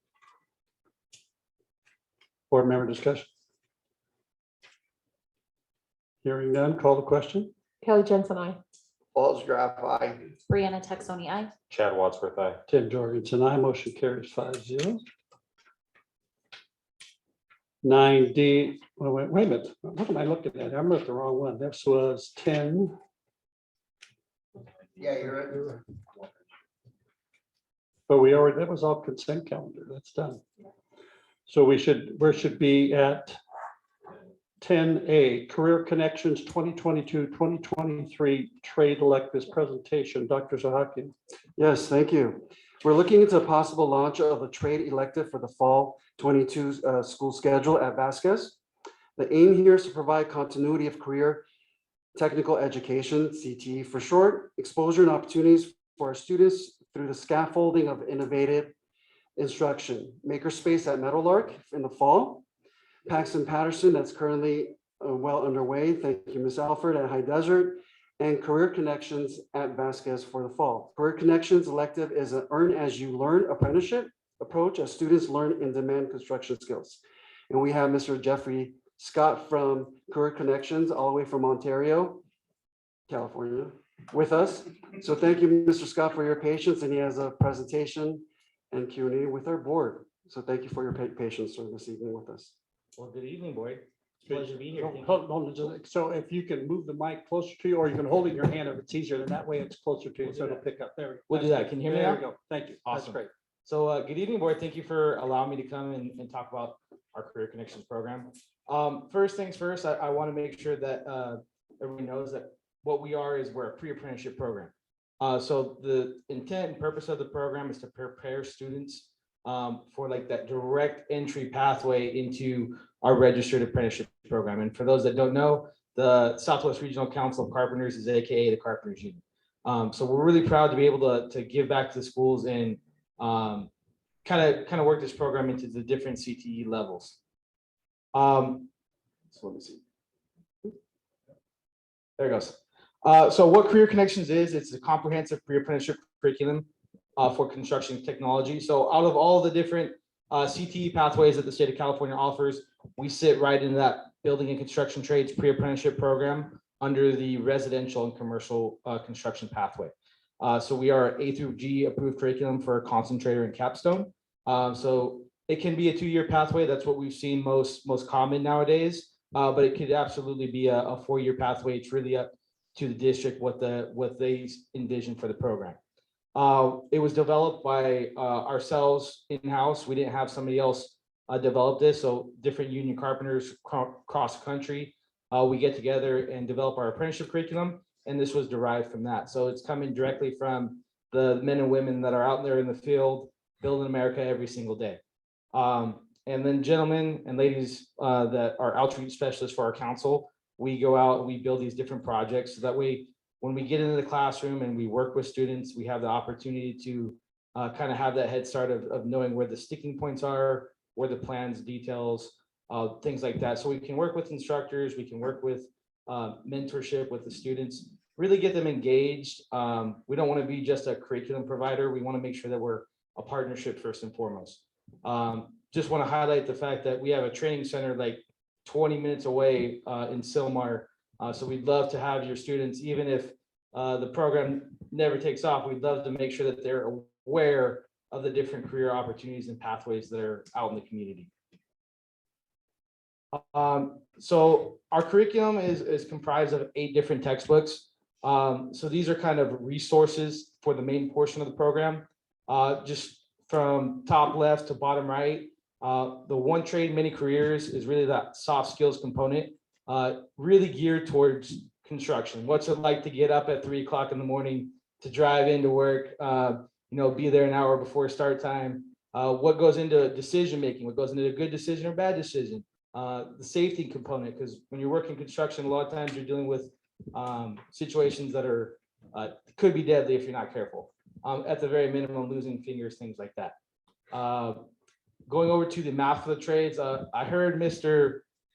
A: Board member discussion. Hearing none, call the question.
B: Kelly Jensen, I.
H: Paul's Graph, aye.
D: Brianna Texoni, aye.
E: Chad Wadsworth, aye.
A: Tim Jorgensen, aye. Motion carries 5-0. 9D, wait a minute, what am I looking at? I'm at the wrong one. This was 10.
H: Yeah, you're right.
A: But we already, that was all consent calendar. That's done. So we should be at 10A, Career Connections 2022-2023 Trade Electives Presentation. Dr. Zahakian.
C: Yes, thank you. We're looking into a possible launch of a trade elective for the fall 22 school schedule at Vasquez. The aim here is to provide continuity of career technical education, CTE for short, exposure and opportunities for our students through the scaffolding of innovative instruction. Makerspace at Meadowlark in the fall. Paxton Patterson, that's currently well underway. Thank you, Ms. Alford at High Desert. And Career Connections at Vasquez for the fall. Career Connections elective is an earn as you learn apprenticeship approach as students learn in-demand construction skills. And we have Mr. Jeffrey Scott from Career Connections, all the way from Ontario, California, with us. So thank you, Mr. Scott, for your patience, and he has a presentation and Q&A with our board. So thank you for your patience this evening with us.
P: Well, good evening, board. Pleasure to be here. Thank you.
A: Hold on, so if you can move the mic closer to you, or you can hold it in your hand if it's easier, then that way it's closer to you, so it'll pick up. There we go.
P: We'll do that. Can you hear me
A: There
P: now?
A: we go. Thank you.
P: Awesome.
A: That's great.
P: So good evening, board. Thank you for allowing me to come and talk about our Career Connections program. First things first, I want to make sure that everyone knows that what we are is we're a pre-apprenticeship program. So the intent and purpose of the program is to prepare students for like that direct entry pathway into our registered apprenticeship program. And for those that don't know, the Southwest Regional Council of Carpenters is AKA the Carpenters Union. So we're really proud to be able to give back to the schools and kind of work this program into the different CTE levels. So let me see. There it goes. So what Career Connections is, it's a comprehensive pre-apprenticeship curriculum for construction technology. So out of all the different CTE pathways that the state of California offers, we sit right in that building and construction trades pre-apprenticeship program under the residential and commercial construction pathway. So we are A through G approved curriculum for concentrator and capstone. So it can be a 2-year pathway. That's what we've seen most common nowadays, but it could absolutely be a 4-year pathway. It's really up to the district what they envision for the program. It was developed by ourselves in-house. We didn't have somebody else develop this. So different union carpenters across the country, we get together and develop our apprenticeship curriculum. And this was derived from that. So it's coming directly from the men and women that are out there in the field, building America every single day. And then gentlemen and ladies that are outreach specialists for our council, we go out and we build these different projects. So that way, when we get into the classroom and we work with students, we have the opportunity to kind of have that head start of knowing where the sticking points are, where the plans, details, things like that. So we can work with instructors, we can work with mentorship with the students, really get them engaged. We don't want to be just a curriculum provider. We want to make sure that we're a partnership first and foremost. Just want to highlight the fact that we have a training center like 20 minutes away in Sylmar. So we'd love to have your students, even if the program never takes off, we'd love to make sure that they're aware of the different career opportunities and pathways that are out in the community. So our curriculum is comprised of 8 different textbooks. So these are kind of resources for the main portion of the program. Just from top left to bottom right, the One Trade Many Careers is really that soft skills component, really geared towards construction. What's it like to get up at 3 o'clock in the morning to drive into work, be there an hour before start time? What goes into decision making? What goes into a good decision or bad decision? The safety component, because when you're working construction, a lot of times you're dealing with situations that are could be deadly if you're not careful. at the very minimum, losing fingers, things like that. Going over to the math for the trades, I heard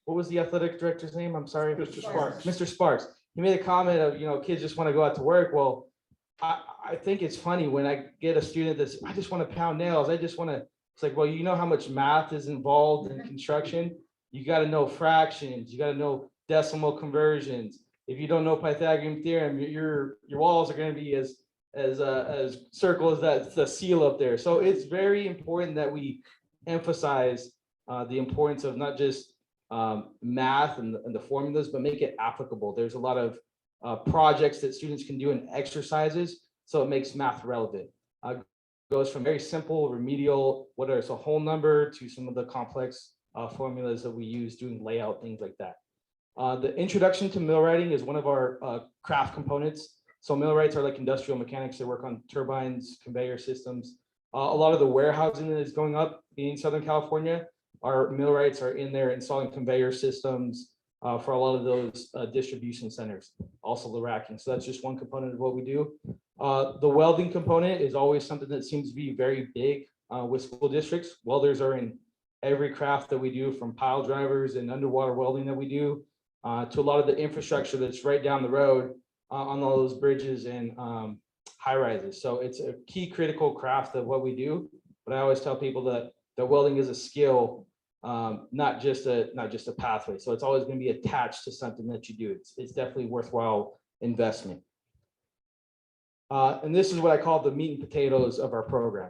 P: what was the athletic director's name? I'm sorry.
A: Mr. Sparks.
P: Mr. Sparks. He made a comment of, kids just want to go out to work. Well, I think it's funny when I get a student that's, I just want to pound nails. It's like, well, you know how much math is involved in construction. You got to know fractions. You got to know decimal conversions. If you don't know Pythagorean theorem, your walls are going to be as circle as the seal up there. So it's very important that we emphasize the importance of not just math and the formulas, but make it applicable. There's a lot of projects that students can do in exercises, so it makes math relevant. Goes from very simple remedial, whether it's a whole number, to some of the complex formulas that we use doing layout, things like that. The introduction to millwrighting is one of our craft components. So millwrights are like industrial mechanics. They work on turbines, conveyor systems. A lot of the warehousing that is going up in Southern California, our millwrights are in there installing conveyor systems for a lot of those distribution centers, also the racking. So that's just one component of what we do. The welding component is always something that seems to be very big with school districts. Welders are in every craft that we do, from pile drivers and underwater welding that we do to a lot of the infrastructure that's right down the road on all those bridges and high rises. So it's a key critical craft of what we do. But I always tell people that welding is a skill, not just a pathway. So it's always going to be attached to something that you do. It's definitely worthwhile investment. And this is what I call the meat and potatoes of our program.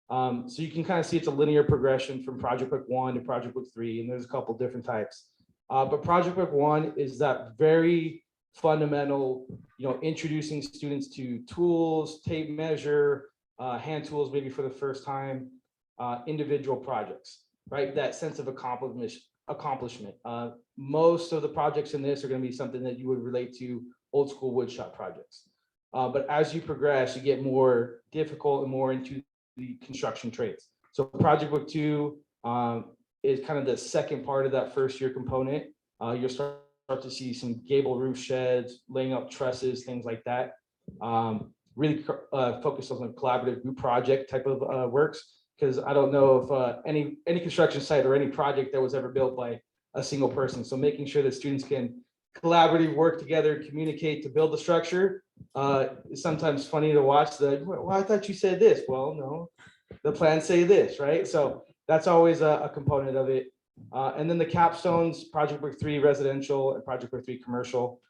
P: So you can kind of see it's a linear progression from Project Book 1 to Project Book 3, and there's a couple different types. But Project Book 1 is that very fundamental, introducing students to tools, tape measure, hand tools maybe for the first time, individual projects, right? That sense of accomplishment. Most of the projects in this are going to be something that you would relate to old school woodshop projects. But as you progress, you get more difficult and more into the construction trades. So Project Book 2 is kind of the second part of that first year component. You'll start to see some gable roof sheds, laying up trusses, things like that. Really focus on the collaborative group project type of works, because I don't know if any construction site or any project that was ever built by a single person. So making sure that students can collaboratively work together, communicate to build the structure. It's sometimes funny to watch well, I thought you said this. Well, no, the plans say this, right? So that's always a component of it. And then the capstones, Project Book 3 residential and Project Book 3 commercial.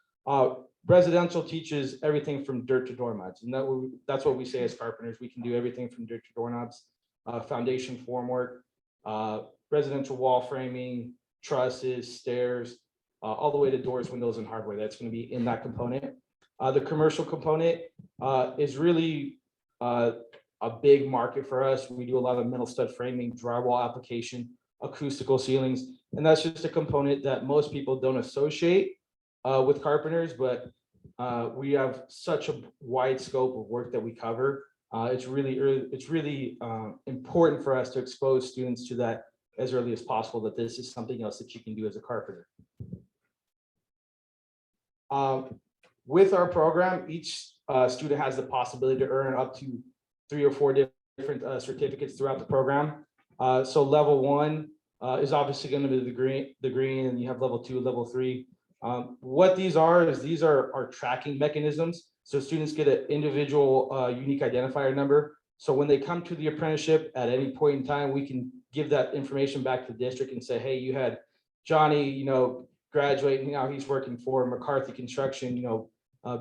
P: Residential teaches everything from dirt to doorknobs. And that's what we say as carpenters. We can do everything from dirt to doorknobs, foundation formwork, residential wall framing, trusses, stairs, all the way to doors, windows, and hardware. That's going to be in that component. The commercial component is really a big market for us. We do a lot of metal stud framing, drywall application, acoustical ceilings, and that's just a component that most people don't associate with carpenters, but we have such a wide scope of work that we cover. It's really important for us to expose students to that as early as possible, that this is something else that you can do as a carpenter. With our program, each student has the possibility to earn up to 3 or 4 different certificates throughout the program. So level 1 is obviously going to be the green, and you have level 2, level 3. What these are our tracking mechanisms. So students get an individual unique identifier number. So when they come to the apprenticeship at any point in time, we can give that information back to the district and say, hey, you had Johnny, graduate, now he's working for McCarthy Construction,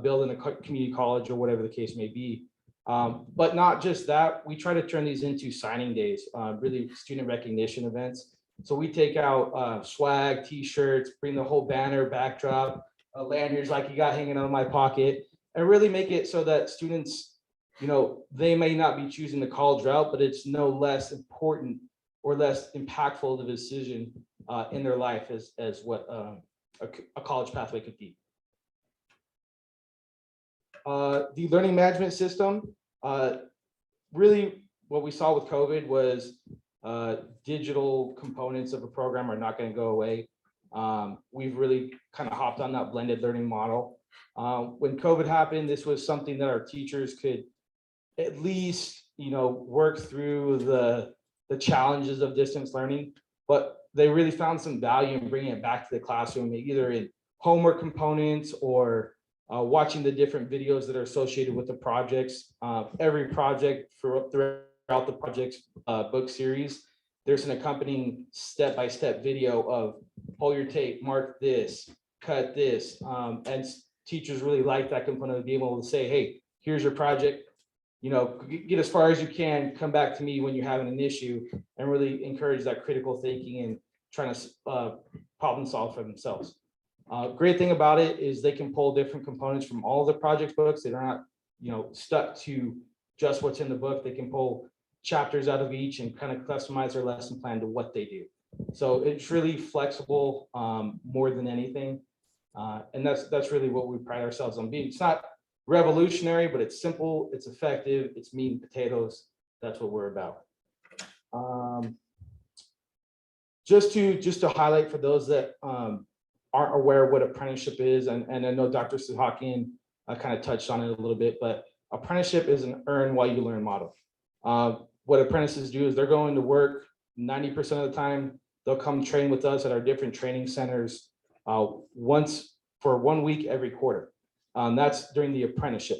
P: building a community college or whatever the case may be. But not just that, we try to turn these into signing days, really student recognition events. So we take out swag, t-shirts, bring the whole banner, backdrop, lanyards like you got hanging out of my pocket, and really make it so that students, they may not be choosing the college route, but it's no less important or less impactful of a decision in their life as what a college pathway could be. The learning management system, really what we saw with COVID was digital components of a program are not going to go away. We've really kind of hopped on that blended learning model. When COVID happened, this was something that our teachers could at least, work through the challenges of distance learning, but they really found some value in bringing it back to the classroom, either in homework components or watching the different videos that are associated with the projects. Every project throughout the project's book series, there's an accompanying step-by-step video of pull your tape, mark this, cut this. And teachers really like that component of being able to say, hey, here's your project. Get as far as you can, come back to me when you're having an issue, and really encourage that critical thinking and trying to problem solve for themselves. Great thing about it is they can pull different components from all the project books. They're not, stuck to just what's in the book. They can pull chapters out of each and kind of customize their lesson plan to what they do. So it's really flexible more than anything. And that's really what we pride ourselves on being. It's not revolutionary, but it's simple, it's effective, it's meat and potatoes. That's what we're about. Just to highlight for those that aren't aware what apprenticeship is, and I know Dr. Suhakian kind of touched on it a little bit, but apprenticeship is an earn while you learn model. What apprentices do is they're going to work 90% of the time. They'll come train with us at our different training centers once for 1 week every quarter. That's during the apprenticeship.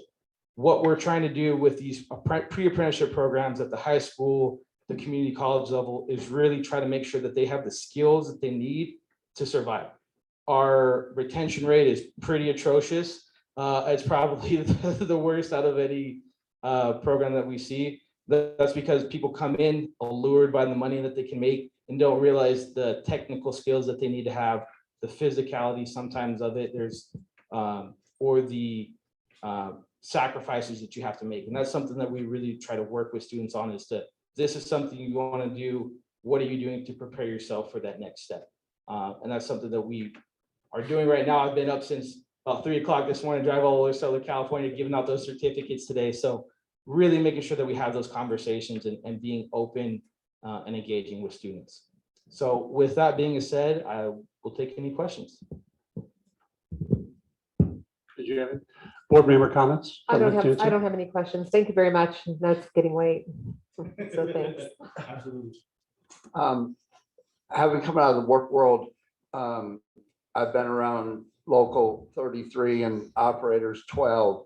P: What we're trying to do with these pre-apprenticeship programs at the high school, the community college level, is really try to make sure that they have the skills that they need to survive. Our retention rate is pretty atrocious. It's probably the worst out of any program that we see. That's because people come in allured by the money that they can make and don't realize the technical skills that they need to have, the physicality sometimes of it. There's or the sacrifices that you have to make. And that's something that we really try to work with students on, is to, this is something you want to do. What are you doing to prepare yourself for that next step? And that's something that we are doing right now. I've been up since about 3 o'clock this morning, drive all the way to Southern California, giving out those certificates today. So really making sure that we have those conversations and being open and engaging with students. So with that being said, I will take any questions.
A: Did you have any board member comments?
B: I don't have any questions. Thank you very much. Now it's getting late. So thanks.
K: Absolutely.
H: Having come out of the work world, I've been around local 33 and operators 12.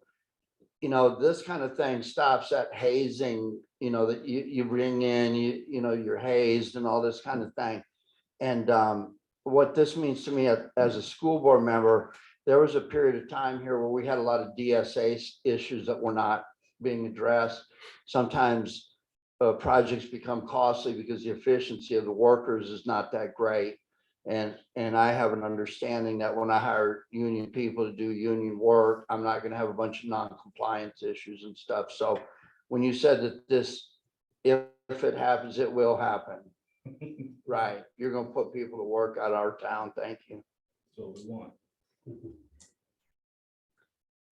H: This kind of thing stops at hazing, that you bring in, you're hazed and all this kind of thing. And what this means to me as a school board member, there was a period of time here where we had a lot of DSA issues that were not being addressed. Sometimes projects become costly because the efficiency of the workers is not that great. And I have an understanding that when I hire union people to do union work, I'm not going to have a bunch of non-compliance issues and stuff. So when you said that this, if it happens, it will happen. Right. You're going to put people to work out of our town. Thank you.
P: So we want.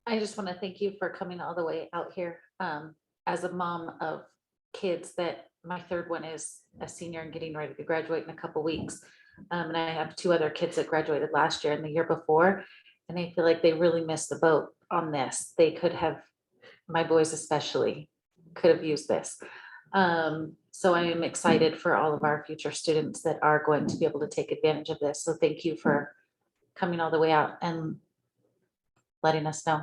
D: I just want to thank you for coming all the way out here. As a mom of kids, that my third one is a senior and getting ready to graduate in a couple weeks. And I have 2 other kids that graduated last year and the year before. And I feel like they really missed the boat on this. They could have, my boys especially, could have used this. So I am excited for all of our future students that are going to be able to take advantage of this. So thank you for coming all the way out and letting us know.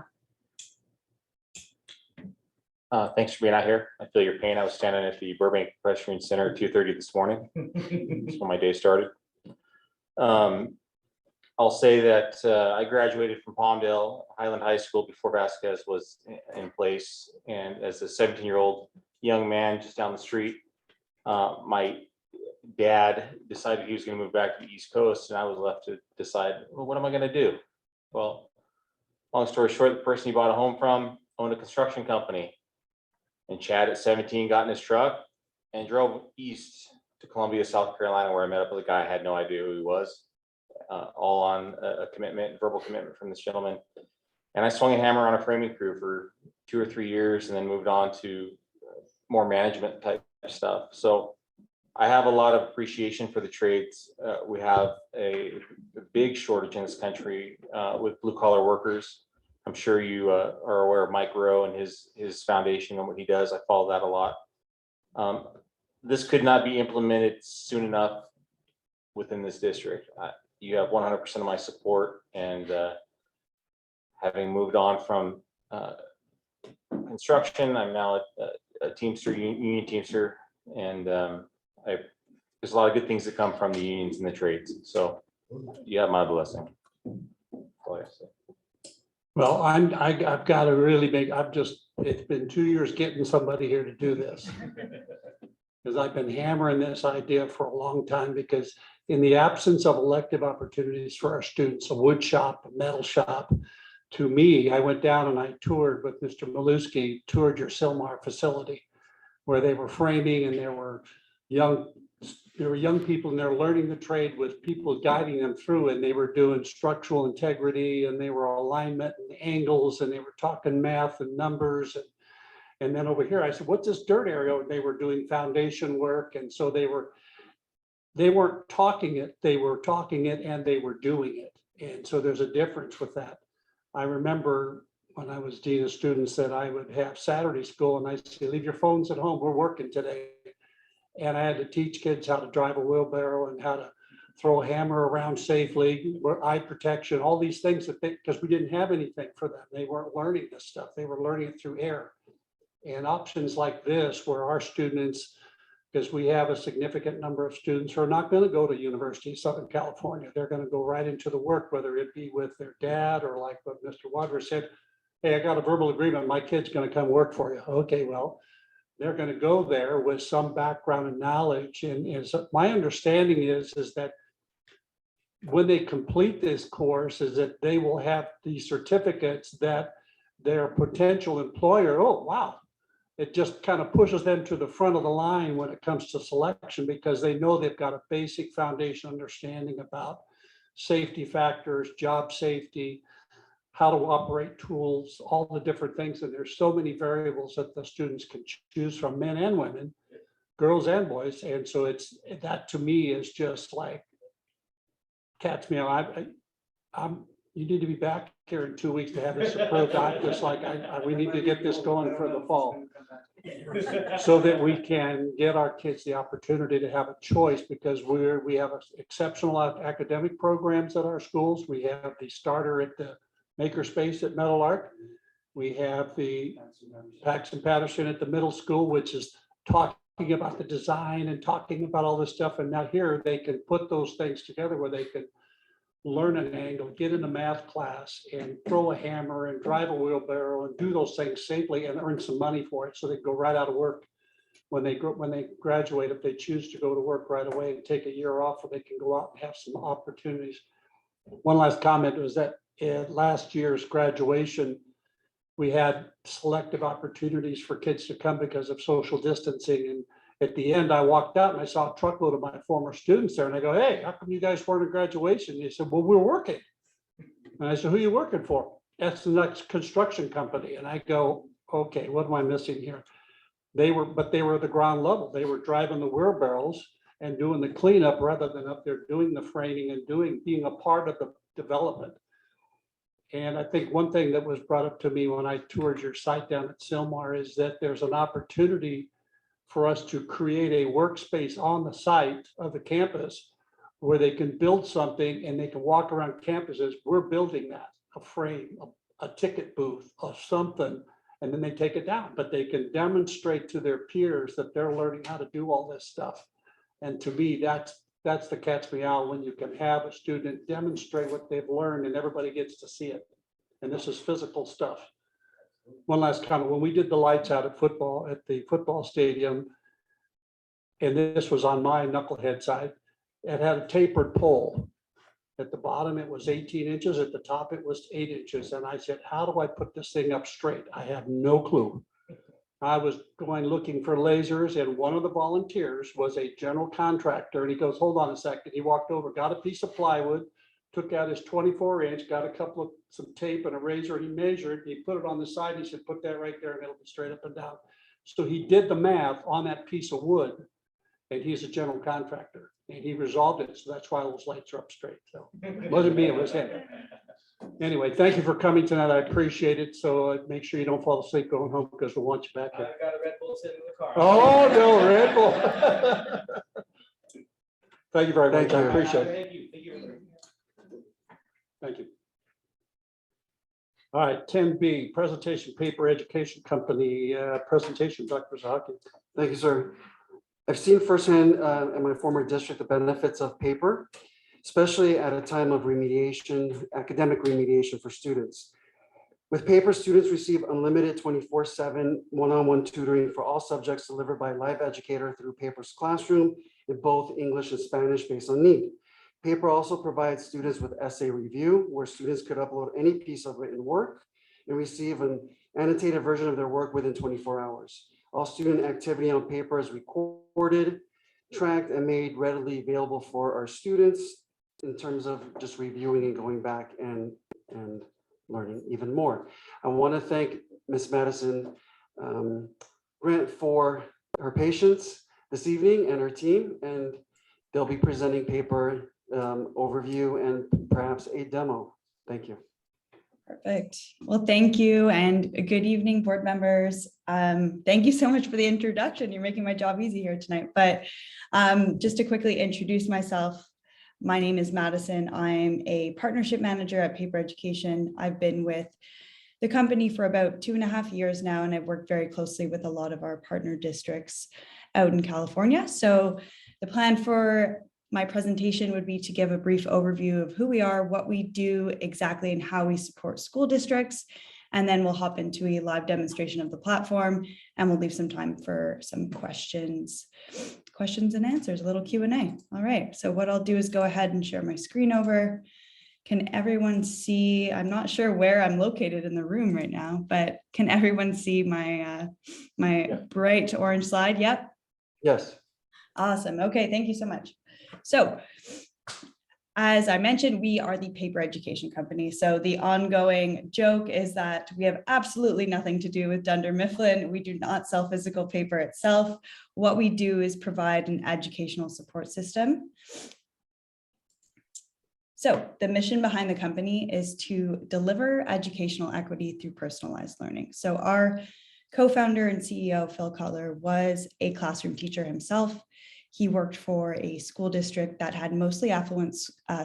E: Thanks for being out here. I feel your pain. I was standing at the Burbank Equestrian Center at 2:30 this morning. That's when my day started. I'll say that I graduated from Palmdale Highland High School before Vasquez was in place. And as a 17-year-old young man just down the street, my dad decided he was going to move back to the East Coast, and I was left to decide, well, what am I going to do? Well, long story short, the person he bought a home from owned a construction company. And Chad at 17 got in his truck and drove east to Columbia, South Carolina, where I met up with a guy I had no idea who he was, all on a commitment, verbal commitment from this gentleman. And I swung a hammer on a framing crew for 2 or 3 years and then moved on to more management type stuff. So I have a lot of appreciation for the trades. We have a big shortage in this country with blue collar workers. I'm sure you are aware of Mike Rowe and his foundation and what he does. I follow that a lot. This could not be implemented soon enough within this district. You have 100% of my support, and having moved on from construction, I'm now a Teamster, union Teamster, and there's a lot of good things that come from the unions and the trades. So you have my blessing. That's all I have to say.
A: Well, I've got a really big, it's been 2 years getting somebody here to do this. Because I've been hammering this idea for a long time, because in the absence of elective opportunities for our students, a wood shop, a metal shop, to me, I went down and I toured with Mr. Maluski, toured your Silmar facility, where they were framing, and there were young people, and they're learning the trade with people guiding them through, and they were doing structural integrity, and they were alignment and angles, and they were talking math and numbers. And then over here, I said, what's this dirt area? They were doing foundation work. And so they weren't talking it, they were talking it and they were doing it. And so there's a difference with that. I remember when I was dean of students that I would have Saturday school, and I'd say, leave your phones at home, we're working today. And I had to teach kids how to drive a wheelbarrow and how to throw a hammer around safely, eye protection, all these things because we didn't have anything for them. They weren't learning this stuff. They were learning it through air. And options like this, where our students, because we have a significant number of students who are not going to go to University of Southern California, they're going to go right into the work, whether it be with their dad or like what Mr. Wadler said, hey, I got a verbal agreement, my kid's going to come work for you. Okay, well, they're going to go there with some background and knowledge. And so my understanding is that when they complete this course, is that they will have these certificates that their potential employer, oh, wow, it just kind of pushes them to the front of the line when it comes to selection, because they know they've got a basic foundation understanding about safety factors, job safety, how to operate tools, all the different things. And there's so many variables that the students can choose from, men and women, girls and boys. And so that to me is just like catch me. You need to be back here in 2 weeks to have this approved. I'm just like, we need to get this going for the fall, so that we can get our kids the opportunity to have a choice, because we have exceptional academic programs at our schools. We have the starter at the Makerspace at Metal Arc. We have the Paxton Patterson at the middle school, which is talking about the design and talking about all this stuff. And now here they can put those things together where they can learn an angle, get in a math class and throw a hammer and drive a wheelbarrow and do those things safely and earn some money for it. So they go right out of work when they graduate, if they choose to go to work right away and take a year off, or they can go out and have some opportunities. One last comment was that at last year's graduation, we had selective opportunities for kids to come because of social distancing. And at the end, I walked out and I saw a truckload of my former students there, and I go, hey, how come you guys weren't at graduation? And they said, well, we're working. And I said, who are you working for? That's the next construction company. And I go, okay, what am I missing here? They were at the ground level. They were driving the wheelbarrows and doing the cleanup rather than up there doing the framing and being a part of the development. And I think one thing that was brought up to me when I toured your site down at Silmar is that there's an opportunity for us to create a workspace on the site of the campus where they can build something and they can walk around campuses. We're building that, a frame, a ticket booth or something, and then they take it down, but they can demonstrate to their peers that they're learning how to do all this stuff. And to me, that's the catch me out, when you can have a student demonstrate what they've learned and everybody gets to see it. And this is physical stuff. One last comment, when we did the lights out at the football stadium, and this was on my knucklehead side, it had a tapered pole. At the bottom, it was 18 inches. At the top, it was 8 inches. And I said, how do I put this thing up straight? I have no clue. I was going looking for lasers, and one of the volunteers was a general contractor. And he goes, hold on a second. He walked over, got a piece of plywood, took out his 24-inch, got some tape and a razor, and he measured, and he put it on the side. He said, put that right there and it'll be straight up and down. So he did the math on that piece of wood, and he's a general contractor, and he resolved it. So that's why those lights are up straight. So it wasn't me, it was him. Anyway, thank you for coming tonight. I appreciate it. So make sure you don't fall asleep going home because we'll want you back here.
P: I've got a Red Bull sitting in the car.
A: Oh, no, Red Bull. Thank you very much.
C: Thank
A: I
C: you.
A: appreciate it.
P: Thank you. Thank you.
A: Thank you. All right, 10B, presentation paper education company presentation, Dr. Zaki.
C: Thank you, sir. I've seen firsthand in my former district the benefits of paper, especially at a time of remediation, academic remediation for students. With paper, students receive unlimited 24/7 one-on-one tutoring for all subjects delivered by a live educator through Paper's classroom in both English and Spanish based on need. Paper also provides students with essay review, where students could upload any piece of written work and receive an annotated version of their work within 24 hours. All student activity on paper is recorded, tracked, and made readily available for our students in terms of just reviewing and going back and learning even more. I want to thank Ms. Madison Grant for her patience this evening and her team, and they'll be presenting paper overview and perhaps a demo. Thank you.
Q: Perfect. Well, thank you and good evening, board members. Thank you so much for the introduction. You're making my job easy here tonight. But just to quickly introduce myself, my name is Madison. I'm a partnership manager at Paper Education. I've been with the company for about 2.5 years now, and I've worked very closely with a lot of our partner districts out in California. So the plan for my presentation would be to give a brief overview of who we are, what we do exactly, and how we support school districts. And then we'll hop into a live demonstration of the platform, and we'll leave some time for some questions and answers, a little Q&A. All right, so what I'll do is go ahead and share my screen over. Can everyone see? I'm not sure where I'm located in the room right now, but can everyone see my bright orange slide? Yep.
C: Yes.
Q: Awesome. Okay, thank you so much. So as I mentioned, we are the paper education company. So the ongoing joke is that we have absolutely nothing to do with Dunder Mifflin. We do not sell physical paper itself. What we do is provide an educational support system. So the mission behind the company is to deliver educational equity through personalized learning. So our co-founder and CEO, Phil Cutler, was a classroom teacher himself. He worked for a school district that had mostly affluent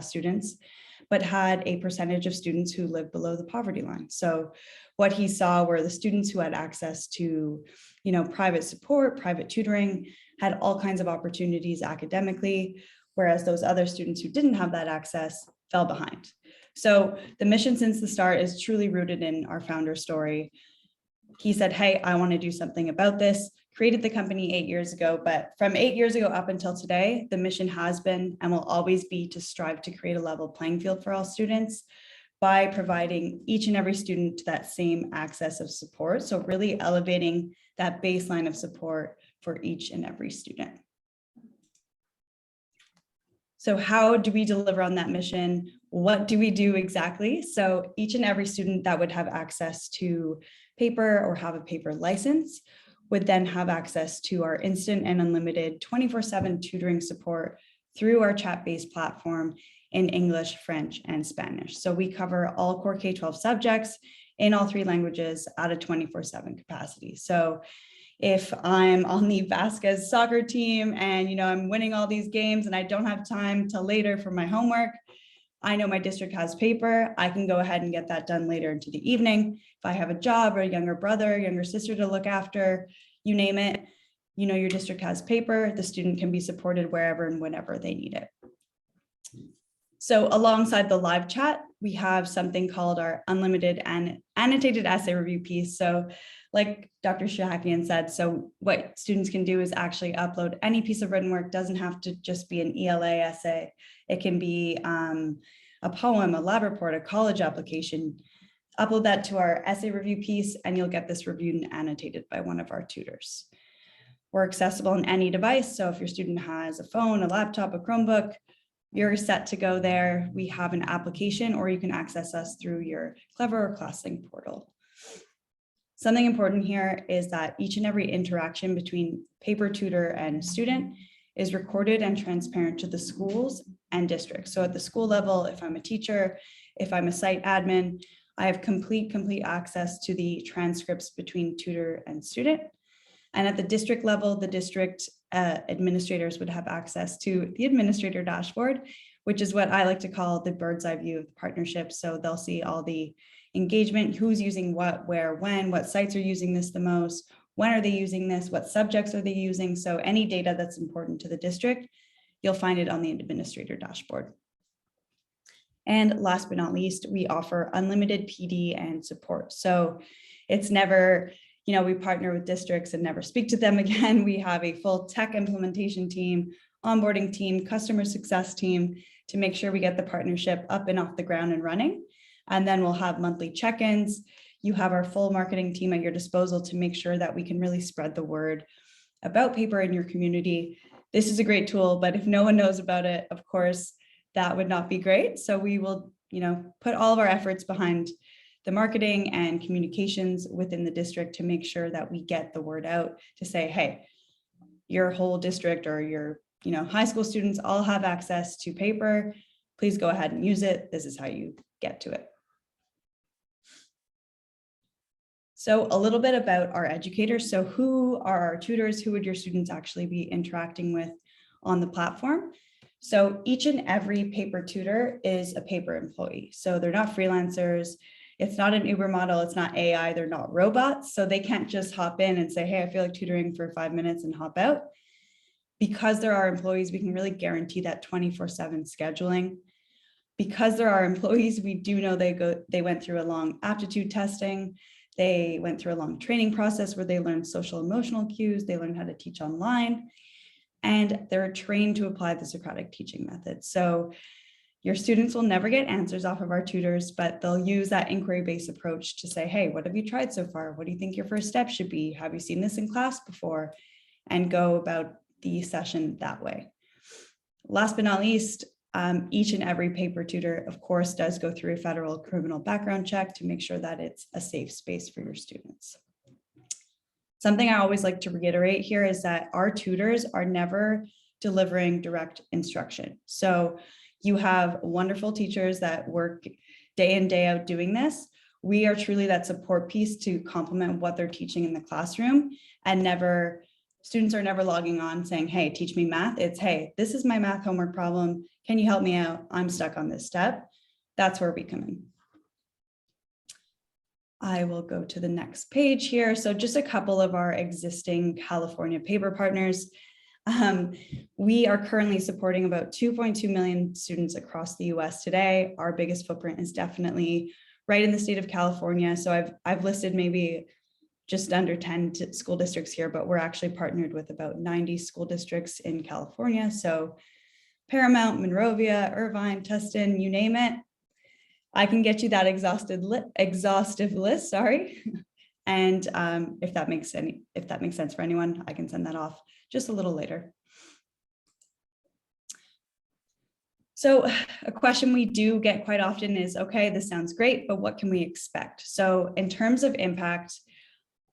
Q: students, but had a percentage of students who lived below the poverty line. So what he saw were the students who had access to, private support, private tutoring, had all kinds of opportunities academically, whereas those other students who didn't have that access fell behind. So the mission since the start is truly rooted in our founder story. He said, hey, I want to do something about this. Created the company 8 years ago, but from 8 years ago up until today, the mission has been and will always be to strive to create a level playing field for all students by providing each and every student that same access of support. So really elevating that baseline of support for each and every student. So how do we deliver on that mission? What do we do exactly? So each and every student that would have access to paper or have a paper license would then have access to our instant and unlimited 24/7 tutoring support through our chat-based platform in English, French, and Spanish. So we cover all core K-12 subjects in all 3 languages at a 24/7 capacity. So if I'm on the Vasquez soccer team and I'm winning all these games and I don't have time till later for my homework, I know my district has paper. I can go ahead and get that done later into the evening. If I have a job or a younger brother, younger sister to look after, you name it, your district has paper, the student can be supported wherever and whenever they need it. So alongside the live chat, we have something called our unlimited and annotated essay review piece. So like Dr. Shahakian said, so what students can do is actually upload any piece of written work. Doesn't have to just be an ELA essay. It can be a poem, a lab report, a college application. Upload that to our essay review piece and you'll get this reviewed and annotated by one of our tutors. We're accessible on any device. So if your student has a phone, a laptop, a Chromebook, you're set to go there. We have an application or you can access us through your Clever or ClassLink portal. Something important here is that each and every interaction between paper tutor and student is recorded and transparent to the schools and districts. So at the school level, if I'm a teacher, If I'm a site admin, I have complete access to the transcripts between tutor and student. And at the district level, the district administrators would have access to the administrator dashboard, which is what I like to call the bird's eye view of the partnership. So they'll see all the engagement, who's using what, where, when, what sites are using this the most, when are they using this, what subjects are they using. So any data that's important to the district, you'll find it on the administrator dashboard. And last but not least, we offer unlimited PD and support. So it's never, we partner with districts and never speak to them again. We have a full tech implementation team, onboarding team, customer success team to make sure we get the partnership up and off the ground and running. And then we'll have monthly check-ins. You have our full marketing team at your disposal to make sure that we can really spread the word about paper in your community. This is a great tool, but if no one knows about it, of course, that would not be great. So we will, put all of our efforts behind the marketing and communications within the district to make sure that we get the word out to say, hey, your whole district or your, high school students all have access to paper. Please go ahead and use it. This is how you get to it. So a little bit about our educators. So who are our tutors? Who would your students actually be interacting with on the platform? So each and every paper tutor is a paper employee. So they're not freelancers. It's not an Uber model. It's not AI. They're not robots. So they can't just hop in and say, hey, I feel like tutoring for 5 minutes and hop out. Because there are employees, we can really guarantee that 24/7 scheduling. Because there are employees, we do know they went through a long aptitude testing. They went through a long training process where they learned social emotional cues. They learned how to teach online. And they're trained to apply the Socratic teaching method. So your students will never get answers off of our tutors, but they'll use that inquiry-based approach to say, hey, what have you tried so far? What do you think your first step should be? Have you seen this in class before? And go about the session that way. Last but not least, each and every paper tutor, of course, does go through a federal criminal background check to make sure that it's a safe space for your students. Something I always like to reiterate here is that our tutors are never delivering direct instruction. So you have wonderful teachers that work day in, day out doing this. We are truly that support piece to complement what they're teaching in the classroom, and students are never logging on saying, hey, teach me math. It's, hey, this is my math homework problem. Can you help me out? I'm stuck on this step. That's where we come in. I will go to the next page here. So just a couple of our existing California paper partners. We are currently supporting about 2.2 million students across the US today. Our biggest footprint is definitely right in the state of California. So I've listed maybe just under 10 school districts here, but we're actually partnered with about 90 school districts in California. So Paramount, Monrovia, Irvine, Tustin, you name it. I can get you that exhaustive list, sorry. And if that makes sense for anyone, I can send that off just a little later. So a question we do get quite often is, okay, this sounds great, but what can we expect? So in terms of impact,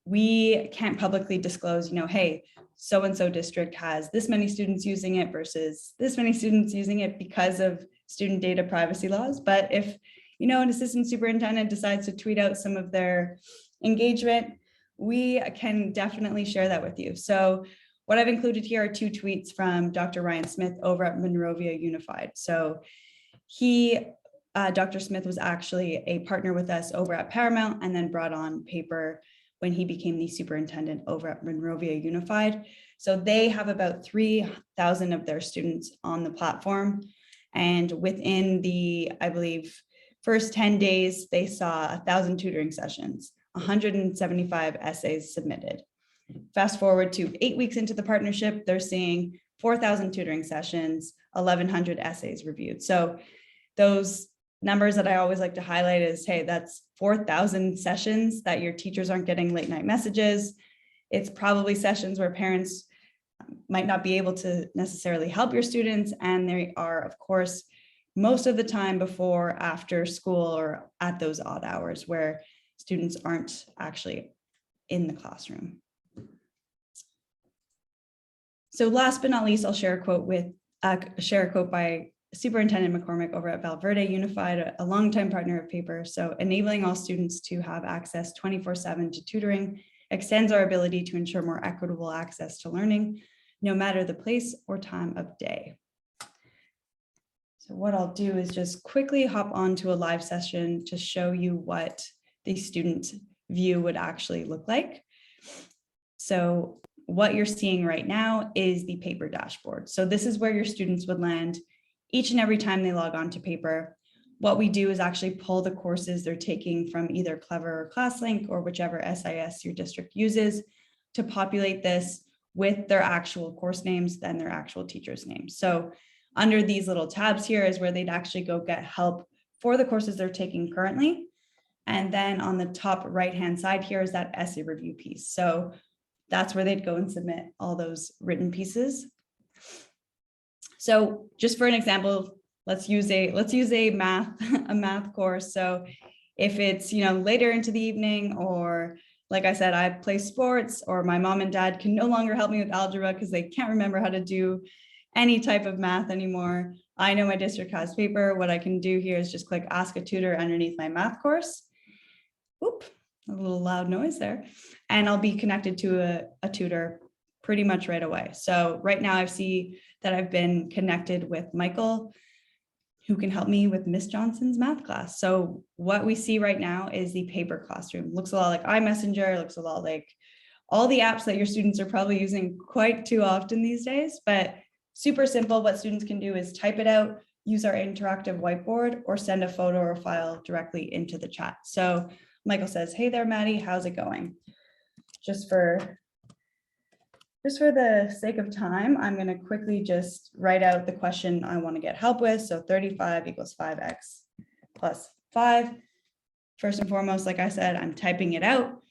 Q: we can't publicly disclose, hey, so-and-so district has this many students using it versus this many students using it because of student data privacy laws. But if an assistant superintendent decides to tweet out some of their engagement, we can definitely share that with you. So what I've included here are 2 tweets from Dr. Ryan Smith over at Monrovia Unified. So Dr. Smith was actually a partner with us over at Paramount and then brought on paper when he became the superintendent over at Monrovia Unified. So they have about 3,000 of their students on the platform. And within the, I believe, first 10 days, they saw 1,000 tutoring sessions, 175 essays submitted. Fast forward to 8 weeks into the partnership, they're seeing 4,000 tutoring sessions, 1,100 essays reviewed. So those numbers that I always like to highlight is, hey, that's 4,000 sessions that your teachers aren't getting late night messages. It's probably sessions where parents might not be able to necessarily help your students. And they are, of course, most of the time before, after school, or at those odd hours where students aren't actually in the classroom. So last but not least, I'll share a quote by Superintendent McCormick over at Valverde Unified, a longtime partner of paper. So enabling all students to have access 24/7 to tutoring extends our ability to ensure more equitable access to learning, no matter the place or time of day. So what I'll do is just quickly hop onto a live session to show you what the student view would actually look like. So what you're seeing right now is the paper dashboard. So this is where your students would land each and every time they log on to paper. What we do is actually pull the courses they're taking from either Clever or ClassLink or whichever SIS your district uses to populate this with their actual course names and their actual teachers' names. So under these little tabs here is where they'd actually go get help for the courses they're taking currently. And then on the top right-hand side here is that essay review piece. So that's where they'd go and submit all those written pieces. So just for an example, let's use a math course. So if it's, later into the evening, or like I said, I play sports, or my mom and dad can no longer help me with algebra because they can't remember how to do any type of math anymore. I know my district has paper. What I can do here is just click Ask a Tutor underneath my math course. Oop, a little loud noise there. And I'll be connected to a tutor pretty much right away. So right now I see that I've been connected with Michael, who can help me with Miss Johnson's math class. So what we see right now is the paper classroom. Looks a lot like iMessenger, looks a lot like all the apps that your students are probably using quite too often these days, but super simple. What students can do is type it out, use our interactive whiteboard, or send a photo or file directly into the chat. So Michael says, "Hey there, Maddie, how's it going?" Just for the sake of time, I'm going to quickly just write out the question I want to get help with. So 35 equals 5x plus 5. First and foremost, like I said, I'm typing it out.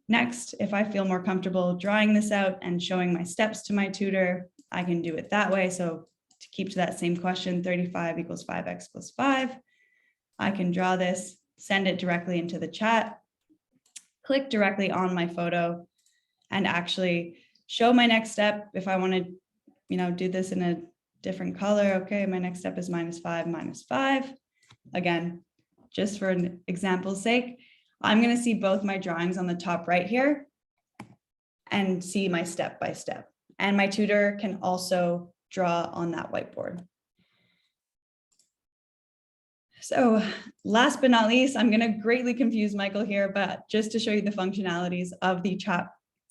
Q: Next, if I feel more comfortable drawing this out and showing my steps to my tutor, I can do it that way. So to keep to that same question, 35 equals 5x plus 5. I can draw this, send it directly into the chat, click directly on my photo, and actually show my next step. If I want to, do this in a different color, okay, my next step is -5, -5. Again, just for an example's sake, I'm going to see both my drawings on the top right here and see my step by step. And my tutor can also draw on that whiteboard. So last but not least, I'm going to greatly confuse Michael here, but just to show you the functionalities of the chat,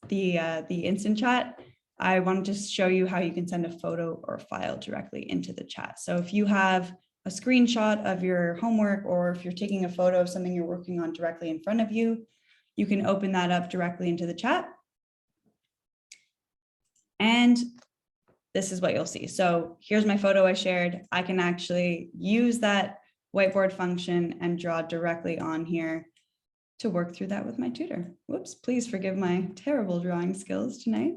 Q: the instant chat, I want to just show you how you can send a photo or file directly into the chat. So if you have a screenshot of your homework, or if you're taking a photo of something you're working on directly in front of you, you can open that up directly into the chat. And this is what you'll see. So here's my photo I shared. I can actually use that whiteboard function and draw directly on here to work through that with my tutor. Whoops, please forgive my terrible drawing skills tonight.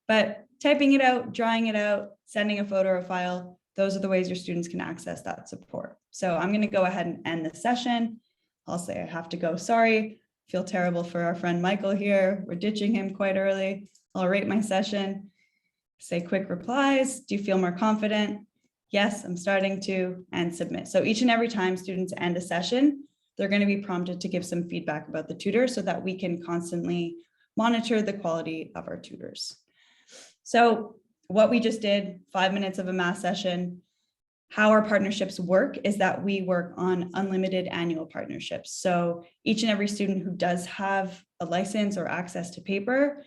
Q: But typing it out, drawing it out, sending a photo or file, those are the ways your students can access that support. So I'm going to go ahead and end the session. I'll say I have to go, sorry, feel terrible for our friend Michael here. We're ditching him quite early. I'll rate my session, say quick replies. Do you feel more confident? Yes, I'm starting to, and submit. So each and every time students end a session, they're going to be prompted to give some feedback about the tutor so that we can constantly monitor the quality of our tutors. So what we just did, 5 minutes of a math session, how our partnerships work is that we work on unlimited annual partnerships. So each and every student who does have a license or access to paper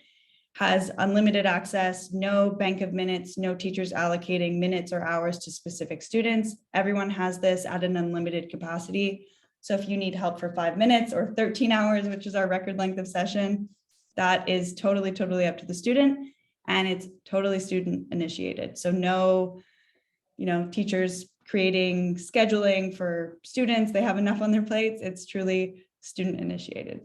Q: has unlimited access, no bank of minutes, no teachers allocating minutes or hours to specific students. Everyone has this at an unlimited capacity. So if you need help for 5 minutes or 13 hours, which is our record length of session, that is totally up to the student, and it's totally student initiated. So no, teachers creating scheduling for students, they have enough on their plates. It's truly student initiated.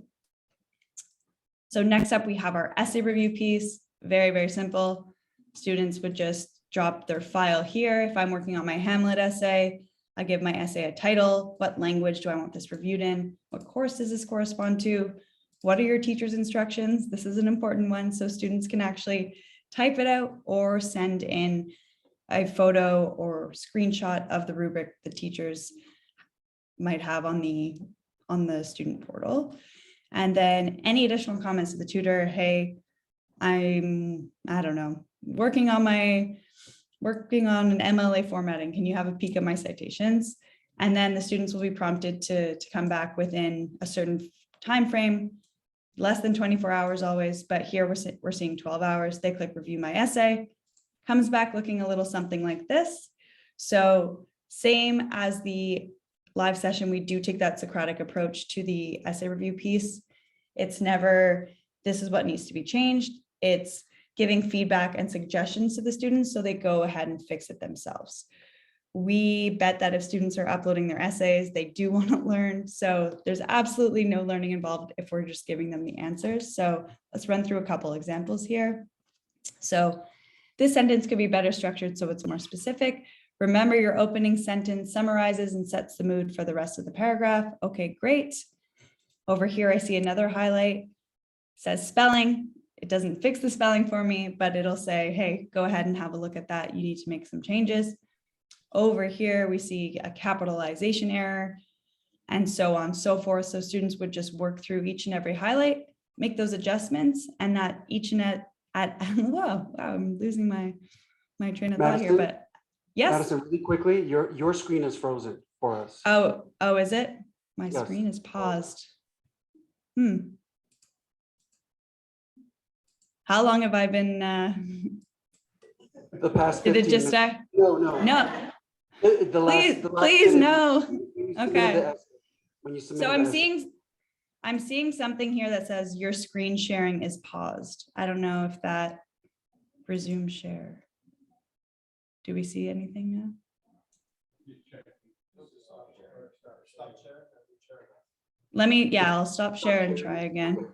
Q: So next up, we have our essay review piece. Very simple. Students would just drop their file here. If I'm working on my Hamlet essay, I give my essay a title. What language do I want this reviewed in? What course does this correspond to? What are your teacher's instructions? This is an important one, so students can actually type it out or send in a photo or screenshot of the rubric the teachers might have on the student portal. And then any additional comments to the tutor, hey, I don't know, working on an MLA formatting. Can you have a peek at my citations? And then the students will be prompted to come back within a certain time frame, less than 24 hours always, but here we're seeing 12 hours. They click review my essay, comes back looking a little something like this. So same as the live session, we do take that Socratic approach to the essay review piece. It's never, this is what needs to be changed. It's giving feedback and suggestions to the students so they go ahead and fix it themselves. We bet that if students are uploading their essays, they do want to learn. So there's absolutely no learning involved if we're just giving them the answers. So let's run through a couple examples here. So this sentence could be better structured so it's more specific. Remember, your opening sentence summarizes and sets the mood for the rest of the paragraph. Okay, great. Over here, I see another highlight. It says spelling. It doesn't fix the spelling for me, but it'll say, hey, go ahead and have a look at that. You need to make some changes. Over here, we see a capitalization error and so on and so forth. So students would just work through each and every highlight, make those adjustments, and that each and whoa, I'm losing my train of thought here, but yes.
C: Madison, really quickly, your screen is frozen for us.
Q: Oh, is it? My
C: Yes.
Q: screen is paused. How long have I been?
C: The past
Q: Did
C: 15
Q: it just
C: minutes.
Q: start?
C: No.
Q: Please, no. Okay.
C: When you submit
Q: So
C: the
Q: I'm seeing something here that says your screen sharing is paused. I don't know if that resume share. Do we see anything now? I'll stop share and try again.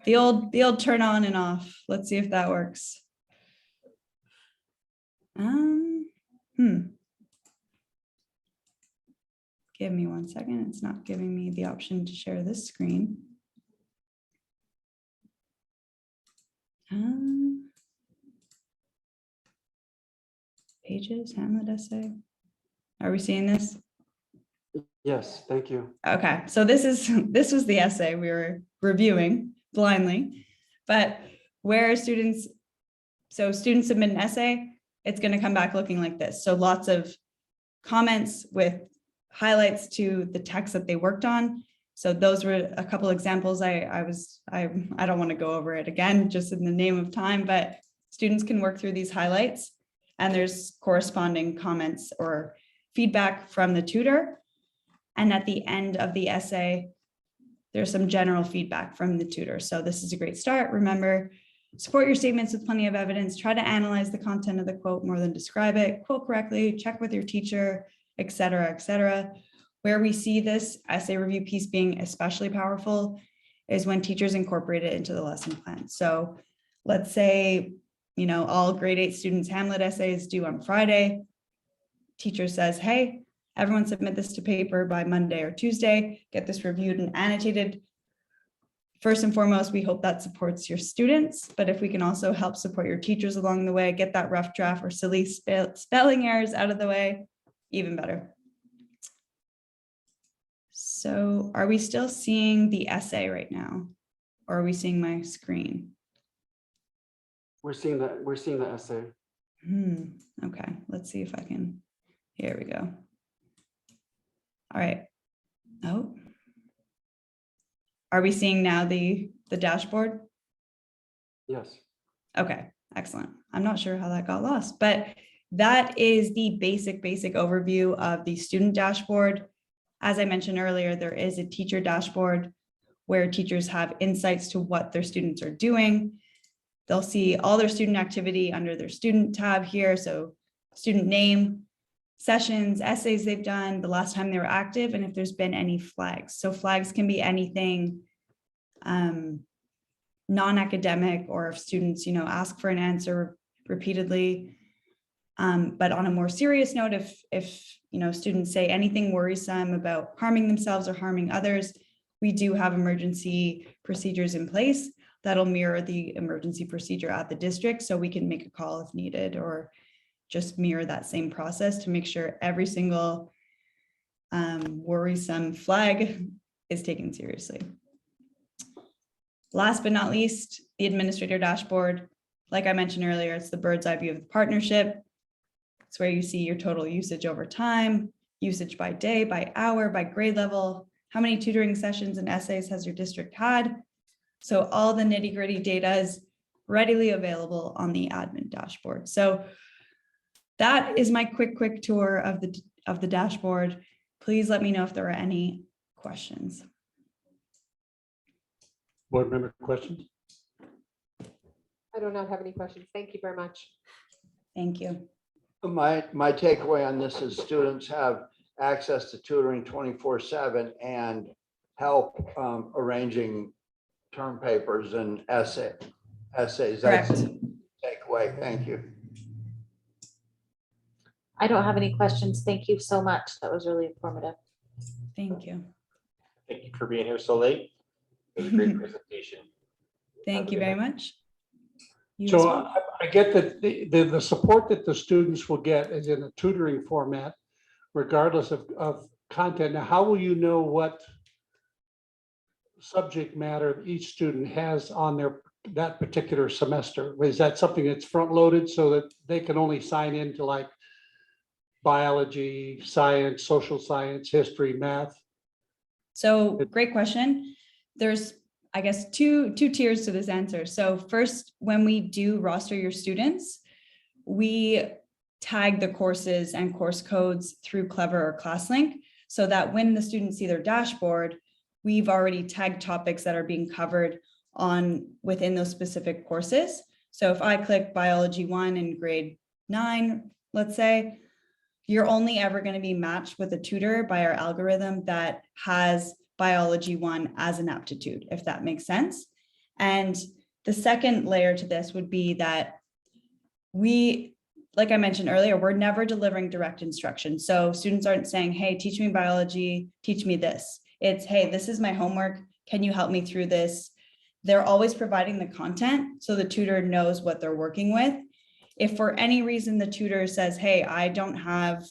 Q: The old turn on and off. Let's see if that works. Give me 1 second. It's not giving me the option to share this screen. Pages, Hamlet essay. Are we seeing this?
C: Yes, thank you.
Q: Okay, so this was the essay we were reviewing blindly, but where students submit an essay, it's going to come back looking like this. So lots of comments with highlights to the text that they worked on. So those were a couple examples. I don't want to go over it again, just in the name of time, but students can work through these highlights and there's corresponding comments or feedback from the tutor. And at the end of the essay, there's some general feedback from the tutor. So this is a great start. Remember, support your statements with plenty of evidence. Try to analyze the content of the quote more than describe it. Quote correctly, check with your teacher, et cetera, et cetera. Where we see this essay review piece being especially powerful is when teachers incorporate it into the lesson plan. So let's say, all grade 8 students' Hamlet essays due on Friday. Teacher says, hey, everyone submit this to paper by Monday or Tuesday, get this reviewed and annotated. First and foremost, we hope that supports your students, but if we can also help support your teachers along the way, get that rough draft or silly spelling errors out of the way, even better. So are we still seeing the essay right now? Or are we seeing my screen?
C: We're seeing the essay.
Q: Okay, let's see if I can, here we go. All right. Oh. Are we seeing now the dashboard?
C: Yes.
Q: Okay, excellent. I'm not sure how that got lost, but that is the basic overview of the student dashboard. As I mentioned earlier, there is a teacher dashboard where teachers have insights to what their students are doing. They'll see all their student activity under their student tab here. So student name, sessions, essays they've done, the last time they were active, and if there's been any flags. So flags can be anything non-academic, or if students, ask for an answer repeatedly. But on a more serious note, if students say anything worrisome about harming themselves or harming others, we do have emergency procedures in place that'll mirror the emergency procedure at the district, so we can make a call if needed or just mirror that same process to make sure every single worrisome flag is taken seriously. Last but not least, the administrator dashboard. Like I mentioned earlier, it's the bird's eye view of the partnership. It's where you see your total usage over time, usage by day, by hour, by grade level, how many tutoring sessions and essays has your district had. So all the nitty gritty data is readily available on the admin dashboard. So that is my quick tour of the dashboard. Please let me know if there are any questions.
A: Board member questions?
B: I do not have any questions. Thank you very much.
Q: Thank you.
H: My takeaway on this is students have access to tutoring 24/7 and help arranging term papers and essays. That's the takeaway. Thank you.
D: I don't have any questions. Thank you so much. That was really informative.
Q: Thank you.
E: Thank you for being here so late. It was a great presentation.
Q: Thank you very much. You as
A: So
Q: well.
A: I get that the support that the students will get is in a tutoring format, regardless of content. Now, how will you know what subject matter each student has on that particular semester? Is that something that's front loaded so that they can only sign into like biology, science, social science, history, math?
Q: So great question. There's, I guess, two tiers to this answer. So first, when we do roster your students, we tag the courses and course codes through Clever or ClassLink so that when the students see their dashboard, we've already tagged topics that are being covered within those specific courses. So if I click Biology 1 in grade 9, let's say, you're only ever going to be matched with a tutor by our algorithm that has Biology 1 as an aptitude, if that makes sense. And the second layer to this would be that we, like I mentioned earlier, we're never delivering direct instruction. So students aren't saying, hey, teach me biology, teach me this. It's, hey, this is my homework. Can you help me through this? They're always providing the content so the tutor knows what they're working with. If for any reason the tutor says, hey, I don't have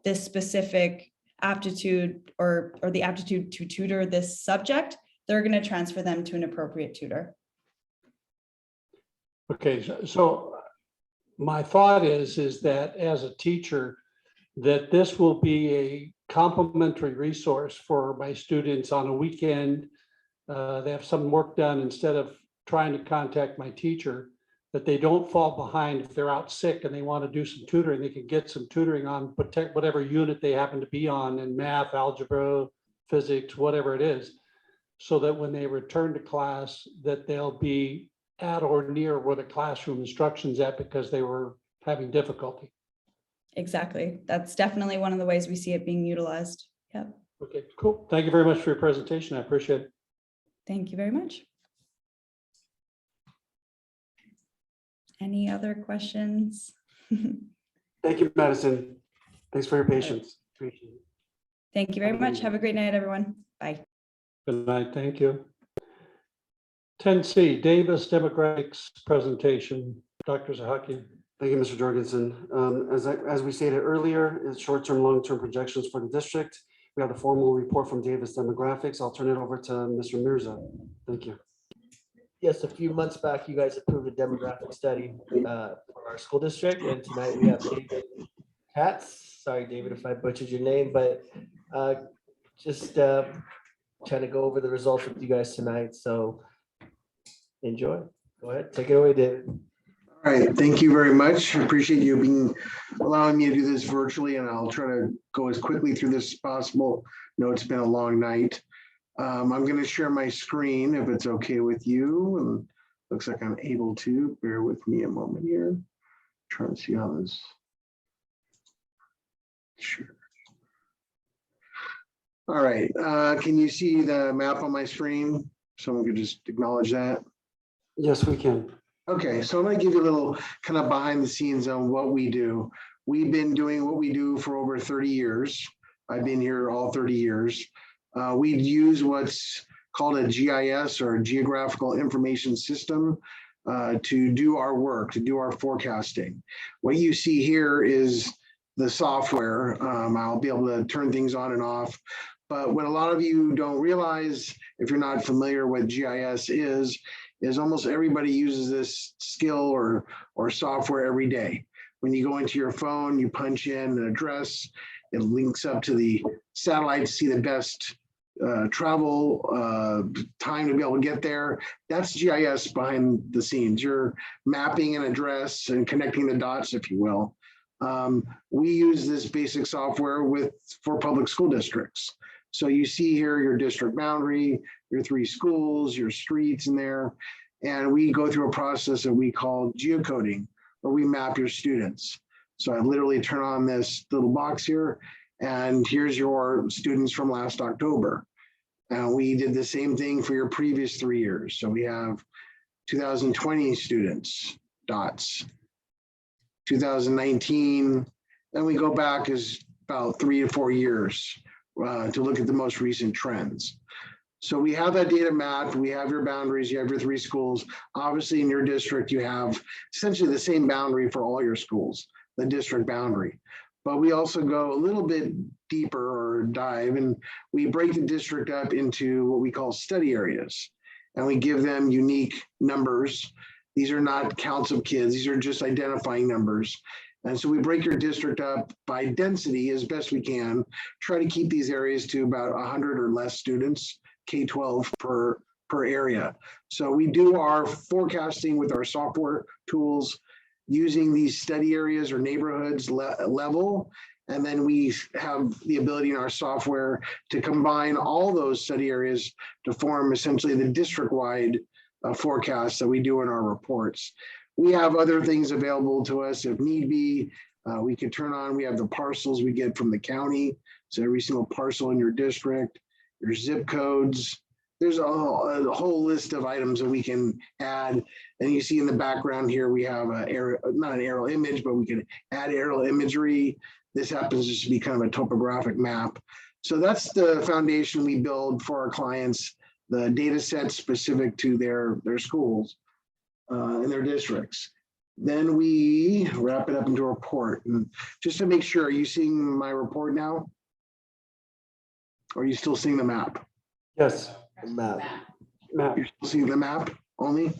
Q: this specific aptitude or the aptitude to tutor this subject, they're going to transfer them to an appropriate tutor.
A: Okay, so my thought is that as a teacher, that this will be a complementary resource for my students on a weekend. They have some work done instead of trying to contact my teacher, that they don't fall behind if they're out sick and they want to do some tutoring. They can get some tutoring on whatever unit they happen to be on in math, algebra, physics, whatever it is, so that when they return to class, that they'll be at or near where the classroom instruction's at because they were having difficulty.
Q: Exactly. That's definitely one of the ways we see it being utilized. Yep.
A: Okay, cool. Thank you very much for your presentation. I appreciate it.
Q: Thank you very much. Any other questions?
C: Thank you, Madison. Thanks for your patience. Appreciate it.
Q: Thank you very much. Have a great night, everyone. Bye.
A: Good night. Thank you. 10C, Davis Demographics Presentation. Dr. Zahaki.
C: Thank you, Mr. Jorgensen. As we stated earlier, it's short-term, long-term projections for the district. We have the formal report from Davis Demographics. I'll turn it over to Mr. Mirza. Thank you.
R: Yes, a few months back, you guys approved a demographic study for our school district, and tonight we have David Katz. Sorry, David, if I butchered your name, but just trying to go over the results with you guys tonight. So enjoy. Go ahead, take it away, David.
S: All right, thank you very much. Appreciate you allowing me to do this virtually, and I'll try to go as quickly through this as possible. I know it's been a long night. I'm going to share my screen if it's okay with you. And looks like I'm able to. Bear with me a moment here. Trying to see how this. Sure. All right. Can you see the map on my screen? Someone could just acknowledge that.
C: Yes, we can.
S: Okay, so I'm going to give you a little kind of behind the scenes on what we do. We've been doing what we do for over 30 years. I've been here all 30 years. We use what's called a GIS or Geographical Information System. to do our work, to do our forecasting. What you see here is the software. I'll be able to turn things on and off. But what a lot of you don't realize, if you're not familiar with GIS is almost everybody uses this skill or software every day. When you go into your phone, you punch in an address, it links up to the satellite to see the best travel time to be able to get there. That's GIS behind the scenes. You're mapping an address and connecting the dots, if you will. We use this basic software for public school districts. So you see here your district boundary, your 3 schools, your streets in there, and we go through a process that we call geocoding, where we map your students. So I literally turn on this little box here, and here's your students from last October. And we did the same thing for your previous 3 years. So we have 2020 students, dots, 2019, and we go back as about 3 to 4 years to look at the most recent trends. So we have that data mapped, we have your boundaries, you have your 3 schools. Obviously in your district, you have essentially the same boundary for all your schools, the district boundary. But we also go a little bit deeper or dive, and we break the district up into what we call study areas. And we give them unique numbers. These are not counts of kids, these are just identifying numbers. And so we break your district up by density as best we can, try to keep these areas to about 100 or less students, K-12 per area. So we do our forecasting with our software tools using these study areas or neighborhoods level. And then we have the ability in our software to combine all those study areas to form essentially the district-wide forecast that we do in our reports. We have other things available to us if need be. We can turn on, we have the parcels we get from the county. So every single parcel in your district, your zip codes. There's a whole list of items that we can add. And you see in the background here, we have not an aerial image, but we can add aerial imagery. This happens just to be kind of a topographic map. So that's the foundation we build for our clients, the data sets specific to their schools and their districts. Then we wrap it up into a report. And just to make sure, are you seeing my report now? Or are you still seeing the map?
C: Yes.
S: Map. You're still seeing the map only?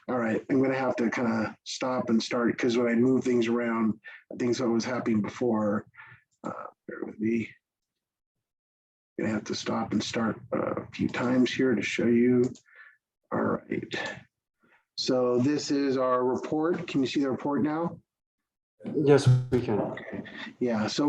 S: All right, I'm gonna have to kind of stop and start because when I move things around, things that was happening before, bear with me. Gonna have to stop and start a few times here to show you. All right. So this is our report. Can you see the report now?
C: Yes, we can.
S: Okay. Yeah, so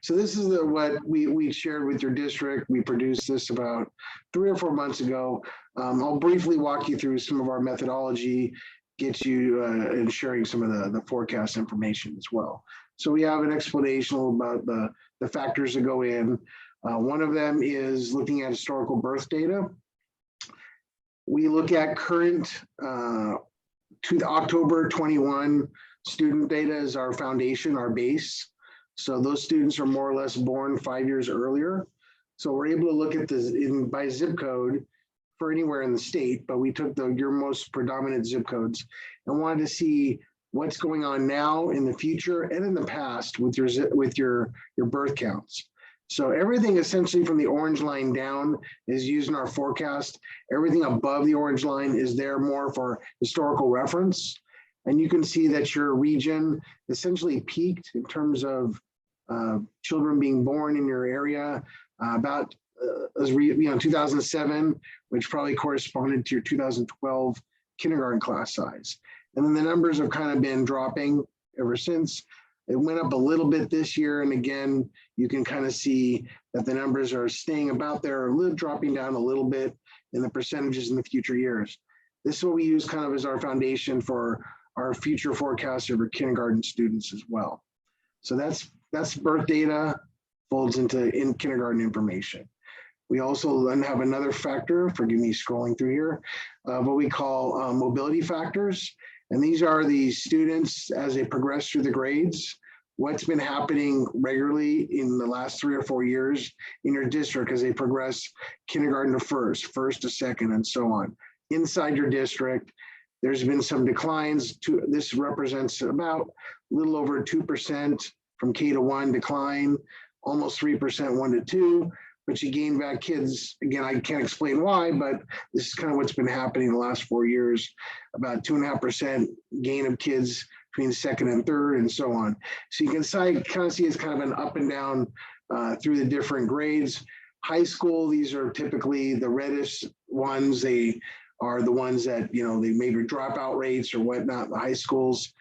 S: this is what we shared with your district. We produced this about 3 or 4 months ago. I'll briefly walk you through some of our methodology, get you and sharing some of the forecast information as well. So we have an explanation about the factors that go in. One of them is looking at historical birth data. We look at current to October 21 student data is our foundation, our base. So those students are more or less born 5 years earlier. So we're able to look at this by zip code for anywhere in the state, but we took your most predominant zip codes and wanted to see what's going on now in the future and in the past with your birth counts. So everything essentially from the orange line down is used in our forecast. Everything above the orange line is there more for historical reference. And you can see that your region essentially peaked in terms of children being born in your area about 2007, which probably corresponded to your 2012 kindergarten class size. And then the numbers have kind of been dropping ever since. It went up a little bit this year. And again, you can kind of see that the numbers are staying about there, dropping down a little bit in the percentages in the future years. This is what we use kind of as our foundation for our future forecasts for kindergarten students as well. So that's birth data folds into kindergarten information. We also then have another factor, forgive me scrolling through here, what we call mobility factors. And these are the students as they progress through the grades, what's been happening regularly in the last 3 or 4 years in your district as they progress kindergarten to first to second, and so on, inside your district. There's been some declines to, this represents about a little over 2% from K to 1 decline, almost 3% 1 to 2, but you gain back kids. Again, I can't explain why, but this is kind of what's been happening the last 4 years, about 2.5% gain of kids between second and third and so on. So you can kind of see it's kind of an up and down through the different grades. High school, these are typically the reddish ones. They are the ones that, you know, they maybe dropout rates or whatnot, the high schools.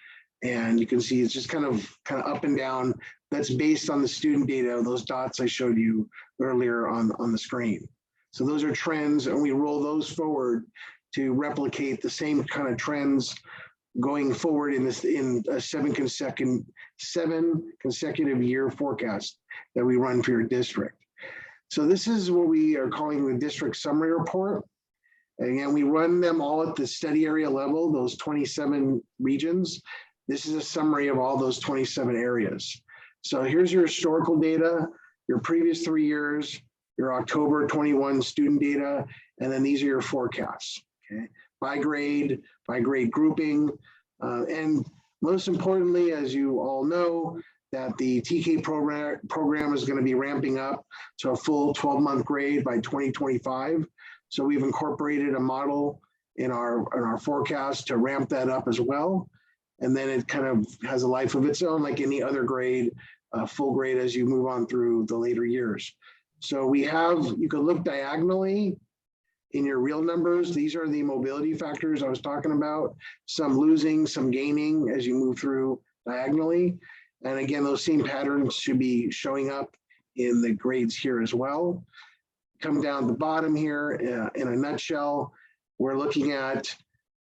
S: And you can see it's just kind of up and down. That's based on the student data, those dots I showed you earlier on the screen. So those are trends, and we roll those forward to replicate the same kind of trends going forward in a 7 consecutive year forecast that we run for your district. So this is what we are calling the district summary report. And again, we run them all at the study area level, those 27 regions. This is a summary of all those 27 areas. So here's your historical data, your previous 3 years, your October 21 student data, and then these are your forecasts, okay? By grade grouping, and most importantly, as you all know, that the TK program is going to be ramping up to a full 12-month grade by 2025. So we've incorporated a model in our forecast to ramp that up as well. And then it kind of has a life of its own, like any other grade, full grade as you move on through the later years. So we have, you can look diagonally in your real numbers. These are the mobility factors I was talking about, some losing, some gaining as you move through diagonally. And again, those same patterns should be showing up in the grades here as well. Come down the bottom here, in a nutshell, we're looking at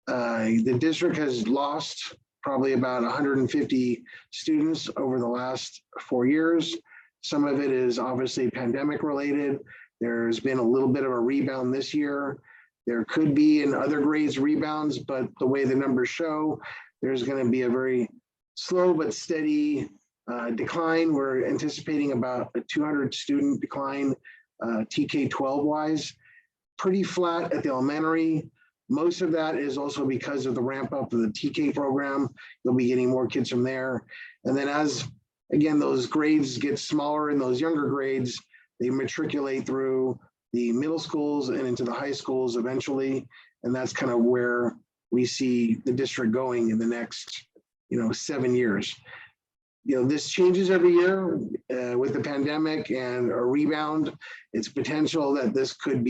S: the district has lost probably about 150 students over the last 4 years. Some of it is obviously pandemic related. There's been a little bit of a rebound this year. There could be in other grades rebounds, but the way the numbers show, there's going to be a very slow but steady decline. We're anticipating about a 200 student decline TK 12 wise, pretty flat at the elementary. Most of that is also because of the ramp up of the TK program. You'll be getting more kids from there. And then as, again, those grades get smaller in those younger grades, they matriculate through the middle schools and into the high schools eventually. And that's kind of where we see the district going in the next, 7 years. This changes every year with the pandemic and a rebound. It's potential that this could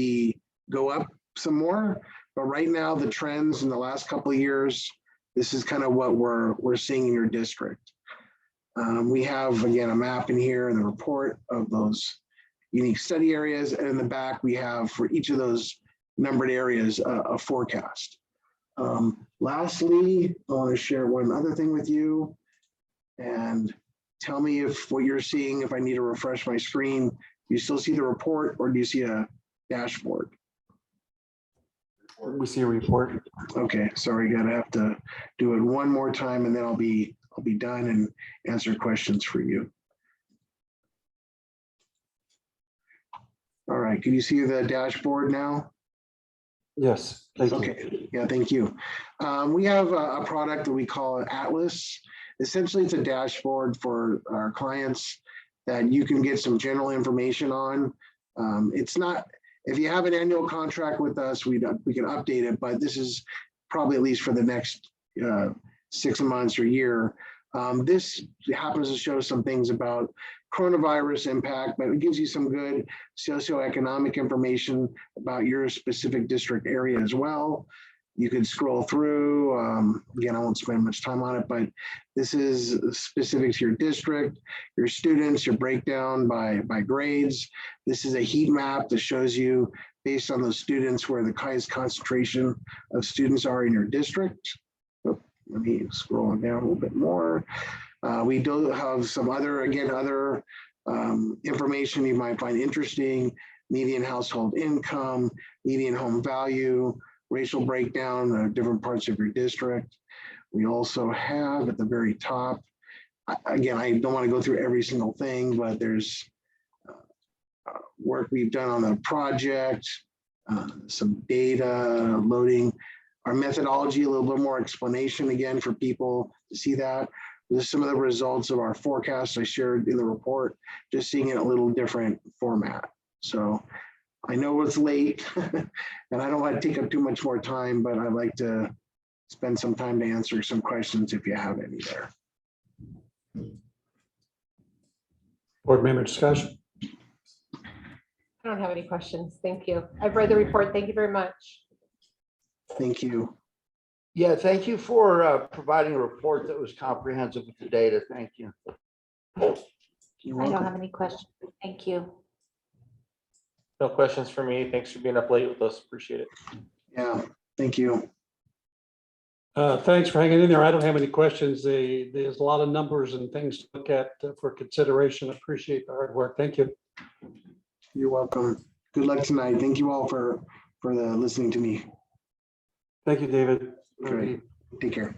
S: go up some more. But right now, the trends in the last couple of years, this is kind of what we're seeing in your district. We have, again, a map in here and the report of those unique study areas. And in the back, we have for each of those numbered areas, a forecast. Lastly, I want to share one other thing with you and tell me if what you're seeing, if I need to refresh my screen, do you still see the report or do you see a dashboard?
C: We see a report.
S: Okay, sorry, gotta have to do it one more time and then I'll be done and answer questions for you. All right, can you see the dashboard now?
C: Yes, thank you.
S: Okay, yeah, thank you. We have a product that we call Atlas. Essentially, it's a dashboard for our clients that you can get some general information on. It's not, if you have an annual contract with us, we can update it, but this is probably at least for the next 6 months or year. This happens to show some things about coronavirus impact, but it gives you some good socioeconomic information about your specific district area as well. You could scroll through, again, I won't spend much time on it, but this is specific to your district, your students, your breakdown by grades. This is a heat map that shows you based on those students where the highest concentration of students are in your district. Oh, let me scroll down a little bit more. We do have some other information you might find interesting: median household income, median home value, racial breakdown of different parts of your district. We also have at the very top, again, I don't want to go through every single thing, but there's work we've done on the project, some data loading. our methodology, a little bit more explanation again for people to see that. There's some of the results of our forecast I shared in the report, just seeing it in a little different format. So I know it's late and I don't want to take up too much more time, but I'd like to spend some time to answer some questions if you have any there.
A: Board member discussion.
B: I don't have any questions. Thank you. I've read the report. Thank you very much.
S: Thank you.
H: Yeah, thank you for providing a report that was comprehensive with the data. Thank you.
S: You're
D: I don't
S: welcome.
D: have any questions. Thank you.
E: No questions for me. Thanks for being up late with us. Appreciate it.
S: Yeah, thank you.
A: Thanks for hanging in there. I don't have any questions. There's a lot of numbers and things to look at for consideration. Appreciate the hard work. Thank you.
S: You're welcome. Good luck tonight. Thank you all for listening to me.
C: Thank you, David.
S: All right. Take care.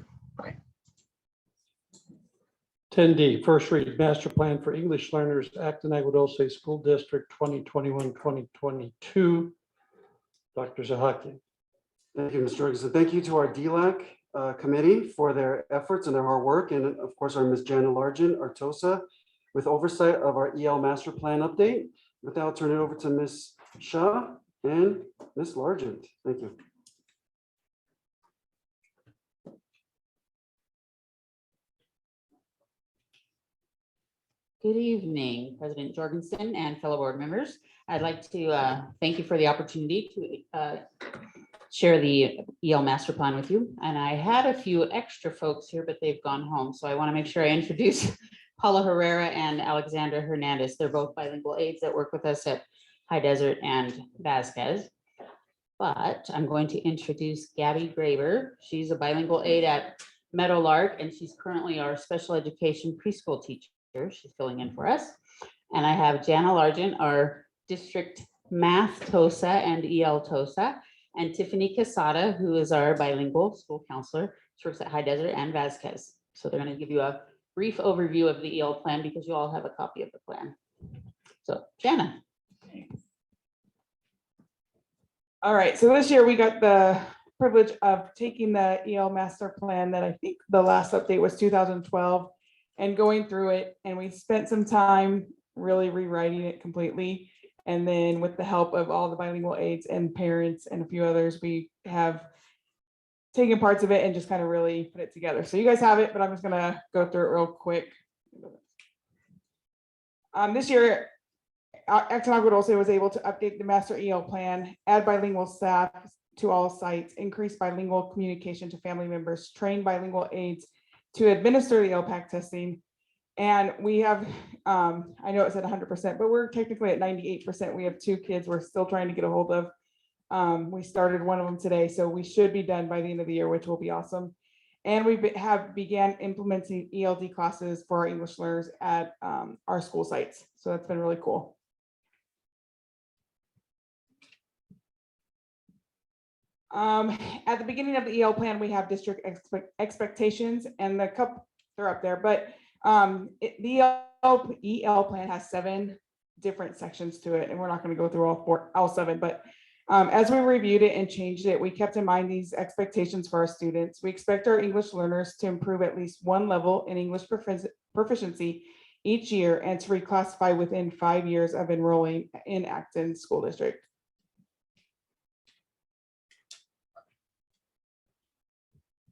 A: 10D, first read, master plan for English learners, Acton Agua Dulce School District 2021-2022. Dr. Zahaki.
C: Thank you, Mr. Jorgensen. Thank you to our DLAC committee for their efforts and their hard work. And of course, our Ms. Jana Largent, our TOSA, with oversight of our EL master plan update. With that, I'll turn it over to Ms. Shah and Ms. Largent. Thank you.
O: Good evening, President Jorgensen and fellow board members. I'd like to thank you for the opportunity to share the EL master plan with you. And I had a few extra folks here, but they've gone home. So I want to make sure I introduce Paula Herrera and Alexandra Hernandez. They're both bilingual aides that work with us at High Desert and Vasquez. But I'm going to introduce Gabby Graber. She's a bilingual aide at Meadowlark, and she's currently our special education preschool teacher. She's filling in for us. And I have Jana Largent, our district math TOSA and EL TOSA, and Tiffany Quesada, who is our bilingual school counselor. She works at High Desert and Vasquez. So they're going to give you a brief overview of the EL plan because you all have a copy of the plan. So Jana.
T: All right, so this year we got the privilege of taking the EL master plan that I think the last update was 2012 and going through it. And we spent some time really rewriting it completely. And then with the help of all the bilingual aides and parents and a few others, we have taken parts of it and just kind of really put it together. So you guys have it, but I'm just gonna go through it real quick. This year, Acton Agua Dulce was able to update the master EL plan, add bilingual staff to all sites, increase bilingual communication to family members, train bilingual aides to administer the LPAC testing. And we have, I know it said 100%, but we're technically at 98%. We have 2 kids we're still trying to get a hold of. We started one of them today, so we should be done by the end of the year, which will be awesome. And we began implementing ELD classes for our English learners at our school sites. So that's been really cool. At the beginning of the EL plan, we have district expectations, and the couple, they're up there, but the EL plan has 7 different sections to it, and we're not going to go through all 7, but as we reviewed it and changed it, we kept in mind these expectations for our students. We expect our English learners to improve at least 1 level in English proficiency each year and to reclassify within 5 years of enrolling in Acton School District.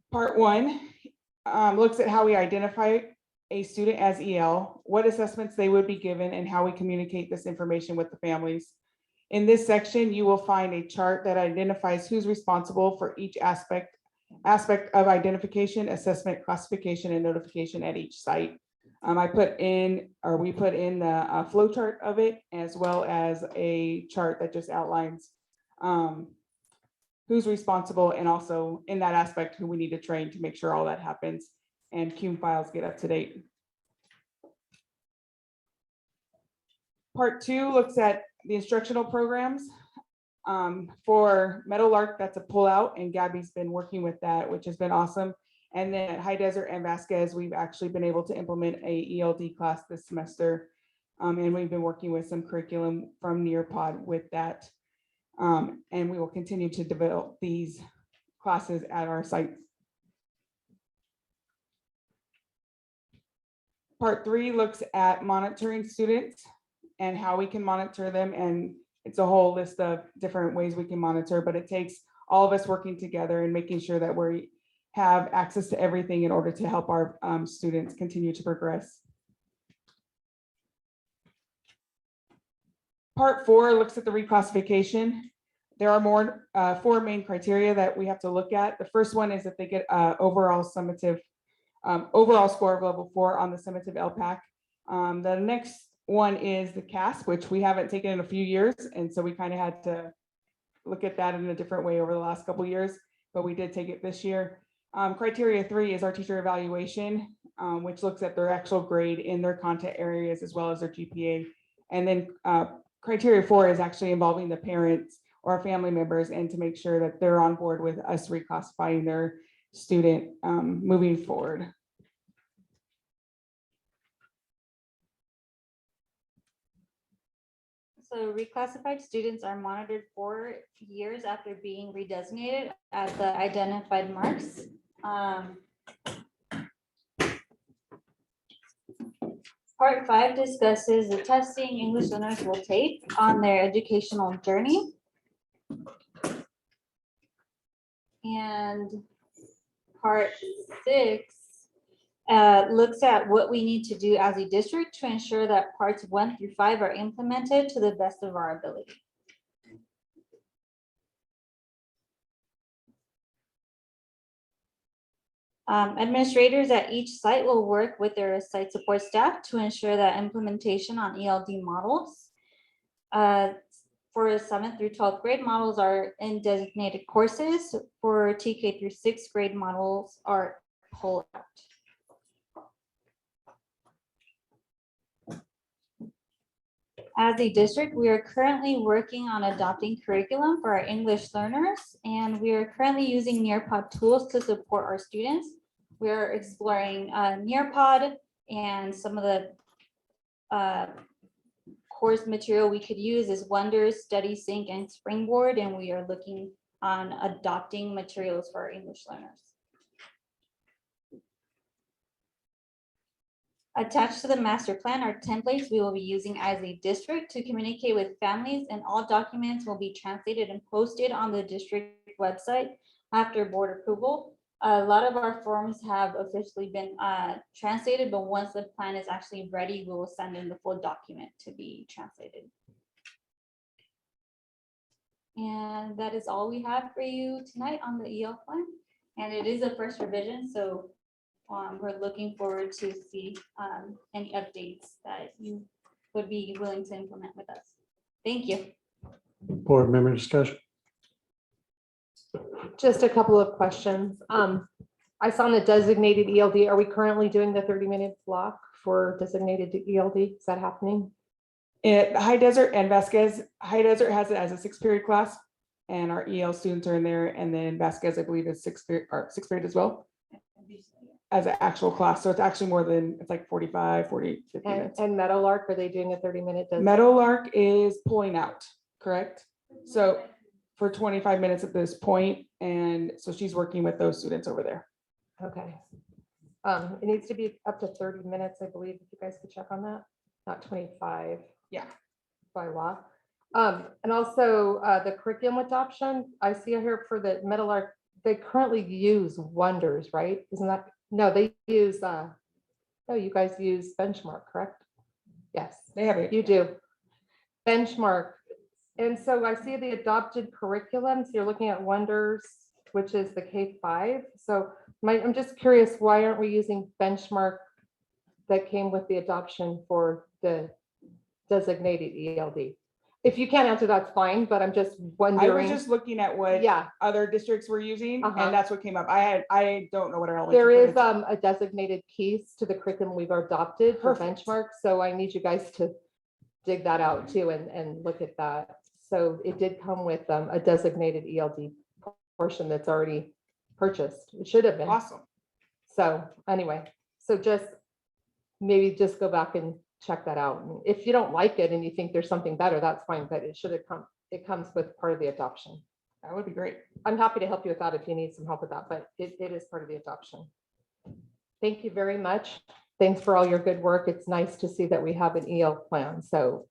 T: Part 1 looks at how we identify a student as EL, what assessments they would be given, and how we communicate this information with the families. In this section, you will find a chart that identifies who's responsible for each aspect of identification, assessment, classification, and notification at each site. We put in the flow chart of it, as well as a chart that just outlines who's responsible, and also in that aspect, who we need to train to make sure all that happens and CUME files get up to date. Part 2 looks at the instructional programs. For Meadowlark, that's a pullout, and Gabby's been working with that, which has been awesome. And then at High Desert and Vasquez, we've actually been able to implement a ELD class this semester. And we've been working with some curriculum from Nearpod with that. And we will continue to develop these classes at our sites. Part 3 looks at monitoring students and how we can monitor them. And it's a whole list of different ways we can monitor, but it takes all of us working together and making sure that we have access to everything in order to help our students continue to progress. Part 4 looks at the reclassification. There are 4 main criteria that we have to look at. The first one is that they get overall summative, overall score of level 4 on the summative LPAC. The next one is the CAS, which we haven't taken in a few years. And so we kind of had to look at that in a different way over the last couple of years, but we did take it this year. Criteria 3 is our teacher evaluation, which looks at their actual grade in their content areas as well as their GPA. And then criteria 4 is actually involving the parents or family members and to make sure that they're on board with us reclassifying their student moving forward.
U: So reclassified students are monitored 4 years after being redesignated at the identified marks. Part 5 discusses the testing English learners will take on their educational journey. And part 6 looks at what we need to do as a district to ensure that parts 1 through 5 are implemented to the best of our ability. Administrators at each site will work with their site support staff to ensure that implementation on ELD models for 7th through 12th grade models are in designated courses. For TK through 6th grade models are pulled out. As a district, we are currently working on adopting curriculum for our English learners, and we are currently using Nearpod tools to support our students. We are exploring Nearpod and some of the course material we could use is Wonders, Study Sync, and Springboard, and we are looking on adopting materials for our English learners. Attached to the master plan are templates we will be using as a district to communicate with families, and all documents will be translated and posted on the district website after board approval. A lot of our forms have officially been translated, but once the plan is actually ready, we will send in the full document to be translated. And that is all we have for you tonight on the EL plan. And it is a first revision, so we're looking forward to see any updates that you would be willing to implement with us. Thank you.
A: Board member discussion.
B: Just a couple of questions. I saw in the designated ELD, are we currently doing the 30-minute block for designated ELD? Is that happening?
T: High Desert and Vasquez. High Desert has it as a 6-period class, and our EL students are in there. And then Vasquez, I believe, is 6th period as well as an actual class. So it's actually more than, it's like 45, 40, 50 minutes.
B: And Meadowlark, are they doing a 30-minute?
T: Meadowlark is pulling out, correct? So for 25 minutes at this point, and so she's working with those students over there.
B: Okay. It needs to be up to 30 minutes, I believe, if you guys could check on that, not 25.
T: Yeah.
B: By law. And also the curriculum adoption, I see here for the Meadowlark, they currently use Wonders, right? Isn't that, no, they use, no, you guys use Benchmark, correct? Yes.
T: They have it.
B: You do. Benchmark. And so I see the adopted curriculum. So you're looking at Wonders, which is the K-5. So I'm just curious, why aren't we using Benchmark that came with the adoption for the designated ELD? If you can't answer, that's fine, but I'm just wondering.
T: I was just looking at what other districts were using, and that's what came up. I don't know what our
B: there is a designated piece to the curriculum we've adopted for Benchmark. So I need you guys to dig that out too and look at that. So it did come with a designated ELD portion that's already purchased. It should have been.
T: Awesome.
B: So anyway, so maybe just go back and check that out. And if you don't like it and you think there's something better, that's fine, but it should have come, it comes with part of the adoption.
T: That would be great.
B: I'm happy to help you with that if you need some help with that, but it is part of the adoption. Thank you very much. Thanks for all your good work. It's nice to see that we have an EL plan. So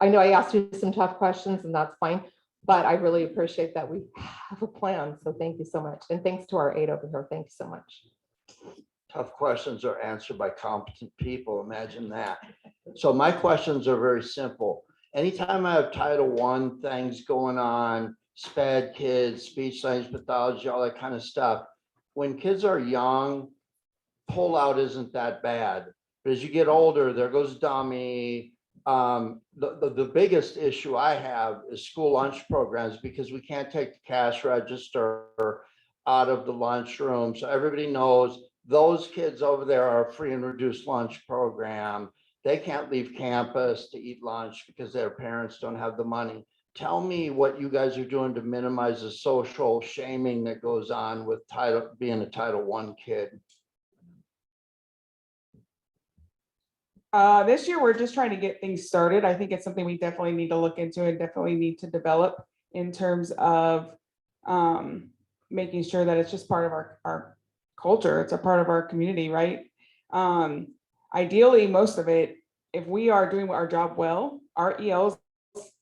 B: I know I asked you some tough questions and that's fine, but I really appreciate that we have a plan. So thank you so much. And thanks to our aide over here. Thank you so much.
H: Tough questions are answered by competent people. Imagine that. So my questions are very simple. Anytime I have Title I things going on, SPED kids, speech language pathology, all that kind of stuff, when kids are young, pullout isn't that bad. But as you get older, there goes dummy. The biggest issue I have is school lunch programs because we can't take the cash register out of the lunchroom. So everybody knows those kids over there are a free and reduced lunch program. They can't leave campus to eat lunch because their parents don't have the money. Tell me what you guys are doing to minimize the social shaming that goes on with being a Title I kid.
T: This year, we're just trying to get things started. I think it's something we definitely need to look into and definitely need to develop in terms of making sure that it's just part of our culture. It's a part of our community, right? Ideally, most of it, if we are doing our job well, our ELs,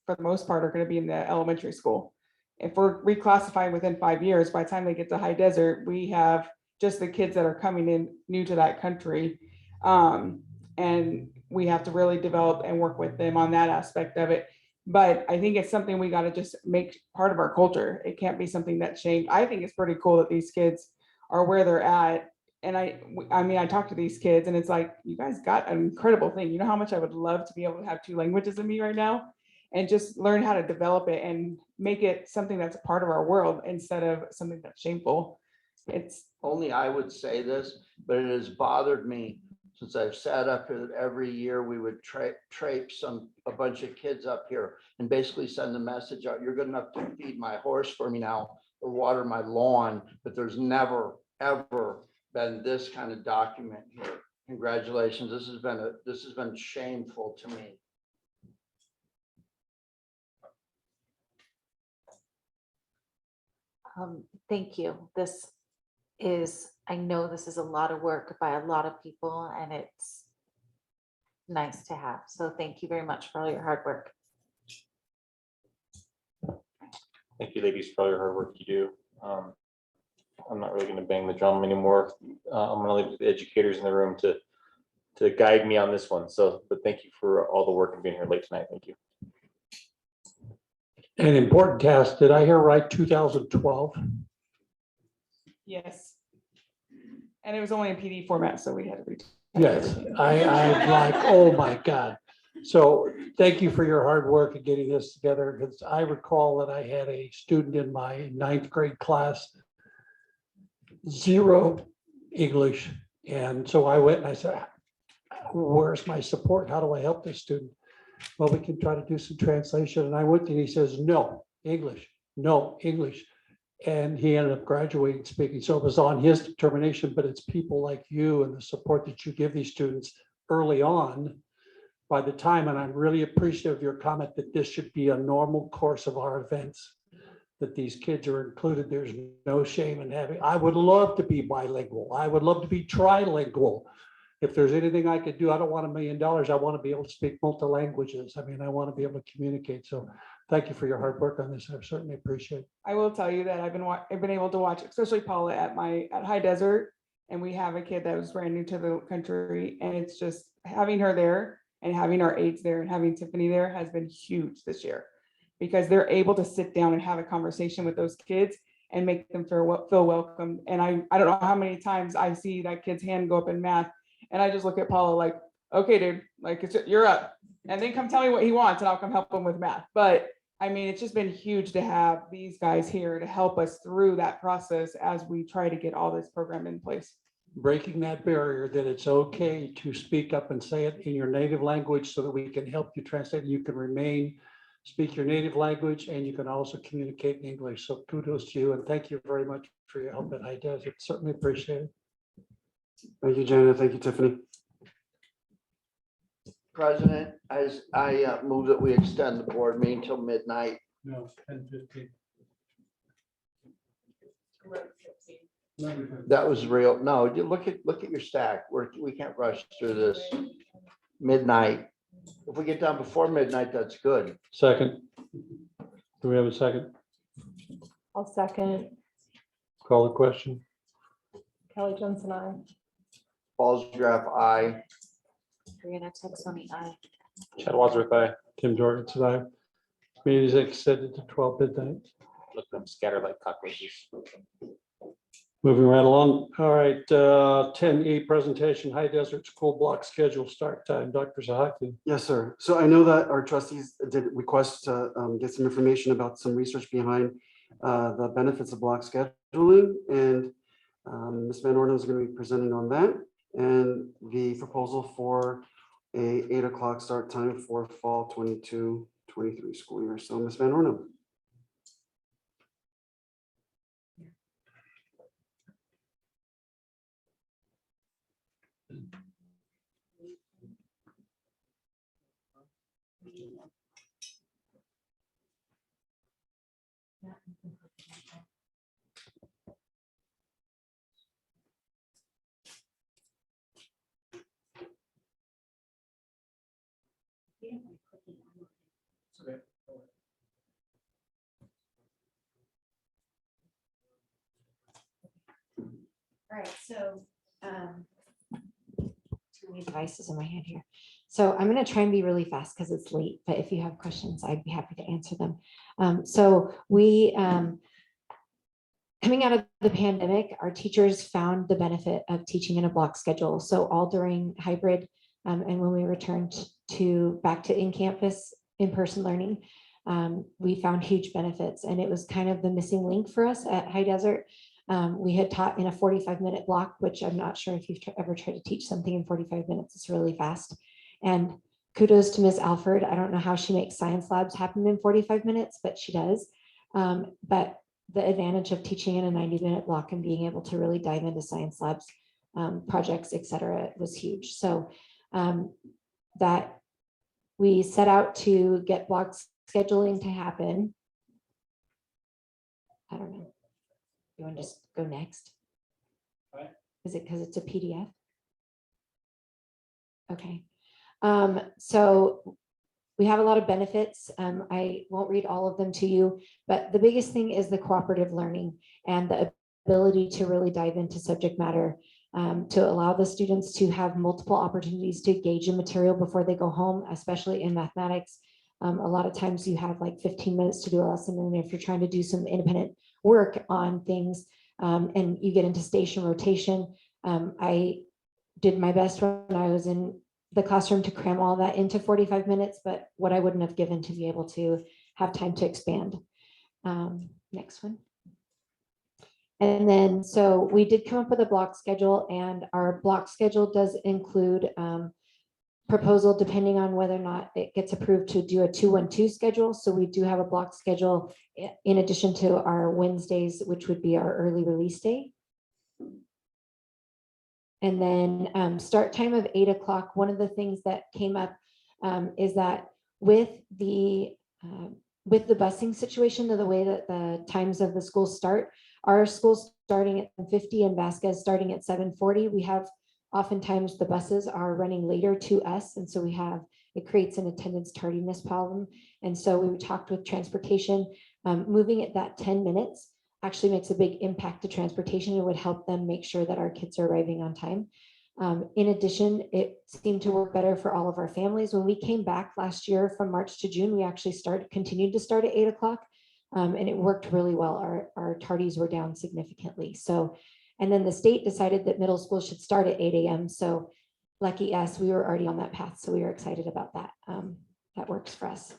T: for the most part, are going to be in the elementary school. If we're reclassifying within 5 years, by the time they get to high desert, we have just the kids that are coming in new to that country. And we have to really develop and work with them on that aspect of it. But I think it's something we got to just make part of our culture. It can't be something that's changed. I think it's pretty cool that these kids are where they're at. And I mean, I talk to these kids and it's like, you guys got an incredible thing. You know how much I would love to be able to have 2 languages in me right now and just learn how to develop it and make it something that's a part of our world instead of something that's shameful. It's
H: only I would say this, but it has bothered me since I've sat up here that every year we would traipse a bunch of kids up here and basically send a message out. You're good enough to feed my horse for me now or water my lawn, but there's never, ever been this kind of document here. Congratulations. This has been shameful to me.
D: Thank you. I know this is a lot of work by a lot of people and it's nice to have. So thank you very much for all your hard work.
E: Thank you, ladies, for all your hard work you do. I'm not really going to bang the drum anymore. I'm going to leave it to the educators in the room to guide me on this one. So, but thank you for all the work and being here late tonight. Thank you.
A: An important task. Did I hear right? 2012?
T: yes. And it was only in PD format, so we had to read.
A: Yes, I'm like, oh my God. So thank you for your hard work in getting this together, because I recall that I had a student in my 9th grade class, 0 English. And so I went and I said, where's my support? How do I help this student? Well, we can try to do some translation. And I went and he says, no English, no English. And he ended up graduating speaking. So it was on his determination, but it's people like you and the support that you give these students early on. By the time, and I'm really appreciative of your comment that this should be a normal course of our events, that these kids are included. There's no shame in having, I would love to be bilingual. I would love to be trilingual. If there's anything I could do, I don't want $1 million. I want to be able to speak multiple languages. I mean, I want to be able to communicate. So thank you for your hard work on this. I certainly appreciate it.
T: I will tell you that I've been able to watch, especially Paula at High Desert, and we have a kid that was brand new to the country, and it's just having her there and having our aides there and having Tiffany there has been huge this year, because they're able to sit down and have a conversation with those kids and make them feel welcome. And I don't know how many times I see that kid's hand go up in math, and I just look at Paula like, okay, dude, like you're up, and then come tell me what he wants and I'll come help him with math. But I mean, it's just been huge to have these guys here to help us through that process as we try to get all this program in place.
A: Breaking that barrier that it's okay to speak up and say it in your native language so that we can help you translate. You can speak your native language, and you can also communicate in English. So kudos to you, and thank you very much for your help at High Desert. Certainly appreciate it.
C: Thank you, Janet. Thank you, Tiffany.
H: President, I move that we extend the board meeting till midnight.
A: No, 10:15.
H: That was real. No, you look at your stack. We can't rush through this midnight. If we get done before midnight, that's good.
A: Second. Do we have a second?
B: I'll second.
A: Call the question.
B: Kelly Johnson, I.
H: Balls graph, aye.
D: Brianna Texoni, aye.
E: Chad Wadsworth, aye.
A: Tim Jorgensen, aye. Meeting is extended to 12 midnight.
E: Look, them scattered like cockroaches.
A: Moving right along. All right, 10E presentation, High Desert School Block Schedule start time. Dr. Zahaki.
C: Yes, sir. So I know that our trustees did request to get some information about some research behind the benefits of block scheduling, and Ms. Van Orden is going to be presenting on that, and the proposal for a 8 o'clock start time for fall 22-23 school year. So Ms. Van Orden.
I: All right, so too many devices in my hand here. So I'm going to try and be really fast because it's late, but if you have questions, I'd be happy to answer them. So we, coming out of the pandemic, our teachers found the benefit of teaching in a block schedule. So all during hybrid and when we returned back to in-campus, in-person learning, we found huge benefits, and it was kind of the missing link for us at High Desert. We had taught in a 45-minute block, which I'm not sure if you've ever tried to teach something in 45 minutes. It's really fast. And kudos to Ms. Alford. I don't know how she makes science labs happen in 45 minutes, but she does. But the advantage of teaching in a 90-minute block and being able to really dive into science labs, projects, et cetera, was huge. So that we set out to get block scheduling to happen. I don't know. You want to just go next? Is it because it's a PDF? Okay. So we have a lot of benefits. I won't read all of them to you, but the biggest thing is the cooperative learning and the ability to really dive into subject matter, to allow the students to have multiple opportunities to engage in material before they go home, especially in mathematics. A lot of times you have like 15 minutes to do a lesson, and if you're trying to do some independent work on things and you get into station rotation, I did my best when I was in the classroom to cram all that into 45 minutes, but what I wouldn't have given to be able to have time to expand. Next one. And then, so we did come up with a block schedule, and our block schedule does include proposal depending on whether or not it gets approved to do a 2-1-2 schedule. So we do have a block schedule in addition to our Wednesdays, which would be our early release day. And then start time of 8 o'clock. One of the things that came up is that with the busing situation, the way that the times of the schools start, our schools starting at 7:50 and Vasquez starting at 7:40, we have oftentimes the buses are running later to us. And so it creates an attendance tardiness problem. And so we talked with transportation, moving it that 10 minutes actually makes a big impact to transportation and would help them make sure that our kids are arriving on time. In addition, it seemed to work better for all of our families. When we came back last year from March to June, we actually continued to start at 8 o'clock, and it worked really well. Our tardies were down significantly. So, and then the state decided that middle school should start at 8 a.m. So lucky us, we were already on that path. So we were excited about that. That works for us.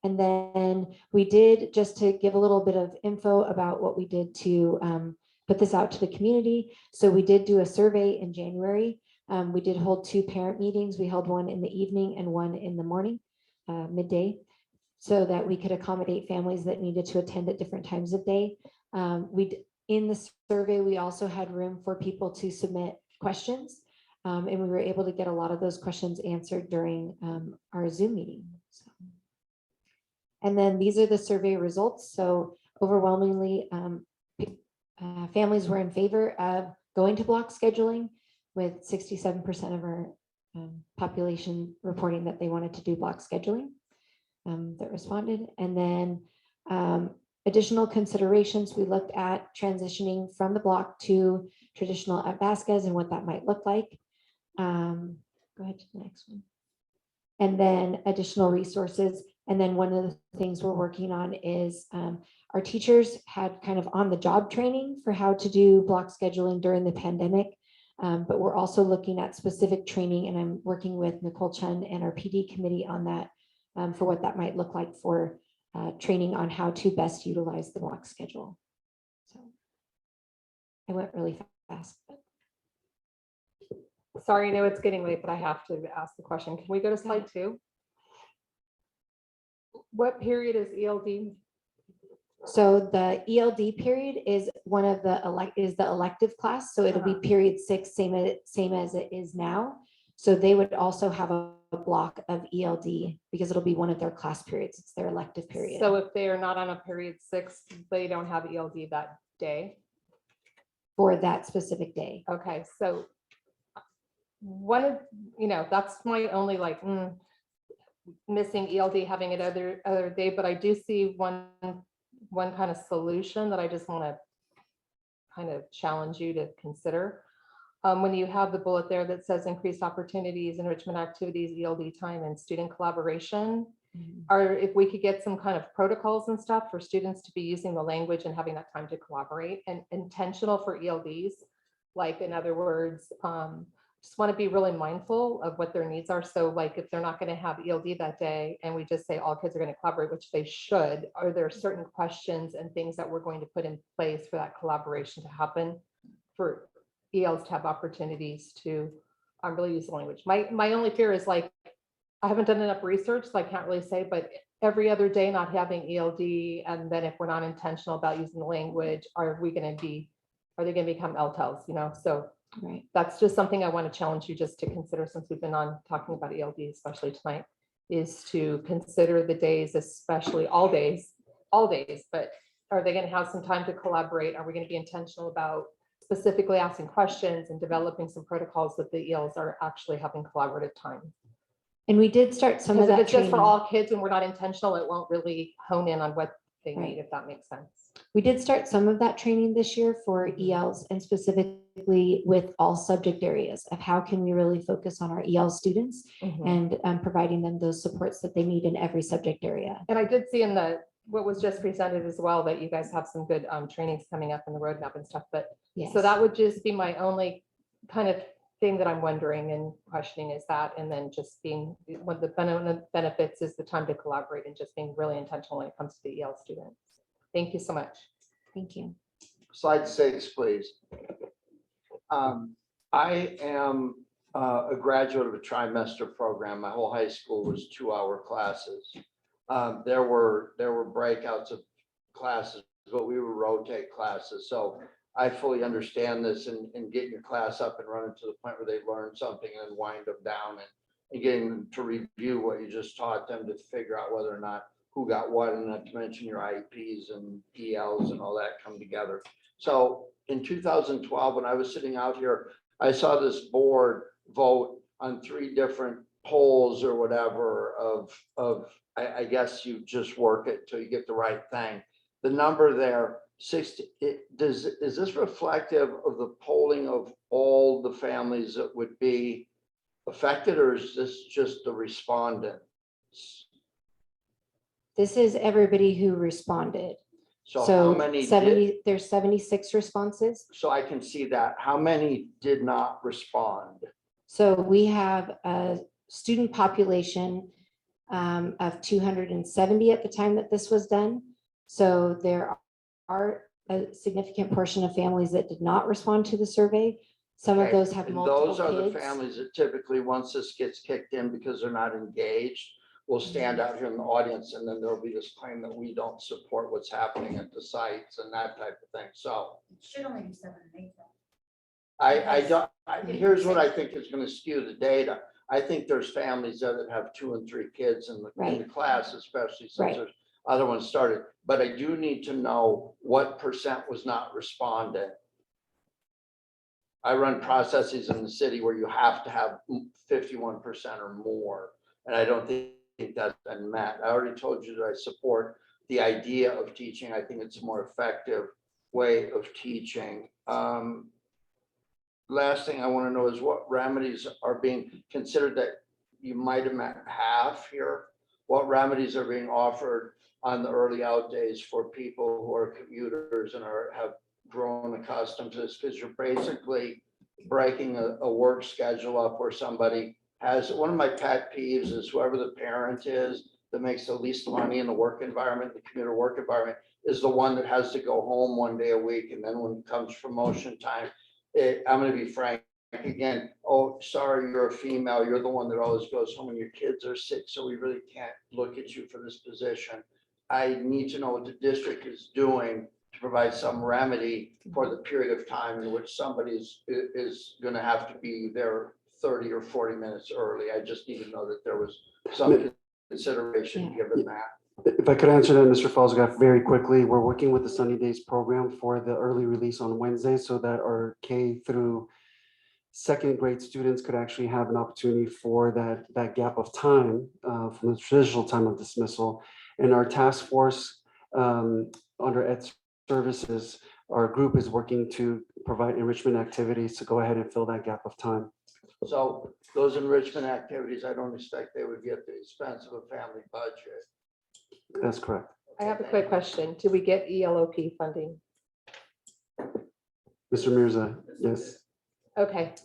I: And then we did, just to give a little bit of info about what we did to put this out to the community. So we did do a survey in January. We did hold 2 parent meetings. We held one in the evening and one in the morning, midday, so that we could accommodate families that needed to attend at different times of day. In the survey, we also had room for people to submit questions, and we were able to get a lot of those questions answered during our Zoom meeting. So. And then these are the survey results. So overwhelmingly, families were in favor of going to block scheduling, with 67% of our population reporting that they wanted to do block scheduling that responded. And then additional considerations, we looked at transitioning from the block to traditional at Vasquez and what that might look like. Go ahead to the next one. And then additional resources. And then one of the things we're working on is our teachers had kind of on the job training for how to do block scheduling during the pandemic. But we're also looking at specific training, and I'm working with Nicole Chun and our PD committee on that for what that might look like for training on how to best utilize the block schedule. So I went really fast. But.
B: Sorry, I know it's getting late, but I have to ask the question. Can we go to slide 2? What period is ELD?
I: So the ELD period is one of the elective class. So it'll be period 6, same as it is now. So they would also have a block of ELD because it'll be one of their class periods. It's their elective period.
B: So if they are not on a period 6, they don't have ELD that day?
I: For that specific day.
B: Okay, so one of, that's my only like missing ELD, having it other day, but I do see one kind of solution that I just want to kind of challenge you to consider. When you have the bullet there that says increased opportunities, enrichment activities, ELD time, and student collaboration, or if we could get some kind of protocols and stuff for students to be using the language and having that time to collaborate, and intentional for ELDs, like in other words, just want to be really mindful of what their needs are. So like if they're not going to have ELD that day and we just say all kids are going to collaborate, which they should, are there certain questions and things that we're going to put in place for that collaboration to happen, for ELs to have opportunities to really use the language? My only fear is like, I haven't done enough research, so I can't really say, but every other day not having ELD, and then if we're not intentional about using the language, are they going to become LTELs, so
I: right.
B: That's just something I want to challenge you just to consider, since we've been on talking about ELD, especially tonight, is to consider the days, especially all days, but are they going to have some time to collaborate? Are we going to be intentional about specifically asking questions and developing some protocols that the ELs are actually having collaborative time?
I: And we did start some of
B: Because if
I: that
B: it's just for
I: training.
B: all kids and we're not intentional, it won't really hone in on what they
I: Right.
B: need, if that makes sense.
I: We did start some of that training this year for ELs, and specifically with all subject areas of how can we really focus on our EL students and providing them those supports that they need in every subject area.
B: And I did see in what was just presented as well, that you guys have some good trainings coming up in the roadmap and stuff, but
I: Yes.
B: so that would just be my only kind of thing that I'm wondering and questioning, is that, and then just being, one of the benefits is the time to collaborate and just being really intentional when it comes to the EL students. Thank you so much.
I: Thank you.
H: Slide 6, please. I am a graduate of a trimester program. My whole high school was 2-hour classes. There were breakouts of classes, but we would rotate classes. So I fully understand this, and getting your class up and running to the point where they learn something and then wind them down, and getting them to review what you just taught them to figure out whether or not who got what, and not to mention your IEPs and ELs and all that come together. So in 2012, when I was sitting out here, I saw this board vote on 3 different polls or whatever of I guess you just work it till you get the right thing. The number there, 60, is this reflective of the polling of all the families that would be affected, or is this just the respondents?
I: This is everybody who responded.
H: So how many
I: 70, there's 76 responses.
H: So I can see that. How many did not respond?
I: So we have a student population of 270 at the time that this was done. So there are a significant portion of families that did not respond to the survey. Some of
H: Okay,
I: those have
H: and
I: multiple
H: those are
I: kids.
H: the families that typically, once this gets kicked in because they're not engaged, will stand out here in the audience, and then there'll be this claim that we don't support what's happening at the sites and that type of thing. So
G: It should only be 7 and 8.
H: here's what I think is going to skew the data. I think there's families there that have 2 and 3 kids in the class, especially since
I: Right.
H: there's other ones started, but I do need to know what percent was not responding. I run processes in the city where you have to have 51% or more, and I don't think that's been met. I already told you that I support the idea of teaching. I think it's a more effective way of teaching. Last thing I want to know is what remedies are being considered that you might have here. What remedies are being offered on the early out days for people who are commuters and have grown accustomed to this? Because you're basically breaking a work schedule up where somebody has, one of my pet peeves is whoever the parent is that makes the least money in the work environment, the commuter work environment, is the one that has to go home one day a week. And then when it comes promotion time, I'm going to be frank again. Oh, sorry, you're a female. You're the one that always goes home when your kids are sick. So we really can't look at you for this position. I need to know what the district is doing to provide some remedy for the period of time in which somebody is going to have to be there 30 or 40 minutes early. I just need to know that there was some consideration given that.
C: If I could answer that, Mr. Fosgate, very quickly, we're working with the Sunny Days program for the early release on Wednesday so that our K through second grade students could actually have an opportunity for that gap of time from the traditional time of dismissal. And our task force under Ed Services, our group is working to provide enrichment activities to go ahead and fill that gap of time.
H: So those enrichment activities, I don't expect they would be at the expense of a family budget.
C: That's correct.
B: I have a quick question. Do we get ELOP funding?
C: Mr. Mirza, yes.
B: Okay.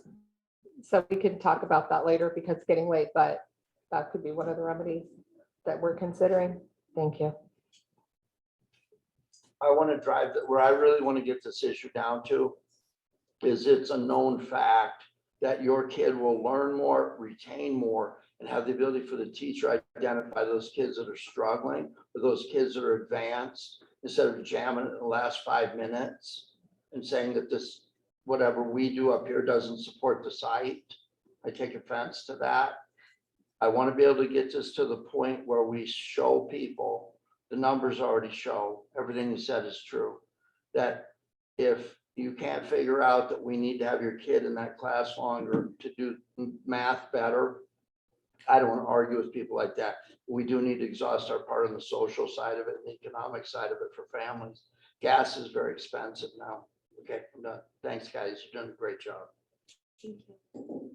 B: So we can talk about that later because it's getting late, but that could be one of the remedies that we're considering. Thank you.
H: I want to drive that where I really want to get this issue down to is it's a known fact that your kid will learn more, retain more, and have the ability for the teacher to identify those kids that are struggling or those kids that are advanced instead of jamming it in the last 5 minutes and saying that this, whatever we do up here doesn't support the site. I take offense to that. I want to be able to get this to the point where we show people, the numbers already show, everything you said is true, that if you can't figure out that we need to have your kid in that class longer to do math better, I don't want to argue with people like that. We do need to exhaust our part on the social side of it and the economic side of it for families. Gas is very expensive now. Okay, I'm done. Thanks, guys. You're doing a great job.
D: Thank you.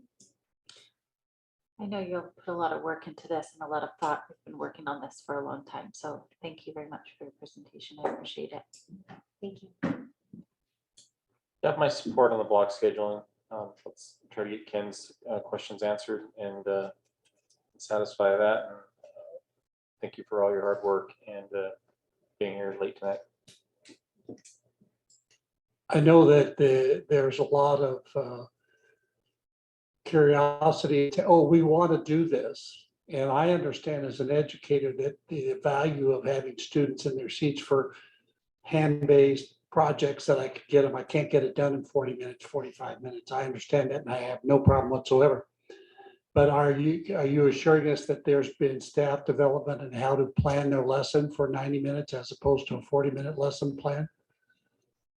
D: I know you'll put a lot of work into this and a lot of thought. We've been working on this for a long time. So thank you very much for your presentation. I appreciate it. Thank you.
E: You have my support on the block scheduling. Let's try to get Ken's questions answered and satisfy that. And, thank you for all your hard work and being here late tonight.
A: I know that there's a lot of curiosity to, oh, we want to do this. And I understand as an educator that the value of having students in their seats for hand-based projects that I could get them. I can't get it done in 40 minutes, 45 minutes. I understand that and I have no problem whatsoever. But are you assuring us that there's been staff development and how to plan their lesson for 90 minutes as opposed to a 40-minute lesson plan?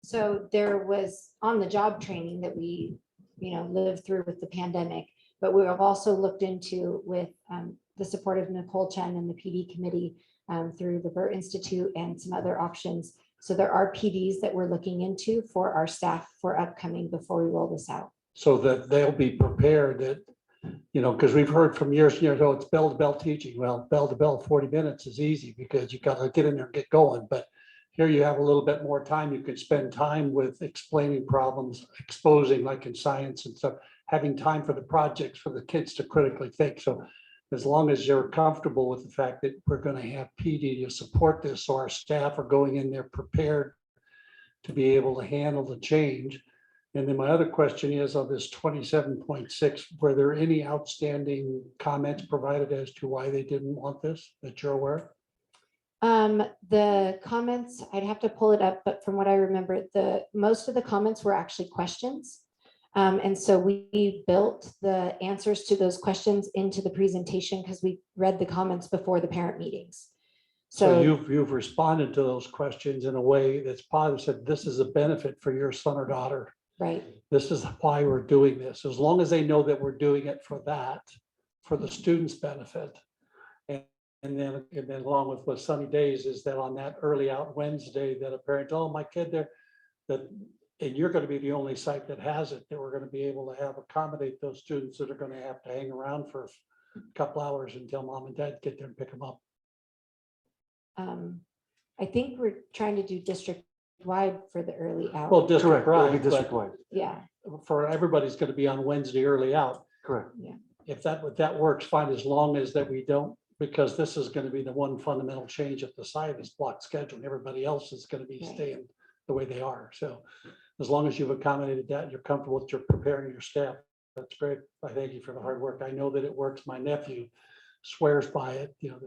I: So there was on-the-job training that we, lived through with the pandemic, but we have also looked into with the support of Nicole Chen and the PD committee through the Burt Institute and some other options. So there are PDs that we're looking into for our staff for upcoming before we roll this out.
A: So that they'll be prepared that, because we've heard from years, oh, it's bell to bell teaching. Well, bell to bell, 40 minutes is easy because you got to get in there and get going. But here you have a little bit more time. You can spend time with explaining problems, exposing like in science and stuff, having time for the projects for the kids to critically think. So as long as you're comfortable with the fact that we're going to have PD to support this, so our staff are going in there prepared to be able to handle the change. And then my other question is on this 27.6, were there any outstanding comments provided as to why they didn't want this that you're aware of?
I: The comments, I'd have to pull it up, but from what I remember, most of the comments were actually questions. And so we built the answers to those questions into the presentation because we read the comments before the parent meetings.
A: So you've responded to those questions in a way that's positive, said this is a benefit for your son or daughter.
I: Right.
A: This is why we're doing this, as long as they know that we're doing it for that, for the students' benefit. And then along with what Sunny Days is that on that early out Wednesday, that a parent, oh, my kid there, that, and you're going to be the only site that has it, that we're going to be able to have accommodate those students that are going to have to hang around for a couple hours until mom and dad get there and pick them up.
I: I think we're trying to do district-wide for the early out.
A: Well, district
C: Correct, it'll be
A: wide,
C: district-wide.
I: Yeah,
A: for everybody's going to be on Wednesday early out.
C: Correct.
I: yeah.
A: If that works, fine, as long as that we don't, because this is going to be the one fundamental change at the site is block schedule. Everybody else is going to be
I: Right.
A: staying the way they are. So as long as you've accommodated that, and you're comfortable with your preparing your staff, that's great. I thank you for the hard work. I know that it works. My nephew swears by it. You know,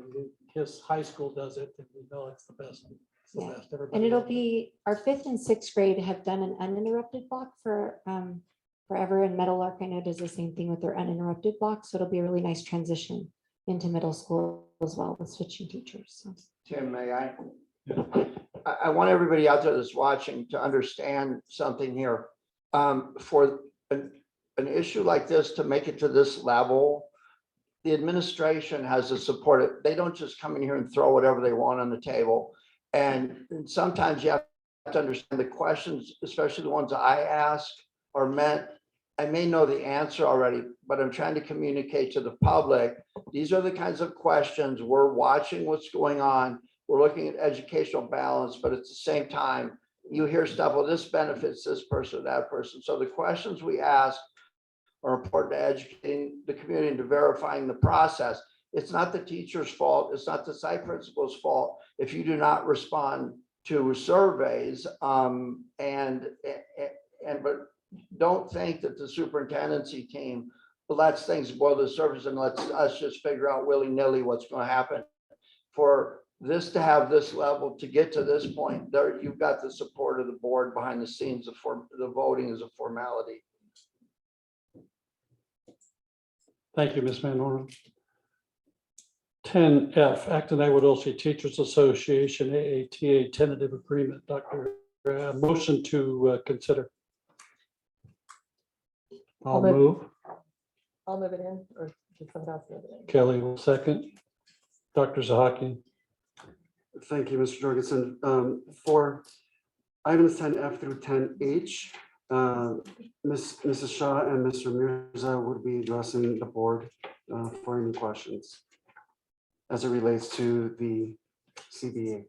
A: his high school does it, and we know it's the best. It's the
I: Yeah.
A: best. Everybody
I: And it'll
A: loves it.
I: be, our 5th and 6th grade have done an uninterrupted block for forever, and Meadowlark, I know, does the same thing with their uninterrupted block. So it'll be a really nice transition into middle school as well with switching teachers. So.
H: Tim, may I? I want everybody out there that's watching to understand something here. For an issue like this to make it to this level, the administration has to support it. They don't just come in here and throw whatever they want on the table. And sometimes you have to understand the questions, especially the ones I ask, are meant, I may know the answer already, but I'm trying to communicate to the public. These are the kinds of questions. We're watching what's going on. We're looking at educational balance, but at the same time, you hear stuff, well, this benefits this person or that person. So the questions we ask are important to educating the community and to verifying the process. It's not the teacher's fault. It's not the site principal's fault if you do not respond to surveys. But don't think that the superintendency team lets things boil the surface and lets us just figure out willy-nilly what's going to happen. For this to have this level, to get to this point, there you've got the support of the board behind the scenes. The voting is a formality.
A: Thank you, Ms. Van Horn. 10F, Acton Agua Dulce Teachers Association, AATA tentative agreement. Dr. Motion to consider. I'll move.
B: I'll move it in, or should someone else move it in?
A: Kelly will second. Dr. Zahaki.
C: Thank you, Mr. Jorgensen. For items 10F through 10H, Mrs. Shaw and Mr. Mirza would be addressing the board for any questions as it relates to the CBA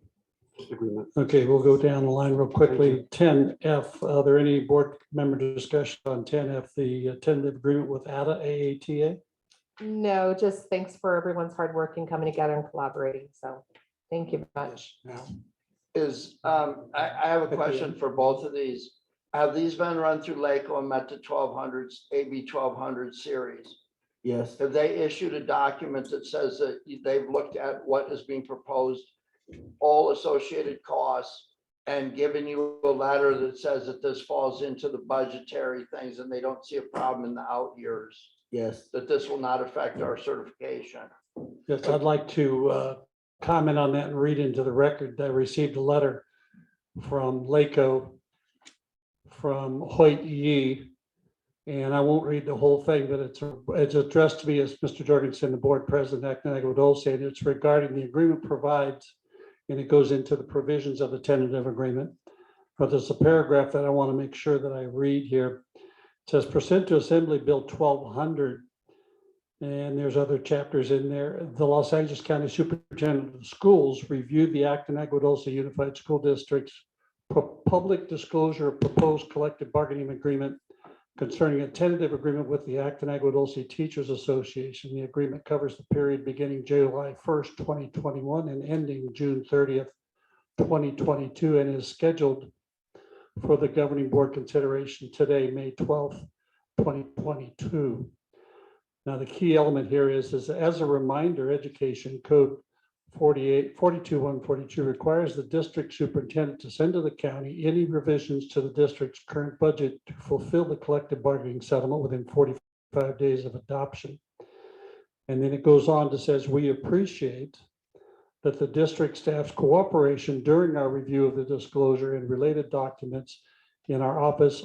C: agreement.
A: Okay, we'll go down the line real quickly. 10F, are there any board member discussion on 10F, the tentative agreement with AATA?
B: No, just thanks for everyone's hard work and coming together and collaborating. So thank you much.
H: I have a question for both of these. Have these been run through LACO and met the 1200s, AB 1200 series?
R: Yes.
H: Have they issued a document that says that they've looked at what is being proposed, all associated costs, and given you a letter that says that this falls into the budgetary things and they don't see a problem in the out years?
R: Yes.
H: That this will not affect our certification?
A: Yes, I'd like to comment on that and read into the record. I received a letter from LACO from Hoyt Yee, and I won't read the whole thing, but it's addressed to me as Mr. Jorgensen, the board president, Acton Agua Dulce, and it's regarding the agreement provides, and it goes into the provisions of the tentative agreement. But there's a paragraph that I want to make sure that I read here. It says, pursuant to Assembly Bill 1200, and there's other chapters in there, the Los Angeles County Superintendent of Schools reviewed the Acton Agua Dulce Unified School District's public disclosure of proposed collective bargaining agreement concerning a tentative agreement with the Acton Agua Dulce Teachers Association. The agreement covers the period beginning July 1st, 2021 and ending June 30th, 2022, and is scheduled for the governing board consideration today, May 12th, 2022. Now, the key element here is as a reminder, Education Code 42142 requires the district superintendent to send to the county any revisions to the district's current budget to fulfill the collective bargaining settlement within 45 days of adoption. And then it goes on to says, we appreciate that the district staff's cooperation during our review of the disclosure and related documents in our office.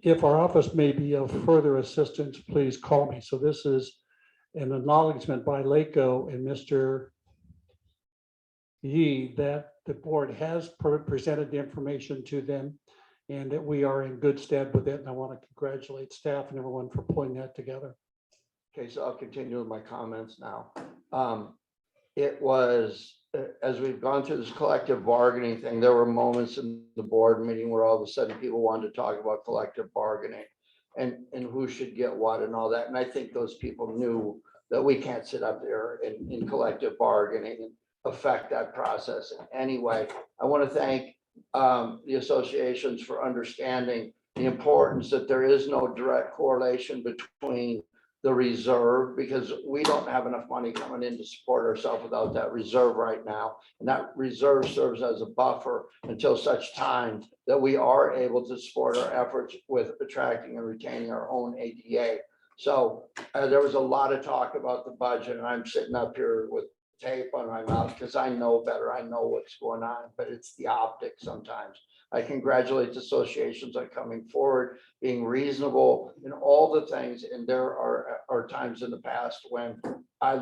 A: If our office may be of further assistance, please call me. So this is an acknowledgement by LACO and Mr. Yee that the board has presented the information to them and that we are in good stead with it. And I want to congratulate staff and everyone for pulling that together.
H: Okay, so I'll continue with my comments now. It was, as we've gone through this collective bargaining thing, there were moments in the board meeting where all of a sudden people wanted to talk about collective bargaining and who should get what and all that. And I think those people knew that we can't sit up there in collective bargaining and affect that process in any way. I want to thank the associations for understanding the importance that there is no direct correlation between the reserve, because we don't have enough money coming in to support ourselves without that reserve right now. And that reserve serves as a buffer until such time that we are able to support our efforts with attracting and retaining our own ADA. So there was a lot of talk about the budget, and I'm sitting up here with tape on my mouth because I know better. I know what's going on, but it's the optics sometimes. I congratulate the associations on coming forward, being reasonable in all the things. And there are times in the past when I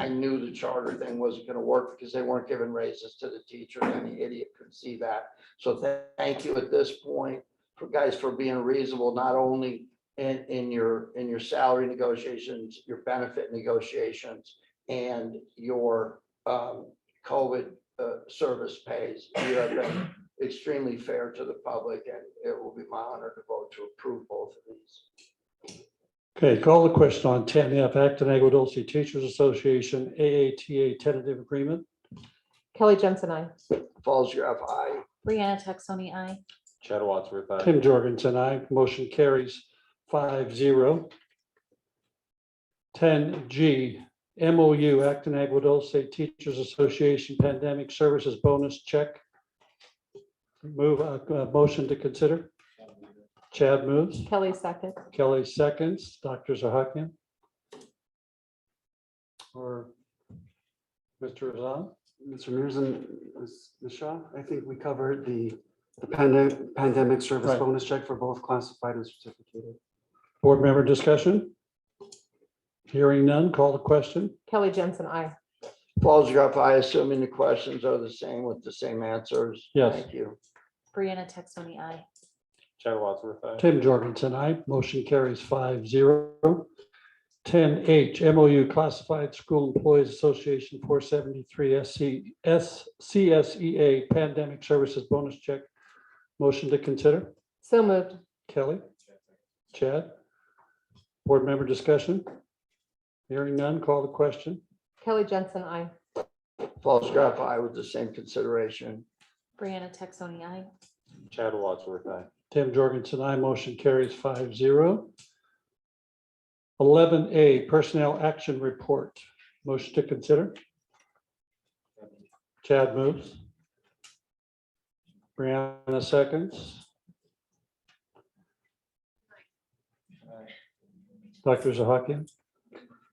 H: knew the charter thing wasn't going to work because they weren't giving raises to the teachers. Any idiot could see that. So thank you at this point for guys for being reasonable, not only in your salary negotiations, your benefit negotiations, and your COVID service pays. You have been extremely fair to the public, and it will be my honor to vote to approve both of these.
A: Okay, call the question on 10F, Acton Agua Dulce Teachers Association, AATA tentative agreement.
B: Kelly Jensen, I.
H: Falls your FI.
D: Brianna Texoni, aye.
E: Chad Wadsworth, aye.
A: Tim Jorgensen, aye. Motion carries 5-0. 10G, MOU, Acton Agua Dulce Teachers Association Pandemic Services Bonus Check. Move a motion to consider. Chad moves.
B: Kelly second.
A: Kelly seconds. Dr. Zahakian. Or Mr. Razan.
C: Mr. Mears and Ms. Shaw, I think we covered the pandemic service
A: Right.
C: bonus check for both classified and certificated.
A: Board member discussion? Hearing none, call the question.
B: Kelly Jensen, I.
H: Falls your FI, assuming the questions are the same with the same answers.
A: Yes.
H: Thank you.
D: Brianna Texoni, aye.
E: Chad Wadsworth, aye.
A: Tim Jorgensen, aye. Motion carries 5-0. 10H, MOU Classified School Employees Association 473 CSEA Pandemic Services Bonus Check. Motion to consider.
B: So moved.
A: Kelly. Chad. Board member discussion? Hearing none, call the question.
B: Kelly Jensen, I.
H: Falls your FI with the same consideration.
D: Brianna Texoni, aye.
E: Chad Wadsworth, aye.
A: Tim Jorgensen, aye. Motion carries 5-0. 11A, Personnel Action Report. Motion to consider. Chad moves. Brianna seconds. Dr. Zahakian.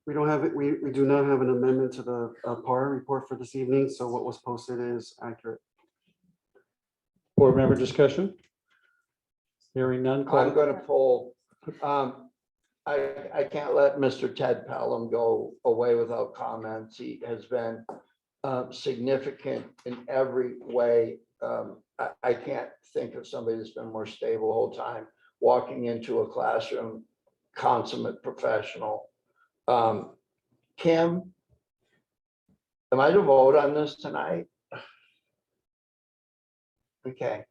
C: We don't have it. We do not have an amendment to the PAR report for this evening. So what was posted is accurate.
A: Board member discussion? Hearing none. call-
H: I'm going to pull. I can't let Mr. Ted Pelham go away without comments. He has been significant in every way. I can't think of somebody that's been more stable the whole time, walking into a classroom, consummate professional. Kim, am I to vote on this tonight? Okay.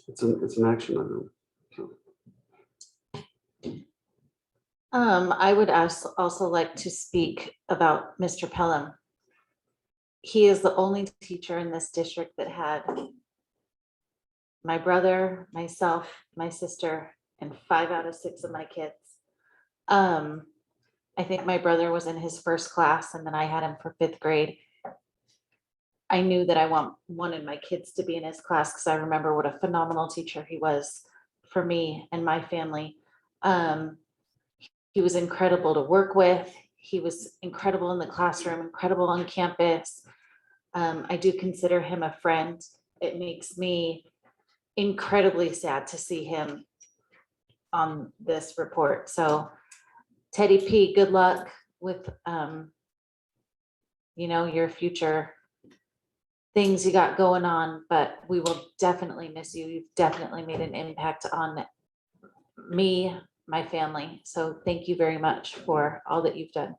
C: It's an action item.
D: I would also like to speak about Mr. Pelham. He is the only teacher in this district that had my brother, myself, my sister, and 5 out of 6 of my kids. I think my brother was in his first class and then I had him for 5th grade. I knew that I wanted my kids to be in his class because I remember what a phenomenal teacher he was for me and my family. He was incredible to work with. He was incredible in the classroom, incredible on campus. I do consider him a friend. It makes me incredibly sad to see him on this report. So Teddy P, good luck with, your future things you got going on, but we will definitely miss you. You've definitely made an impact on me, my family. So thank you very much for all that you've done.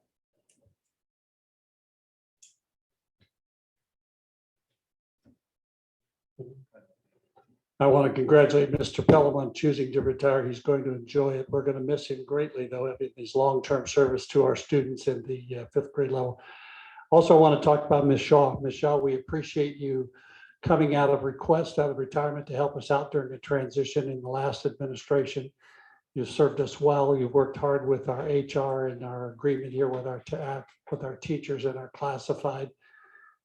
A: I want to congratulate Mr. Pelham on choosing to retire. He's going to enjoy it. We're going to miss him greatly, though, having his long-term service to our students in the 5th grade level. Also, I want to talk about Ms. Shaw. Ms. Shaw, we appreciate you coming out of retirement to help us out during the transition in the last administration. You've served us well. You've worked hard with our HR and our agreement here with our teachers and our classified.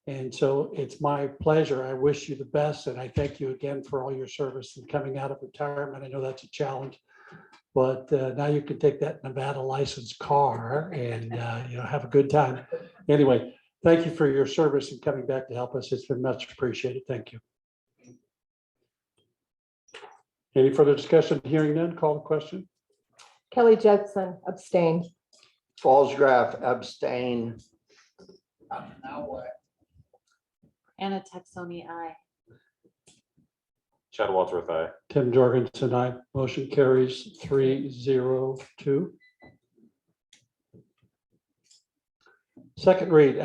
A: And so it's my pleasure. I wish you the best. And I thank you again for all your service and coming out of retirement. I know that's a challenge, but now you can take that Nevada licensed car and have a good time. Anyway, thank you for your service and coming back to help us. It's been much appreciated. Thank you. Any further discussion? Hearing none, call the question.
B: Kelly Judson abstained.
H: Fallsgraf, abstain. Now what?
D: Anna Texoni, aye.
E: Chad Wadsworth, aye.
A: Tim Jorgensen, aye. Motion carries 3-0-2. Second read,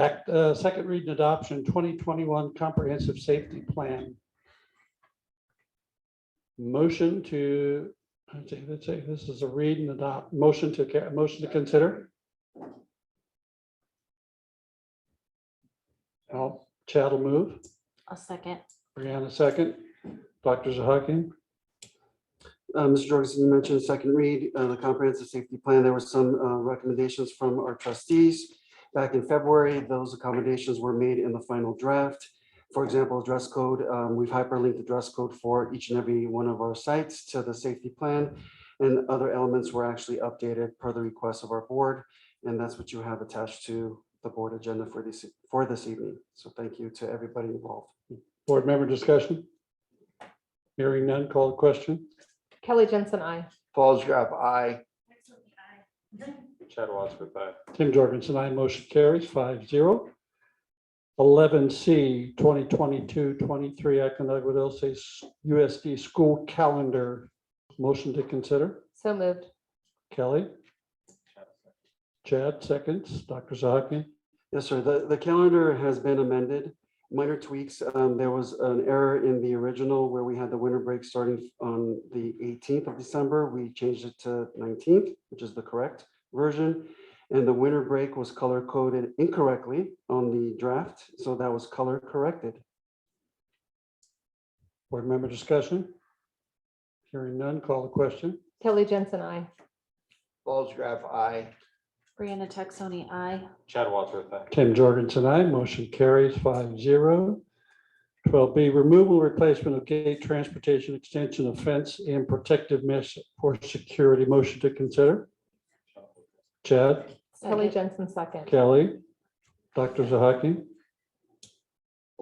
A: second read and adoption, 2021 Comprehensive Safety Plan. Motion to, let's say this is a read and adopt, motion to consider. Chad will move.
D: I'll second.
A: Brianna second. Dr. Zahaki.
C: Mr. Jorgensen, you mentioned second read, the comprehensive safety plan. There were some recommendations from our trustees back in February. Those accommodations were made in the final draft. For example, dress code, we've hyperlinked the dress code for each and every one of our sites to the safety plan, and other elements were actually updated per the request of our board. And that's what you have attached to the board agenda for this evening. So thank you to everybody involved.
A: Board member discussion. Hearing none, call the question.
B: Kelly Jensen, aye.
H: Fallsgraf, aye.
E: Chad Wadsworth, aye.
A: Tim Jorgensen, aye. Motion carries 5-0. 11C 2022-23 Acton Agua Dulce USD school calendar. Motion to consider.
B: So moved.
A: Kelly. Chad seconds. Dr. Zahaki.
C: Yes, sir. The calendar has been amended. Minor tweaks. There was an error in the original where we had the winter break starting on the 18th of December. We changed it to 19th, which is the correct version. And the winter break was color coded incorrectly on the draft. So that was color corrected.
A: Board member discussion. Hearing none, call the question.
B: Kelly Jensen, aye.
H: Fallsgraf, aye.
D: Brianna Texoni, aye.
E: Chad Wadsworth, aye.
A: Tim Jorgensen, aye. Motion carries 5-0. 12B, removal, replacement of gate, transportation, extension of fence and protective mesh for security. Motion to consider. Chad.
B: Kelly Jensen, second.
A: Kelly. Dr. Zahaki.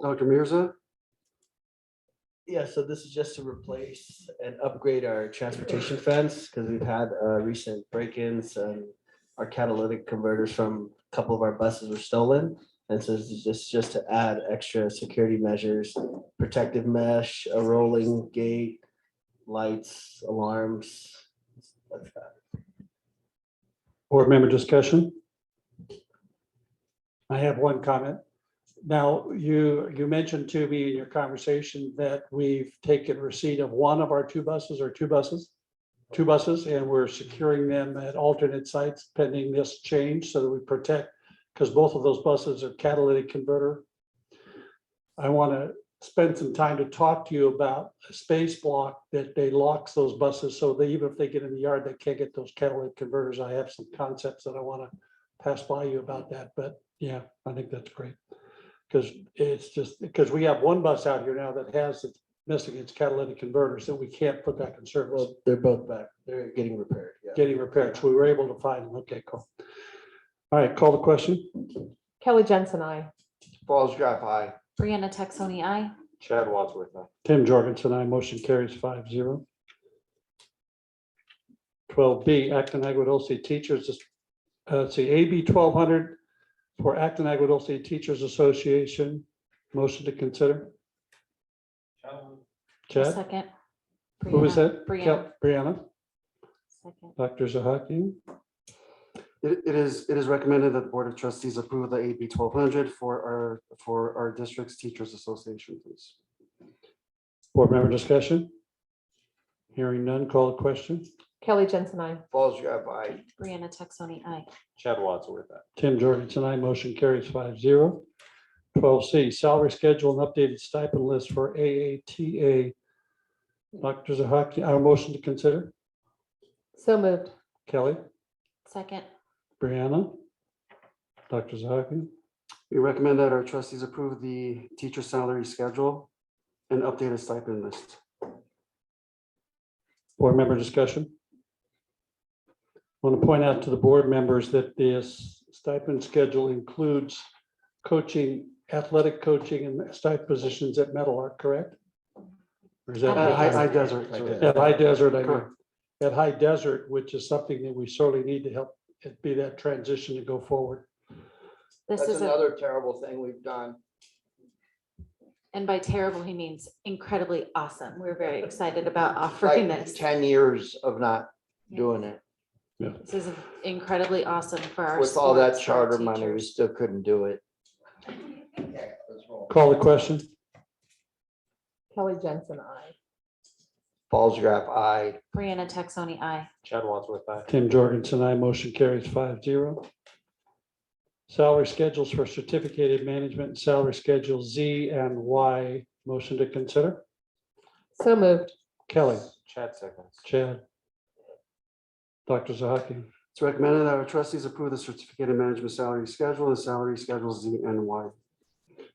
C: Dr. Mirza.
R: Yeah, so this is just to replace and upgrade our transportation fence because we've had recent break-ins and our catalytic converters from a couple of our buses were stolen. And so this is just to add extra security measures, protective mesh, a rolling gate, lights, alarms, like that.
A: Board member discussion. I have one comment. Now, you mentioned to me in your conversation that we've taken receipt of one of our two buses, and we're securing them at alternate sites pending this change so that we protect, because both of those buses are catalytic converter. I want to spend some time to talk to you about a space block that they locks those buses so that even if they get in the yard, they can't get those catalytic converters. I have some concepts that I want to pass by you about that, but yeah, I think that's great. Because it's just because we have one bus out here now that has it's missing its catalytic converters that we can't put back in service.
R: Well, they're both back. They're getting repaired. Yeah.
A: Getting repaired. So we were able to find them. Okay, cool. All right, call the question.
B: Kelly Jensen, I.
H: Falls Gap, aye.
D: Brianna Texoni, I.
E: Chad Wadsworth, aye.
A: Tim Jorgensen, I. Motion carries 5-0. 12B, Acton Agua Dulce Teachers, let's see, AB 1200 for Acton Agua Dulce Teachers Association. Motion to consider. Chad,
D: Second.
A: who was that?
D: Brianna.
A: Brianna,
D: Second.
A: Dr. Zahaki.
C: It is recommended that the Board of Trustees approve the AB 1200 for our district's Teachers Association, please.
A: Board member discussion? Hearing none, call the question.
B: Kelly Jensen, I.
H: Falls Gap, aye.
D: Brianna Texoni, I.
E: Chad Wadsworth, aye.
A: Tim Jorgensen, I. Motion carries 5-0. 12C, salary schedule and updated stipend list for AATA. Dr. Zahaki, our motion to consider.
B: So moved.
A: Kelly,
D: Second.
A: Brianna, Dr. Zahaki.
C: We recommend that our trustees approve the teacher salary schedule and updated stipend list.
A: Board member discussion. I want to point out to the board members that this stipend schedule includes coaching, athletic coaching and stipend positions at Meadowlark, correct? Or is that?
C: High Desert.
A: At High Desert, I know.
C: Correct.
A: At High Desert, which is something that we sorely need to help it be that transition to go forward.
D: This
H: That's
D: is a,
H: another terrible thing we've done.
D: and by terrible, he means incredibly awesome. We're very excited about offering
H: Like
D: this.
H: 10 years of not doing it.
D: This is incredibly awesome for our.
H: With all that
D: sports, for our
H: charter money, we
D: teachers.
H: still couldn't do it.
A: Call the question.
B: Kelly Jensen, I.
H: Falls Gap, aye.
D: Brianna Texoni, I.
E: Chad Wadsworth, aye.
A: Tim Jorgensen, I. Motion carries 5-0. Salary schedules for certificated management and salary schedules Z and Y. Motion to consider.
B: So moved.
A: Kelly,
E: Chad seconds.
A: Chad, Dr. Zahaki.
C: It's recommended that our trustees approve the certificated management salary schedule and salary schedule Z and Y.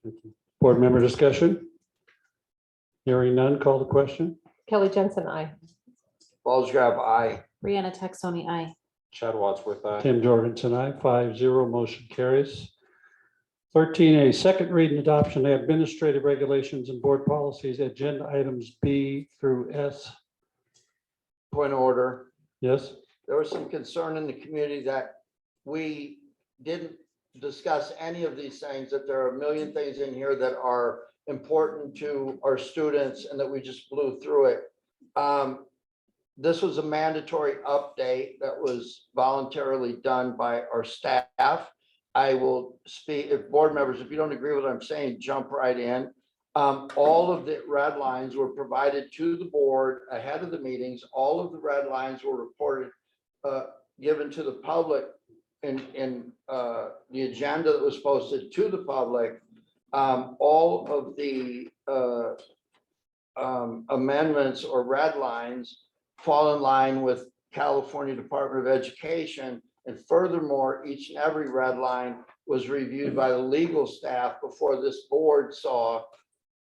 C: Thank you.
A: Board member discussion? Hearing none, call the question.
B: Kelly Jensen, I.
H: Falls Gap, aye.
D: Brianna Texoni, I.
E: Chad Wadsworth, aye.
A: Tim Jorgensen, I. 5-0, motion carries. 13A, second read and adoption of administrative regulations and board policies, agenda items B through S.
H: Point of order.
A: Yes,
H: There was some concern in the community that we didn't discuss any of these things, that there are a million things in here that are important to our students and that we just blew through it. This was a mandatory update that was voluntarily done by our staff. I will speak, if board members, if you don't agree with what I'm saying, jump right in. All of the red lines were provided to the board ahead of the meetings. All of the red lines were reported, given to the public in the agenda that was posted to the public. All of the amendments or red lines fall in line with California Department of Education. And furthermore, each and every red line was reviewed by the legal staff before this board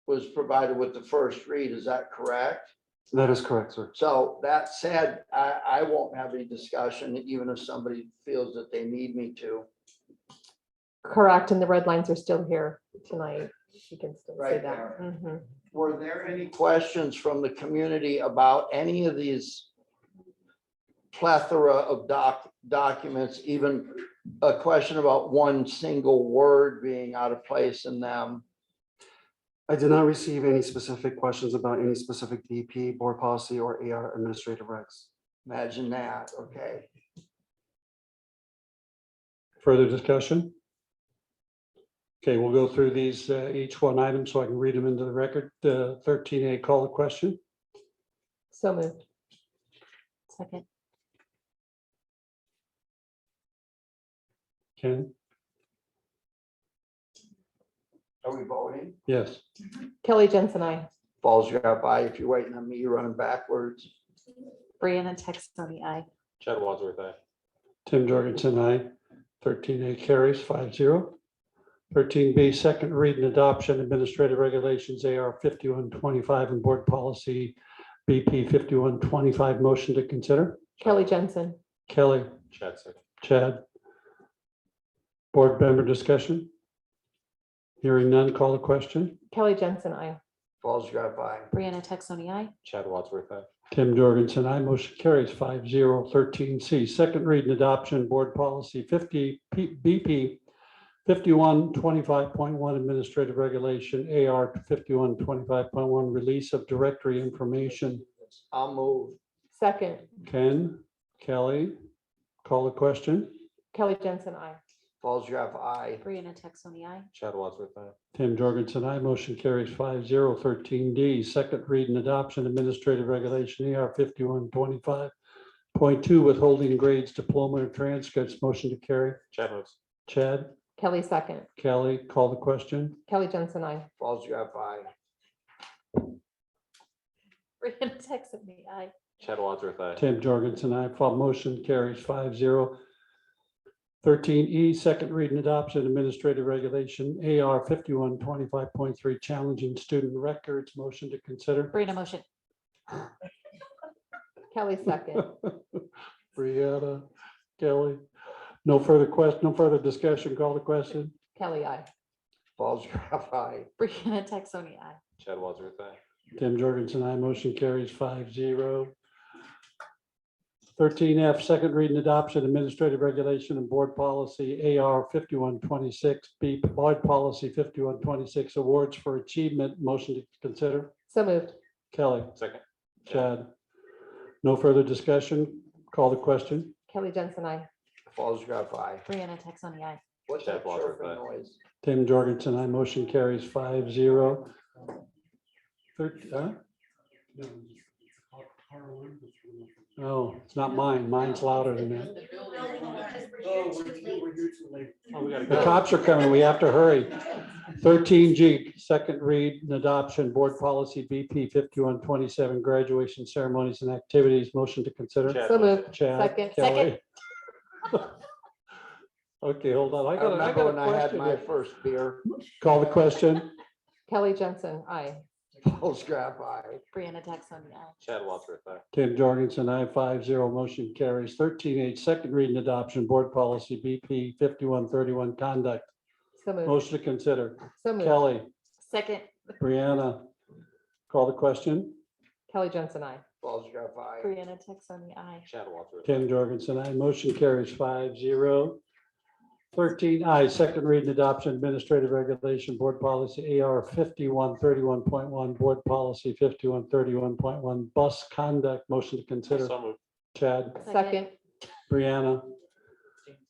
H: was provided with the first read. Is that correct?
C: That is correct, sir.
H: So that said, I won't have any discussion, even if somebody feels that they need me to.
B: Correct, and the red lines are still here tonight. You can still say
H: Right
B: that.
H: there.
B: Mhm.
H: Were there any questions from the community about any of these plethora of documents, even a question about one single word being out of place in them?
C: I did not receive any specific questions about any specific DP, board policy, or AR administrative regs.
H: Imagine that, okay.
A: further discussion? Okay, we'll go through these, each one item so I can read them into the record. 13A, call the question.
B: So moved.
D: Second.
A: Ken?
H: Are we voting?
A: Yes.
B: Kelly Jensen, I.
H: Balls you got by. If you're waiting on me, you're running backwards.
D: Brianna Texani, aye.
E: Chad Wadsworth, aye.
A: Tim Jorgensen, aye. 13A carries 5-0. 13B, second read and adoption, administrative regulations, AR 5125 and board policy BP 5125, motion to consider.
B: Kelly Jensen.
A: Kelly,
E: Chad second.
A: Chad, Board member discussion? Hearing none, call the question.
B: Kelly Jensen, I.
H: Falls Graph, aye.
D: Brianna Texoni, aye.
E: Chad Wadsworth, aye.
A: Tim Jorgensen, I motion carries 5-0. 13C, second read and adoption, board policy 50 BP 5125.1 administrative regulation, AR 5125.1 release of directory information.
H: I'll move.
B: Second,
A: Ken, Kelly, call the question.
B: Kelly Jensen, I.
H: Falls Graph, aye.
D: Brianna Texoni, aye.
E: Chad Wadsworth, aye.
A: Tim Jorgensen, I motion carries 5-0. 13D, second read and adoption, administrative regulation, AR 5125.2 withholding grades, diploma or transcripts, motion to carry.
E: Chad moves.
A: Chad,
B: Kelly second,
A: Kelly, call the question.
B: Kelly Jensen, I.
H: Falls Graph, aye.
D: Brianna Texoni, aye.
E: Chad Wadsworth, aye.
A: Tim Jorgensen, I. Motion carries 5-0. 13E, second read and adoption, administrative regulation, AR 5125.3 challenging student records, motion to consider.
D: Brianna motion.
B: Kelly second,
A: Brianna, Kelly. No further question, no further discussion, call the question.
B: Kelly, I.
H: Falls Graph, aye.
D: Brianna Texoni, aye.
E: Chad Wadsworth, aye.
A: Tim Jorgensen, I. Motion carries 5-0. 13F, second read and adoption, administrative regulation and board policy, AR 5126, board policy 5126, awards for achievement, motion to consider.
B: So moved.
A: Kelly,
E: Second.
A: Chad. No further discussion, call the question.
B: Kelly Jensen, I.
H: Falls Graph, aye.
D: Brianna Texoni, aye.
H: What's
E: Chad
H: that
E: Wadsworth,
H: chirping
E: aye.
H: noise?
A: Tim Jorgensen, I. Motion carries 5-0. Oh, it's not mine. Mine's louder than that.
E: Oh, we gotta
A: The
E: go.
A: cops are coming. We have to hurry. 13G, second read and adoption, board policy BP 5127, graduation ceremonies and activities, motion to consider.
E: Chad
B: So
E: moves.
B: moved.
A: Chad,
B: Second.
A: Kelly. Okay, hold on. I
H: I
A: got
H: remember
A: a
H: when I had
A: question
H: my
A: here.
H: first beer.
A: Call the question.
B: Kelly Jensen, I.
H: Falls Graph, aye.
D: Brianna Texoni, aye.
E: Chad Wadsworth, aye.
A: Tim Jorgensen, I. 5-0, motion carries. 13H, second read and adoption, board policy BP 5131, conduct,
B: So moved.
A: motion to consider.
B: So moved.
A: Kelly,
D: Second.
A: Brianna, call the question.
B: Kelly Jensen, I.
H: Falls Graph, aye.
D: Brianna Texoni, aye.
E: Chad Wadsworth.
A: Tim Jorgensen, I. Motion carries 5-0. 13I, second read and adoption, administrative regulation, board policy, AR 5131.1, board policy 5131.1, bus conduct, motion to consider.
E: So moved.
A: Chad,
B: Second,
A: Brianna,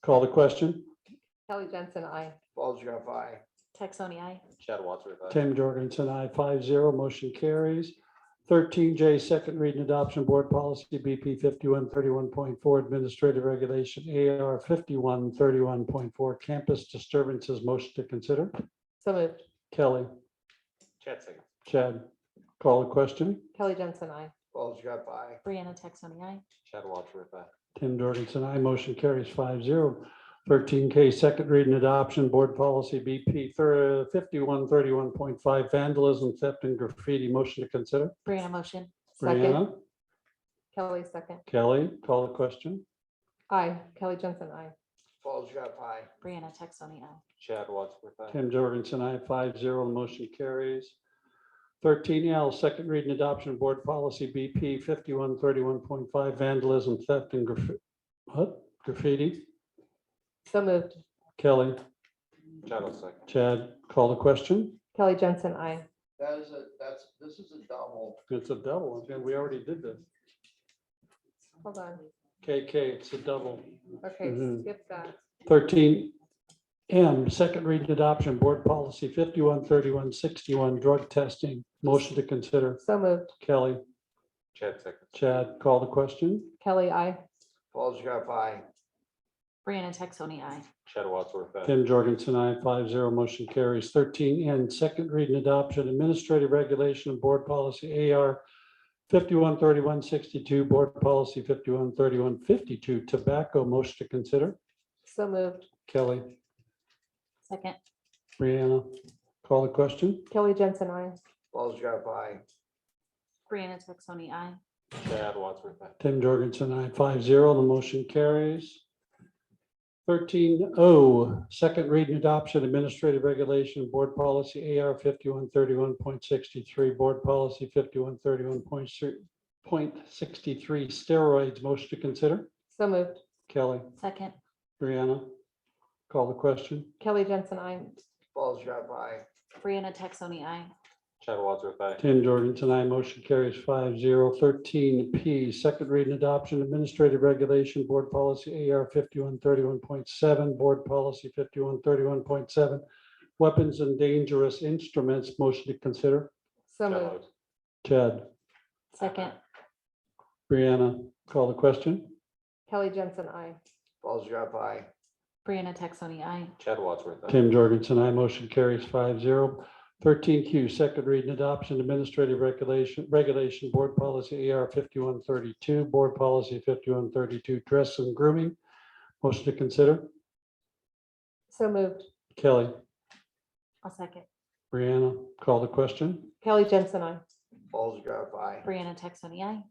A: call the question.
B: Kelly Jensen, I.
H: Falls Graph, aye.
D: Texoni, aye.
E: Chad Wadsworth, aye.
A: Tim Jorgensen, I. 5-0, motion carries. 13J, second read and adoption, board policy, BP 5131.4, administrative regulation, AR 5131.4, campus disturbances, motion to consider.
B: So moved.
A: Kelly,
E: Chad second.
A: Chad, call the question.
B: Kelly Jensen, I.
H: Falls Graph, aye.
D: Brianna Texoni, aye.
E: Chad Wadsworth, aye.
A: Tim Jorgensen, I. Motion carries 5-0. 13K, second read and adoption, board policy, BP 5131.5, vandalism, theft and graffiti, motion to consider.
D: Brianna motion.
B: Second,
A: Brianna,
B: Kelly second.
A: Kelly, call the question.
B: I. Kelly Jensen, I.
H: Falls Graph, aye.
D: Brianna Texoni, aye.
E: Chad Wadsworth, aye.
A: Tim Jorgensen, I. 5-0, the motion carries. 13L, second read and adoption, board policy, BP 5131.5, vandalism, theft and graffiti.
B: So moved.
A: Kelly,
E: Chad will second.
A: Chad, call the question.
B: Kelly Jensen, I.
H: This is a double.
A: It's a double. Okay, we already did this.
B: Hold on.
A: KK, it's a double.
B: Okay,
A: Mhm.
B: skip that.
A: 13M, second read and adoption, board policy 513161, drug testing, motion to consider.
B: So moved.
A: Kelly,
E: Chad second.
A: Chad, call the question.
B: Kelly, I.
H: Falls Graph, aye.
D: Brianna Texoni, aye.
E: Chad Wadsworth, aye.
A: Tim Jorgensen, I. 5-0, motion carries. 13N, second read and adoption, administrative regulation and board policy, AR 513162, board policy 513152, tobacco, motion to consider.
B: So moved.
A: Kelly,
D: Second.
A: Brianna, call the question.
B: Kelly Jensen, I.
H: Falls Graph, aye.
D: Brianna Texoni, aye.
E: Chad Wadsworth, aye.
A: Tim Jorgensen, I. 5-0, the motion carries. 13O, second reading adoption, administrative regulation, board policy AR 5131.63, board policy 5131.63, steroids. Motion to consider.
B: So moved.
A: Kelly,
D: Second.
A: Brianna, call the question.
B: Kelly Jensen, I.
H: Balls drop by.
D: Brianna Texoni, aye.
E: Chad Wadsworth, aye.
A: Tim Jorgensen, I motion carries 5-0. 13P, second reading adoption, administrative regulation, board policy AR 5131.7, board policy 5131.7, weapons and dangerous instruments. Motion to consider.
B: So moved.
A: Chad,
D: Second.
A: Brianna, call the question.
B: Kelly Jensen, I.
H: Balls drop by.
D: Brianna Texoni, aye.
E: Chad Wadsworth, aye.
A: Tim Jorgensen, I motion carries 5-0. 13Q, second reading adoption, administrative regulation, board policy AR 5132, board policy 5132, dress and grooming. Motion to consider.
B: So moved.
A: Kelly,
D: I'll second.
A: Brianna, call the question.
B: Kelly Jensen, I.
H: Balls drop by.
D: Brianna Texoni, aye.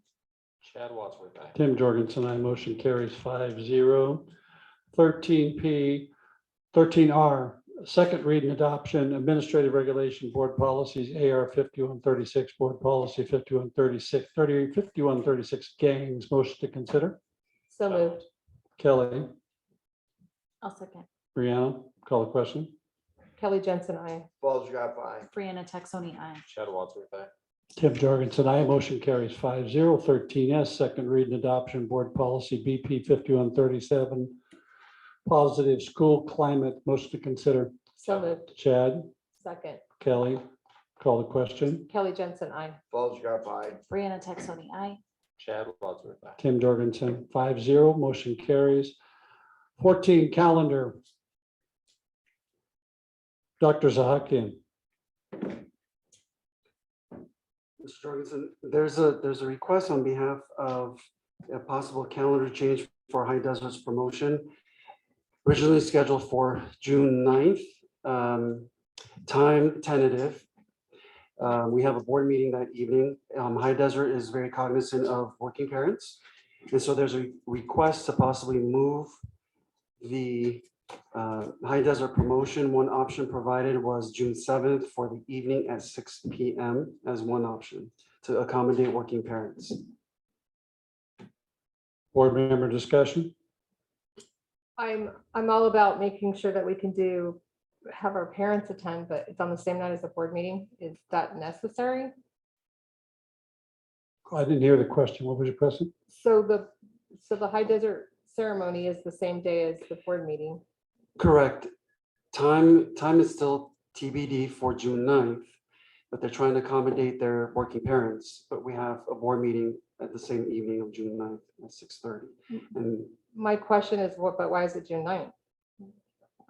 E: Chad Wadsworth, aye.
A: Tim Jorgensen, I motion carries 5-0. 13P, 13R, second reading adoption, administrative regulation, board policies AR 5136, board policy 5136 gangs. Motion to consider.
B: So moved.
A: Kelly,
D: I'll second.
A: Brianna, call the question.
B: Kelly Jensen, I.
H: Balls drop by.
D: Brianna Texoni, aye.
E: Chad Wadsworth, aye.
A: Tim Jorgensen, I motion carries 5-0. 13S, second reading adoption, board policy BP 5137, positive school climate. Motion to consider.
B: So moved.
A: Chad,
B: Second.
A: Kelly, call the question.
B: Kelly Jensen, I.
H: Balls drop by.
D: Brianna Texoni, aye.
E: Chad Wadsworth, aye.
A: Tim Jorgensen, 5-0, motion carries. 14, calendar. Dr. Zahakian.
C: Mr. Jorgensen, there's a request on behalf of a possible calendar change for High Desert's promotion. Originally scheduled for June 9th, time tentative. We have a board meeting that evening. High Desert is very cognizant of working parents. And so there's a request to possibly move the High Desert promotion. One option provided was June 7th for the evening at 6 p.m. as one option to accommodate working parents.
A: Board member discussion.
B: I'm all about making sure that we can have our parents attend, but it's on the same night as the board meeting. Is that necessary?
A: I didn't hear the question. What was your question?
B: So the High Desert ceremony is the same day as the board meeting.
C: Correct. Time is still TBD for June 9th, but they're trying to accommodate their working parents. But we have a board meeting at the same evening of June 9th at 6:30. And
B: My question is, but why is it June 9th?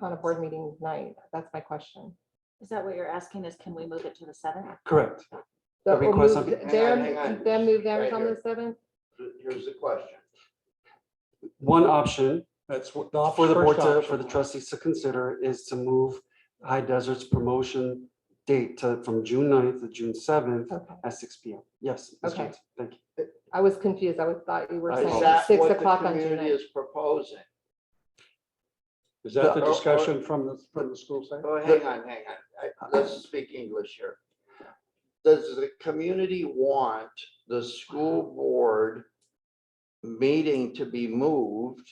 B: On a board meeting night? That's my question.
D: Is that what you're asking is can we move it to the 7th?
C: correct.
B: So
C: The request
B: move
C: on-
H: hang on.
B: them move theirs
H: Right
B: on
H: here.
B: the 7th?
H: Here's the question.
C: One option
A: That's what
C: for the board
A: first
C: to,
A: option
C: for the
A: was.
C: trustees to consider is to move High Desert's promotion date from June 9th to June 7th
B: Okay.
C: at 6 p.m. Yes, Ms.
B: Okay.
C: Jones, thank you.
B: I was confused. Thought you were
C: Is
B: saying
H: Is that
B: 6
H: what the
B: o'clock on June
H: community
B: 9th.
H: is proposing?
A: Is that the
H: No,
A: discussion from the school side?
H: Oh, hang on. Let's speak English here. Does the community want the school board meeting to be moved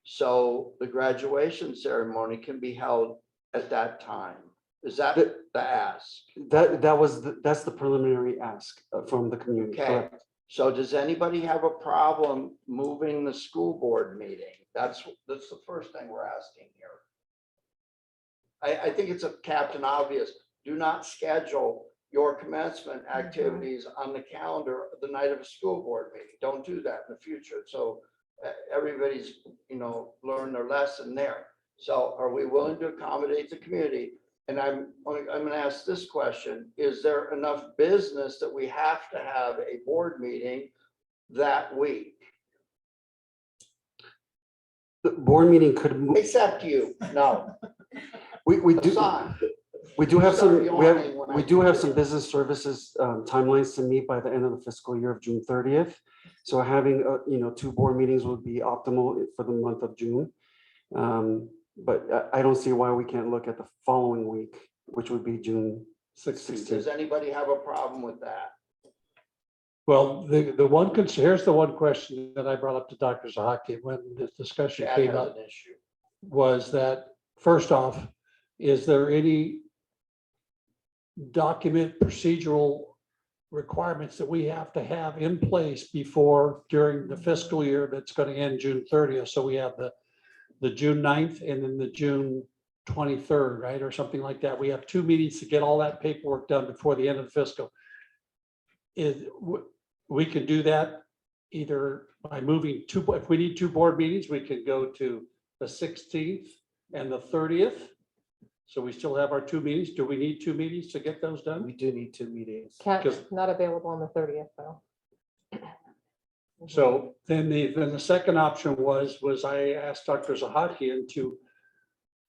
H: so the graduation ceremony can be held at that time? Is that the ask?
C: That's the preliminary ask from the community.
H: Okay,
C: correct.
H: so does anybody have a problem moving the school board meeting? That's the first thing we're asking here. I think it's a captain obvious. Do not schedule your commencement activities on the calendar the night of a school board meeting. Don't do that in the future. So everybody's, learned their lesson there. So are we willing to accommodate the community? And I'm going to ask this question. Is there enough business that we have to have a board meeting that week?
C: The board meeting could move.
H: Except you, no.
C: We do.
H: Hassan,
C: We do have
H: Sorry,
C: some,
H: yawning when I
C: we do have
H: do
C: some
H: it.
C: business services timelines to meet by the end of the fiscal year of June 30th. So having, 2 board meetings would be optimal for the month of June. But I don't see why we can't look at the following week, which would be June 16th.
H: Does anybody have a problem with that?
A: Well, the one, here's the one question that I brought up to Dr. Zahaki when the discussion
H: Chad
A: came
H: has
A: up,
H: an issue.
A: was that, first off, is there any document procedural requirements that we have to have in place before, during the fiscal year that's going to end June 30th? So we have the June 9th and then the June 23rd, right? Or something like that. We have 2 meetings to get all that paperwork done before the end of the fiscal. We could do that either by moving if we need 2 board meetings, we could go to the 16th and the 30th. So we still have our 2 meetings. Do we need 2 meetings to get those done?
J: We do need 2 meetings.
B: Kat's not available on the 30th though.
A: So then the second option was I asked Dr. Zahakian to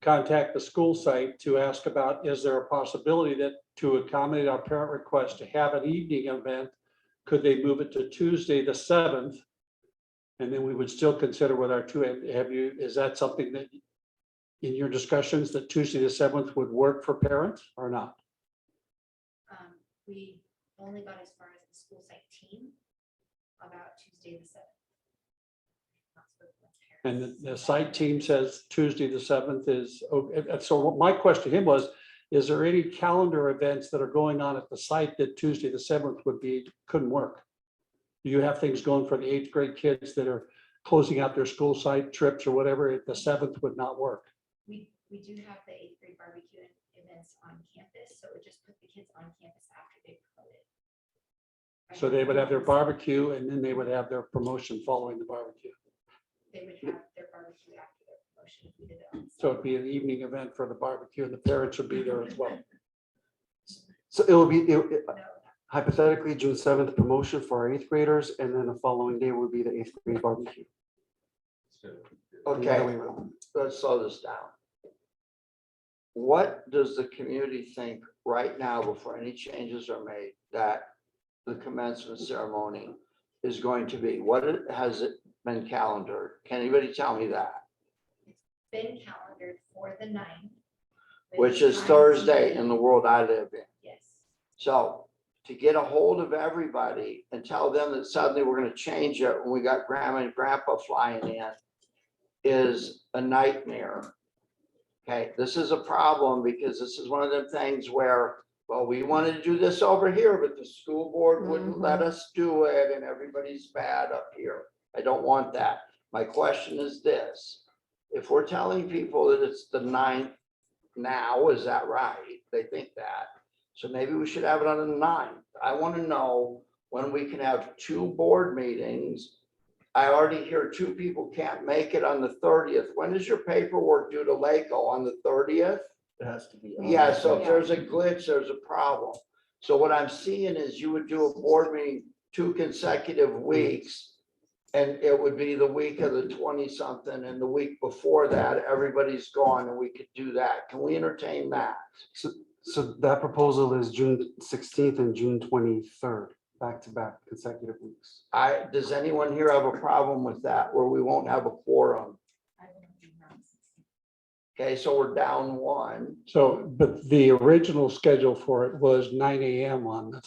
A: contact the school site to ask about, is there a possibility that to accommodate our parent request to have an evening event, could they move it to Tuesday, the 7th? And then we would still consider with our 2, is that something that in your discussions that Tuesday, the 7th would work for parents or not?
I: We only got as far as the school site team about Tuesday the 7th.
A: And the site team says Tuesday, the 7th is, so what my question to him was, is there any calendar events that are going on at the site that Tuesday, the 7th couldn't work? Do you have things going for the 8th grade kids that are closing out their school site trips or whatever, the 7th would not work?
I: We do have the 8th grade barbecue events on campus, so it would just put the kids on campus after they promoted.
A: So they would have their barbecue and then they would have their promotion following the barbecue.
I: They would have their barbecue after their promotion if we did it on
A: So it'd be an evening event for the barbecue and the parents would be there as well.
C: So it will be hypothetically June 7th promotion for our 8th graders, and then the following day would be the 8th grade barbecue.
H: Okay, let's slow this down. What does the community think right now, before any changes are made, that the commencement ceremony is going to be? Has it been calendared? Can anybody tell me that?
I: been calendared for the 9th.
H: Which is Thursday in the world I live in.
I: Yes.
H: So to get a hold of everybody and tell them that suddenly we're going to change it when we got grandma and grandpa flying in is a nightmare. Okay, this is a problem because this is one of them things where, well, we wanted to do this over here, but the school board wouldn't let us do it and everybody's bad up here. I don't want that. My question is this: if we're telling people that it's the 9th now, is that right? They think that. So maybe we should have it on the 9th. I want to know when we can have 2 board meetings. I already hear 2 people can't make it on the 30th. When is your paperwork due to LACO? On the 30th?
J: It has to be.
H: Yeah, so if there's a glitch, there's a problem. So what I'm seeing is you would do a board meeting 2 consecutive weeks. And it would be the week of the 20-something, and the week before that, everybody's gone, and we could do that. Can we entertain that?
C: So that proposal is June 16th and June 23rd, back-to-back consecutive weeks.
H: Does anyone here have a problem with that, where we won't have a quorum? Okay, so we're down 1.
A: So, but the original schedule for it was 9 a.m. on the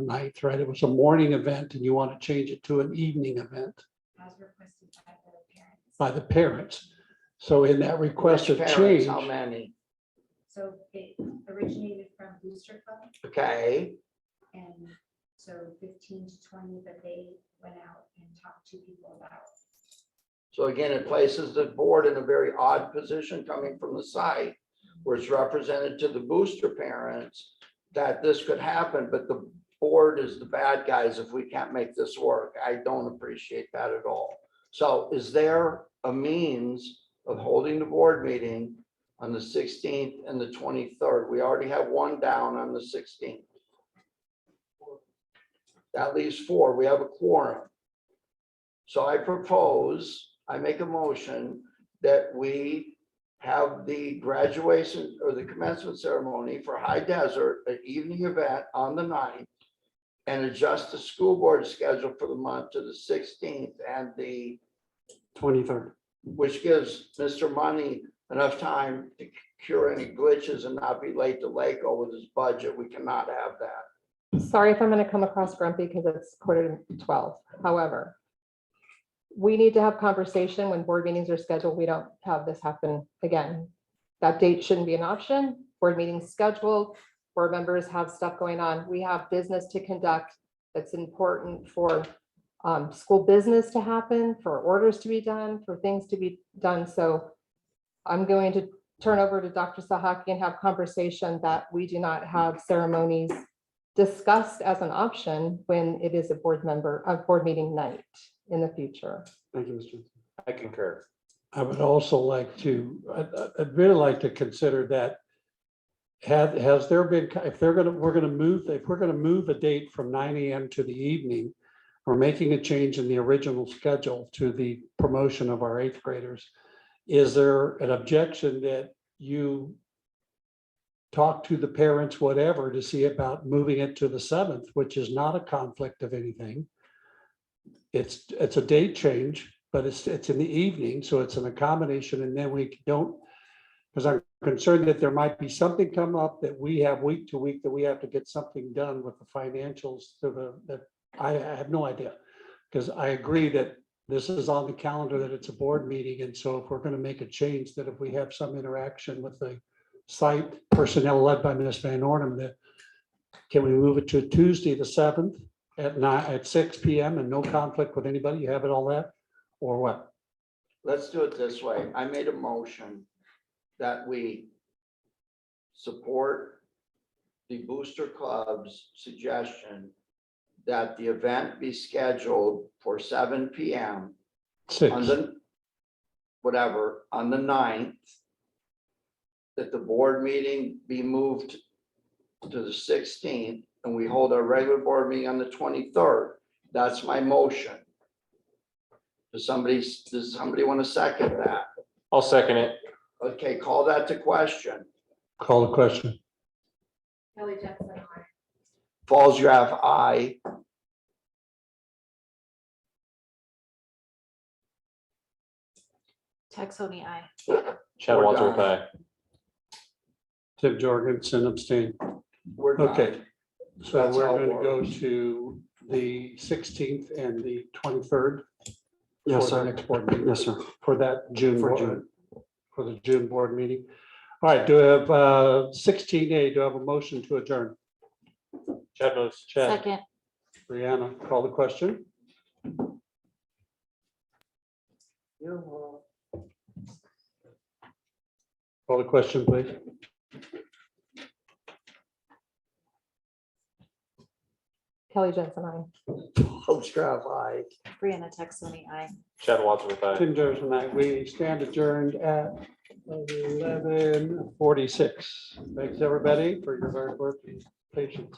A: 9th, right? It was a morning event and you want to change it to an evening event
I: As requested by the parents.
A: by the parents. So in that request of
H: Parents,
A: change,
H: how many?
I: So it originated from Booster Club,
H: Okay,
I: and so 15 to 20, but they went out and talked to people about.
H: so again, it places the board in a very odd position coming from the site, where it's represented to the booster parents that this could happen, but the board is the bad guys if we can't make this work. I don't appreciate that at all. So is there a means of holding the board meeting on the 16th and the 23rd? We already have 1 down on the 16th. That leaves 4. We have a quorum. So I make a motion that we have the graduation or the commencement ceremony for High Desert, an evening event on the 9th, and adjust the school board schedule for the month to the 16th and the
C: 23rd.
H: which gives Mr. Money enough time to cure any glitches and not be late to LACO with his budget. We cannot have that.
B: Sorry if I'm gonna come across grumpy because it's 11:45. However, we need to have conversation when board meetings are scheduled. We don't have this happen again. That date shouldn't be an option. Board meetings scheduled, board members have stuff going on. We have business to conduct that's important for school business to happen, for orders to be done, for things to be done. So I'm going to turn over to Dr. Sahaki and have conversation that we do not have ceremonies discussed as an option when it is a board meeting night in the future.
C: Thank you, Mr.
E: I concur.
A: I would also like to, I'd really like to consider that. Has there been, if we're gonna move a date from 9 AM to the evening, we're making a change in the original schedule to the promotion of our 8th graders. Is there an objection that you talk to the parents, whatever, to see about moving it to the 7th, which is not a conflict of anything? It's a date change, but it's in the evening, so it's an accommodation, and then we don't, because I'm concerned that there might be something come up that we have week to week that we have to get something done with the financials that I have no idea. Because I agree that this is on the calendar, that it's a board meeting, and so if we're going to make a change, that if we have some interaction with the site personnel led by Ms. Van Ornum, that can we move it to Tuesday, the 7th at 6 PM and no conflict with anybody? You have it all that, or what?
H: Let's do it this way. I made a motion that we support the Booster Club's suggestion that the event be scheduled for 7 PM on the, whatever, on the 9th, that the board meeting be moved to the 16th, and we hold our regular board meeting on the 23rd. That's my motion. Does somebody want to second that?
E: I'll second it.
H: Okay, call that to question.
A: Call the question.
B: Kelly Jensen, aye.
H: Falls, you have aye.
D: Texoni, aye.
E: Chad
H: We're
E: Wadsworth,
H: done.
E: aye.
A: Tim Jorgensen abstain.
H: We're done.
A: Okay, so
H: That's
A: we're
H: how it
A: going to go
H: works.
A: to the 16th and the 23rd.
C: Yes,
A: for the
C: sir.
A: next board meeting.
C: Yes, sir.
A: For that June,
C: For
A: board- for the June board meeting. All right, do I have 16A, do I have a motion to adjourn?
E: Chad moves.
A: Chad,
D: Second.
A: Brianna, call the question. Call the question, please.
B: Kelly Jensen, aye.
R: Falls, you have aye.
D: Brianna Texoni, aye.
E: Chad Wadsworth, aye.
A: Tim Jones and I, we stand adjourned at 11:46. Thanks, everybody, for your hard work and patience.